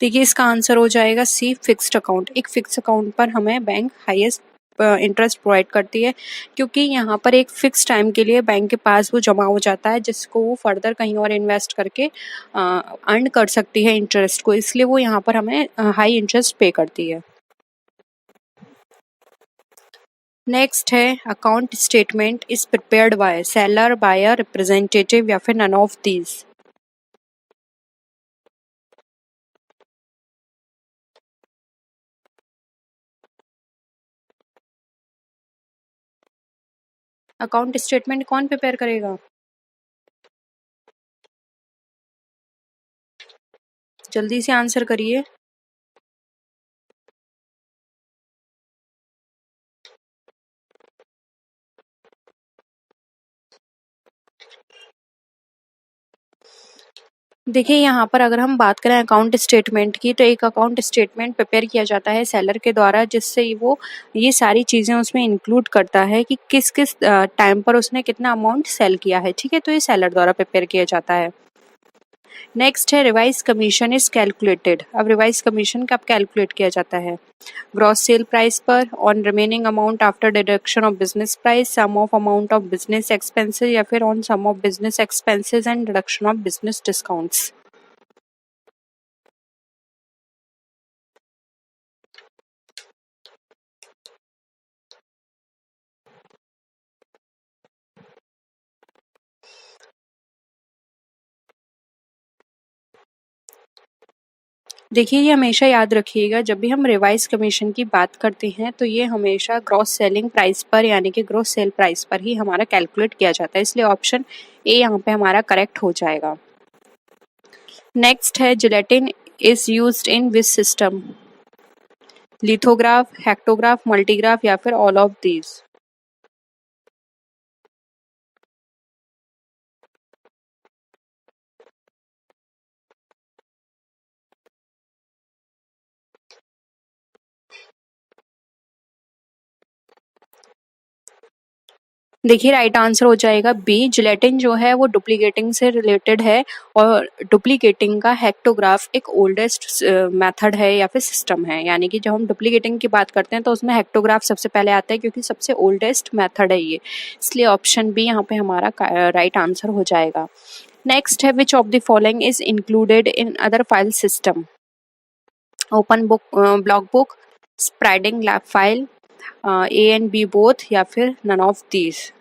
देखिए इसका आंसर हो जाएगा सी, फिक्स्ड अकाउंट। एक फिक्स अकाउंट पर हमें बैंक हाईएस्ट इंटरेस्ट प्रोवाइड करती है, क्योंकि यहाँ पर एक फिक्स टाइम के लिए बैंक के पास वो जमा हो जाता है जिसको वो फर्दर कहीं और इन्वेस्ट करके अर्न कर सकती है इंटरेस्ट को, इसलिए वो यहाँ पर हमें हाई इंटरेस्ट पे करती है। नेक्स्ट है, account statement is prepared by seller, buyer, representative या फिर none of these. Account statement कौन प्रिपेयर करेगा? जल्दी से आंसर करिए। देखिए यहाँ पर अगर हम बात करें अकाउंट स्टेटमेंट की, तो एक अकाउंट स्टेटमेंट प्रिपेयर किया जाता है सेलर के द्वारा, जिससे वो ये सारी चीज़ें उसमें इंक्लूड करता है कि किस किस टाइम पर उसने कितना अमाउंट सेल किया है, ठीक है, तो ये सेलर द्वारा प्रिपेयर किया जाता है। नेक्स्ट है, रिवाइज कमीशन इज कैलकुलेटेड। अब रिवाइज कमीशन कब कैलकुलेट किया जाता है? ग्रॉस सेल प्राइस पर, on remaining amount after deduction of business price, sum of amount of business expenses या फिर on sum of business expenses and deduction of business discounts. देखिए ये हमेशा याद रखिएगा, जब भी हम रिवाइज कमीशन की बात करते हैं तो ये हमेशा ग्रॉस सेलिंग प्राइस पर यानी कि ग्रॉस सेल प्राइस पर ही हमारा कैलकुलेट किया जाता है, इसलिए ऑप्शन ए यहाँ पे हमारा करेक्ट हो जाएगा। नेक्स्ट है, gelatin is used in which system? Lithograph, hectograph, multigraph या फिर ऑल ऑफ दीज। देखिए राइट आंसर हो जाएगा बी, जिलेटिन जो है वो डुप्लीकेटिंग से रिलेटेड है, और डुप्लीकेटिंग का हेक्टोग्राफ एक ओल्डेस्ट मेथड है या फिर सिस्टम है, यानी कि जब हम डुप्लीकेटिंग की बात करते हैं तो उसमें हेक्टोग्राफ सबसे पहले आता है क्योंकि सबसे ओल्डेस्ट मेथड है ये, इसलिए ऑप्शन बी यहाँ पे हमारा राइट आंसर हो जाएगा। नेक्स्ट है, which of the following is included in other file system? Open book, block book, spreading lab file, A and B both या फिर नन ऑफ दीज।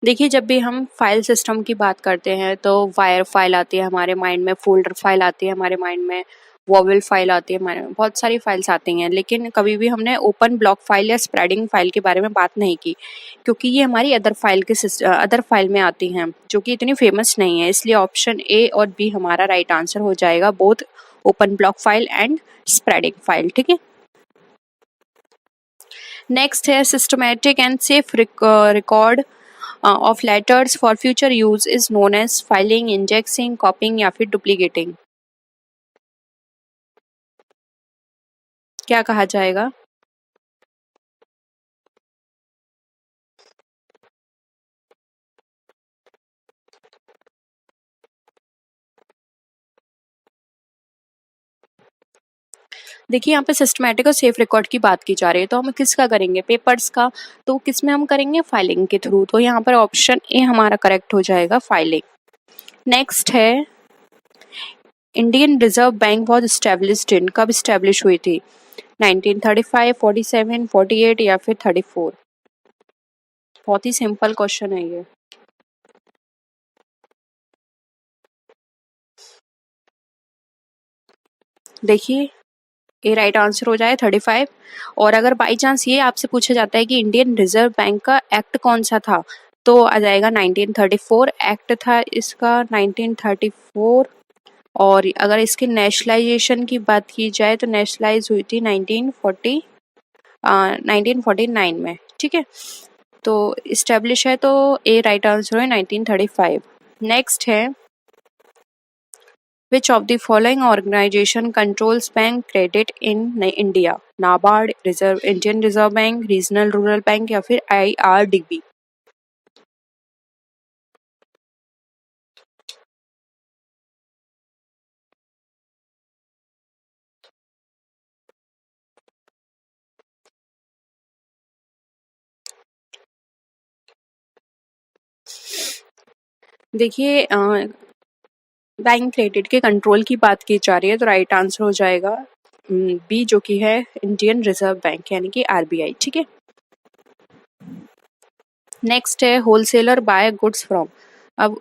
देखिए, जब भी हम फाइल सिस्टम की बात करते हैं तो वायर फाइल आती है हमारे माइंड में, फोल्डर फाइल आती है हमारे माइंड में, वोवेल फाइल आती है हमारे में, बहुत सारी फाइल्स आती हैं। लेकिन कभी भी हमने ओपन ब्लॉक फाइल या स्प्रेडिंग फाइल के बारे में बात नहीं की, क्योंकि ये हमारी अदर फाइल में आती हैं, जो कि इतनी फेमस नहीं है। इसलिए ऑप्शन ए और बी हमारा राइट आंसर हो जाएगा, both open block file and spreading file. ठीक है, नेक्स्ट है systematic and safe record of letters for future use is known as filing, indexing, copying या फिर डुप्लीकेटिंग। क्या कहा जाएगा? देखिए, यहाँ पे सिस्टमैटिक और सेफ रिकॉर्ड की बात की जा रही है, तो हम किसका करेंगे? पेपर्स का। तो किस में हम करेंगे? फाइलिंग के थ्रू। तो यहाँ पर ऑप्शन ए हमारा करेक्ट हो जाएगा, फाइलिंग। नेक्स्ट है, Indian reserve bank was established इन, कब स्टैब्लिश हुई थी? 1935, 47, 48 या फिर 34? बहुत ही सिंपल क्वेश्चन है ये। देखिए, ये राइट आंसर हो जाए 35। और अगर बाई चांस ये आपसे पूछा जाता है कि इंडियन रिजर्व बैंक का एक्ट कौन सा था, तो आ जाएगा 1934 एक्ट था इसका, 1934। और अगर इसके नेशनलाइजेशन की बात की जाए तो नेशनलाइज हुई थी 1949 में। ठीक है, तो इस्टेब्लिश है, तो ए राइट आंसर है 1935। नेक्स्ट है, which of the following organization controls bank credit in India? NABARD, reserve Indian reserve bank, regional rural bank या फिर IRDB? देखिए, बैंक क्रेडिट के कंट्रोल की बात की जा रही है, तो राइट आंसर हो जाएगा बी, जो कि है इंडियन रिजर्व बैंक यानी कि RBI। ठीक है, नेक्स्ट है, होलसेलर बाय गुड्स फ्रॉम। अब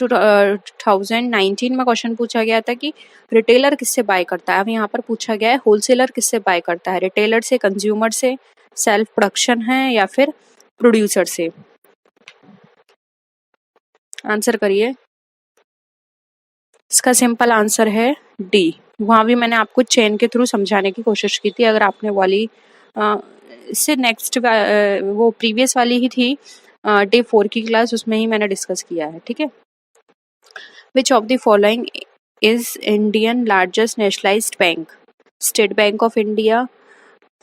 2019 में क्वेश्चन पूछा गया था कि रिटेलर किससे बाय करता है। अब यहाँ पर पूछा गया है होलसेलर किससे बाय करता है, रिटेलर से, कंज्यूमर से, सेल्फ प्रोडक्शन है या फिर प्रोड्यूसर से? आंसर करिए। इसका सिंपल आंसर है डी। वहां भी मैंने आपको चेन के थ्रू समझाने की कोशिश की थी, अगर आपने वाली अ, इससे नेक्स्ट वो प्रीवियस वाली ही थी, डे 4 की क्लास, उसमें ही मैंने डिस्कस किया है। ठीक है, which of the following is Indian largest nationalised bank? State bank of India,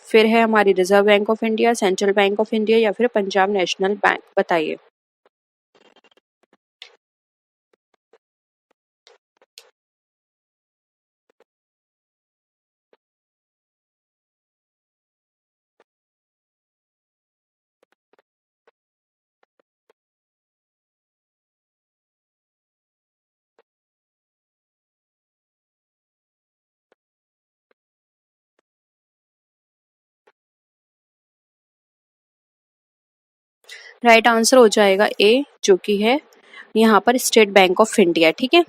फिर है हमारी reserve bank of India, central bank of India या फिर पंजाब नेशनल बैंक? बताइए। राइट आंसर हो जाएगा ए, जो कि है यहाँ पर स्टेट बैंक ऑफ इंडिया। ठीक है,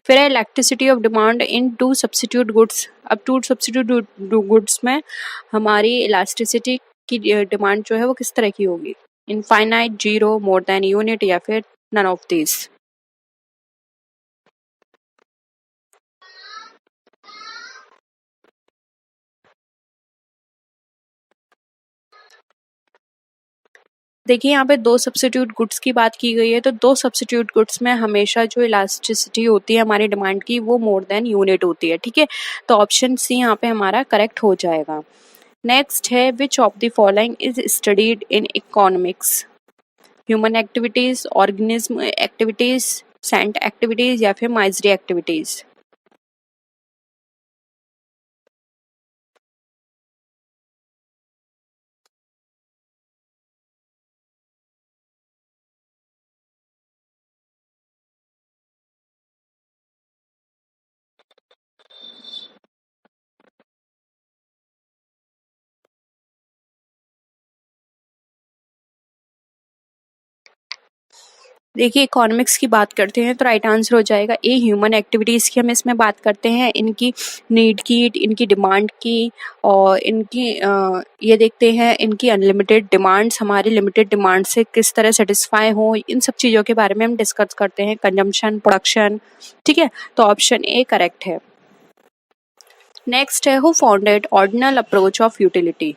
फिर है electricity of demand in two substitute goods. अब टू सब्सिट्यूट गुड्स में हमारी इलास्टिसिटी की डिमांड जो है वो किस तरह की होगी? Infinite, zero, more than unit या फिर नन ऑफ दिस? देखिए, यहाँ पे दो सब्सिट्यूट गुड्स की बात की गई है, तो दो सब्सिट्यूट गुड्स में हमेशा जो इलास्टिसिटी होती है हमारी डिमांड की, वो मोर देन यूनिट होती है। ठीक है, तो ऑप्शन सी यहाँ पे हमारा करेक्ट हो जाएगा। नेक्स्ट है, which of the following is studied in economics? Human activities, organism activities, saint activities या फिर माइजरी एक्टिविटीज? देखिए इकोनॉमिक्स की बात करते हैं तो राइट आंसर हो जाएगा ए, ह्यूमन एक्टिविटीज़ की हम इसमें बात करते हैं, इनकी नीड की, इनकी डिमांड की, और इनकी ये देखते हैं इनकी अनलिमिटेड डिमांड्स हमारी लिमिटेड डिमांड से किस तरह सेटिस्फाई हो, इन सब चीज़ों के बारे में हम डिस्कस करते हैं, कंजम्पशन, प्रोडक्शन। ठीक है, तो ऑप्शन ए करेक्ट है। नेक्स्ट है who founded ordinal approach of utility,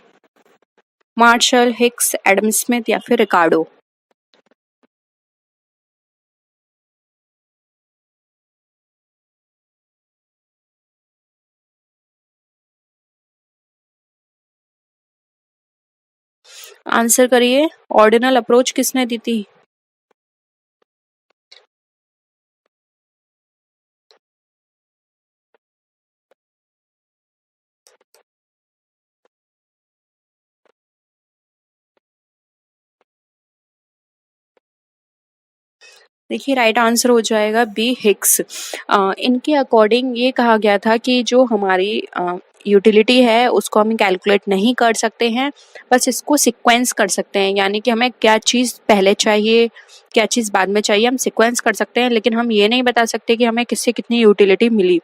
Marshall, Hicks, Adam Smith या फिर रिकार्डो। आंसर करिए, ऑर्डिनल अप्रोच किसने दी थी? देखिए राइट आंसर हो जाएगा बी, हिक्स। इनके अकॉर्डिंग ये कहा गया था कि जो हमारी यूटिलिटी है उसको हम कैलकुलेट नहीं कर सकते हैं, बस इसको सीक्वेंस कर सकते हैं, यानी कि हमें क्या चीज़ पहले चाहिए, क्या चीज़ बाद में चाहिए, हम सीक्वेंस कर सकते हैं, लेकिन हम ये नहीं बता सकते कि हमें किससे कितनी यूटिलिटी मिली।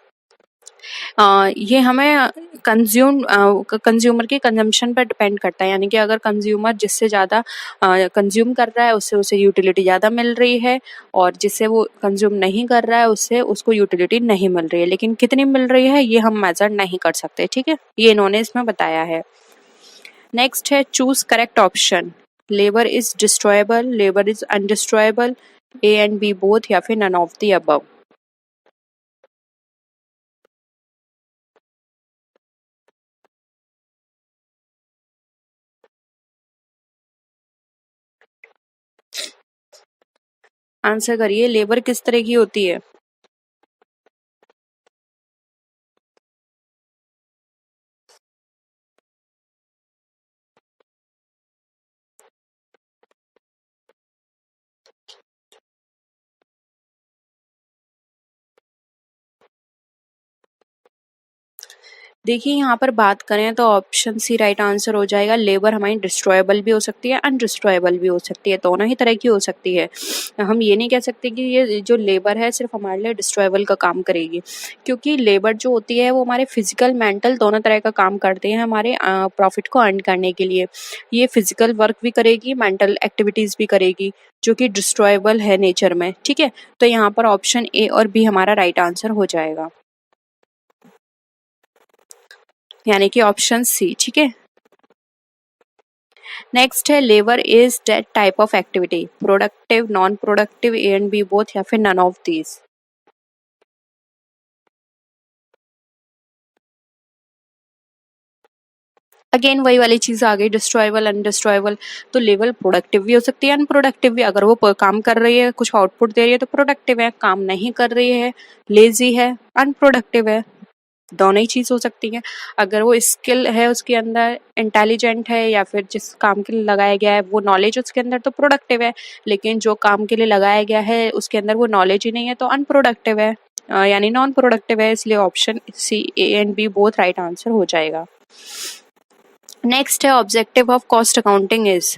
ये हमें कंज्यूमर के कंजम्पशन पर डिपेंड करता है, यानी कि अगर कंज्यूमर जिससे ज़्यादा कंज्यूम कर रहा है उससे उसे यूटिलिटी ज़्यादा मिल रही है, और जिससे वो कंज्यूम नहीं कर रहा है उससे उसको यूटिलिटी नहीं मिल रही है, लेकिन कितनी मिल रही है ये हम मेजर नहीं कर सकते। ठीक है, ये इन्होंने इसमें बताया है। नेक्स्ट है choose correct option, labour is destroyable, labour is undestroyable, A and B both या फिर none of the above. Answer करिए, लेबर किस तरह की होती है? देखिए यहाँ पर बात करें तो ऑप्शन सी राइट आंसर हो जाएगा, लेबर हमारी डिस्ट्रॉयबल भी हो सकती है, अनडिस्ट्रॉयबल भी हो सकती है, दोनों ही तरह की हो सकती है। हम ये नहीं कह सकते कि ये जो लेबर है सिर्फ हमारे लिए डिस्ट्रॉयबल का काम करेगी, क्योंकि लेबर जो होती है वो हमारे फिजिकल मेंटल दोनों तरह का काम करते हैं हमारे प्रॉफिट को अर्न करने के लिए। ये फिजिकल वर्क भी करेगी, मेंटल एक्टिविटीज भी करेगी, जो कि डिस्ट्रॉयबल है नेचर में। ठीक है, तो यहाँ पर ऑप्शन ए और बी हमारा राइट आंसर हो जाएगा, यानी कि ऑप्शन सी। ठीक है, नेक्स्ट है labour is that type of activity, productive, non productive, A and B both या फिर नन ऑफ दीज। अगेन वही वाली चीज आ गई, डिस्ट्रॉयबल अनडिस्ट्रॉयबल। तो लेवल प्रोडक्टिव भी हो सकती है, अनप्रोडक्टिव भी। अगर वो काम कर रही है, कुछ आउटपुट दे रही है तो प्रोडक्टिव है, काम नहीं कर रही है, लेजी है, अनप्रोडक्टिव है। दोनों ही चीज हो सकती है। अगर वो स्किल है उसके अंदर, इंटेलिजेंट है, या फिर जिस काम के लिए लगाया गया है वो नॉलेज उसके अंदर, तो प्रोडक्टिव है। लेकिन जो काम के लिए लगाया गया है उसके अंदर वो नॉलेज ही नहीं है तो अनप्रोडक्टिव है, यानी नॉन प्रोडक्टिव है। इसलिए option C, A and B both right answer हो जाएगा। नेक्स्ट है objective of cost accounting is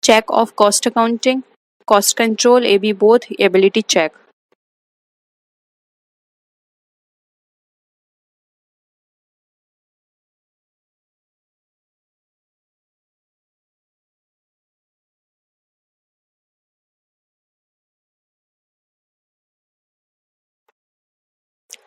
check of cost accounting, cost control, A B both, ability check.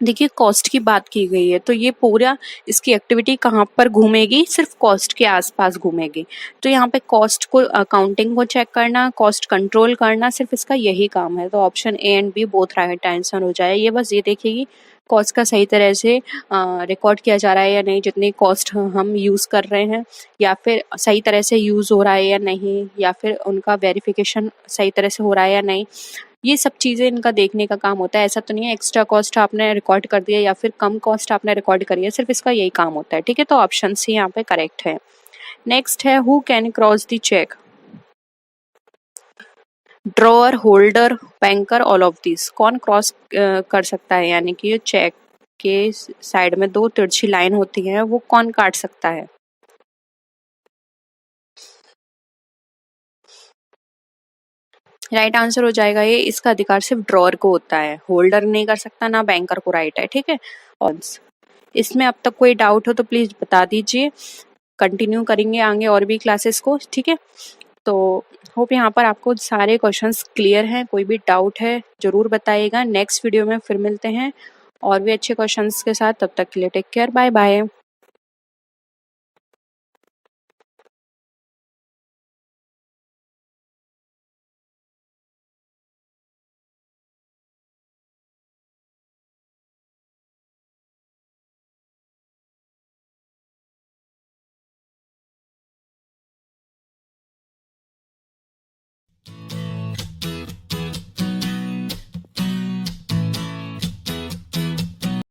देखिए कॉस्ट की बात की गई है तो ये पूरा इसकी एक्टिविटी कहाँ पर घूमेगी, सिर्फ कॉस्ट के आसपास घूमेगी। तो यहाँ पे कॉस्ट को, अकाउंटिंग को चेक करना, कॉस्ट कंट्रोल करना, सिर्फ इसका यही काम है। तो option A and B both right answer हो जाए। ये बस ये देखिए कॉस्ट का सही तरह से रिकॉर्ड किया जा रहा है या नहीं, जितनी कॉस्ट हम यूज़ कर रहे हैं, या फिर सही तरह से यूज़ हो रहा है या नहीं, या फिर उनका वेरिफिकेशन सही तरह से हो रहा है या नहीं। ये सब चीज़ें इनका देखने का काम होता है। ऐसा तो नहीं है एक्स्ट्रा कॉस्ट आपने रिकॉर्ड कर दिया या फिर कम कॉस्ट आपने रिकॉर्ड करी है, सिर्फ इसका यही काम होता है। ठीक है, तो ऑप्शन सी यहाँ पे करेक्ट है। नेक्स्ट है who can cross the cheque, drawer, holder, banker, all of this. कौन क्रॉस कर सकता है, यानी कि ये चेक के साइड में दो तिरछी लाइन होती है, वो कौन काट सकता है? राइट आंसर हो जाएगा ये। इसका अधिकार सिर्फ ड्रॉअर को होता है, होल्डर नहीं कर सकता, ना बैंकर को राइट है, ठीक है। और इसमें अब तक कोई डाउट हो तो प्लीज बता दीजिए, कंटिन्यू करेंगे आगे और भी क्लासेस को, ठीक है। तो होप यहाँ पर आपको सारे क्वेश्चंस क्लियर हैं, कोई भी डाउट है जरूर बताइएगा। नेक्स्ट वीडियो में फिर मिलते हैं और भी अच्छे क्वेश्चंस के साथ, तब तक के लिए टेक केयर, बाय बाय।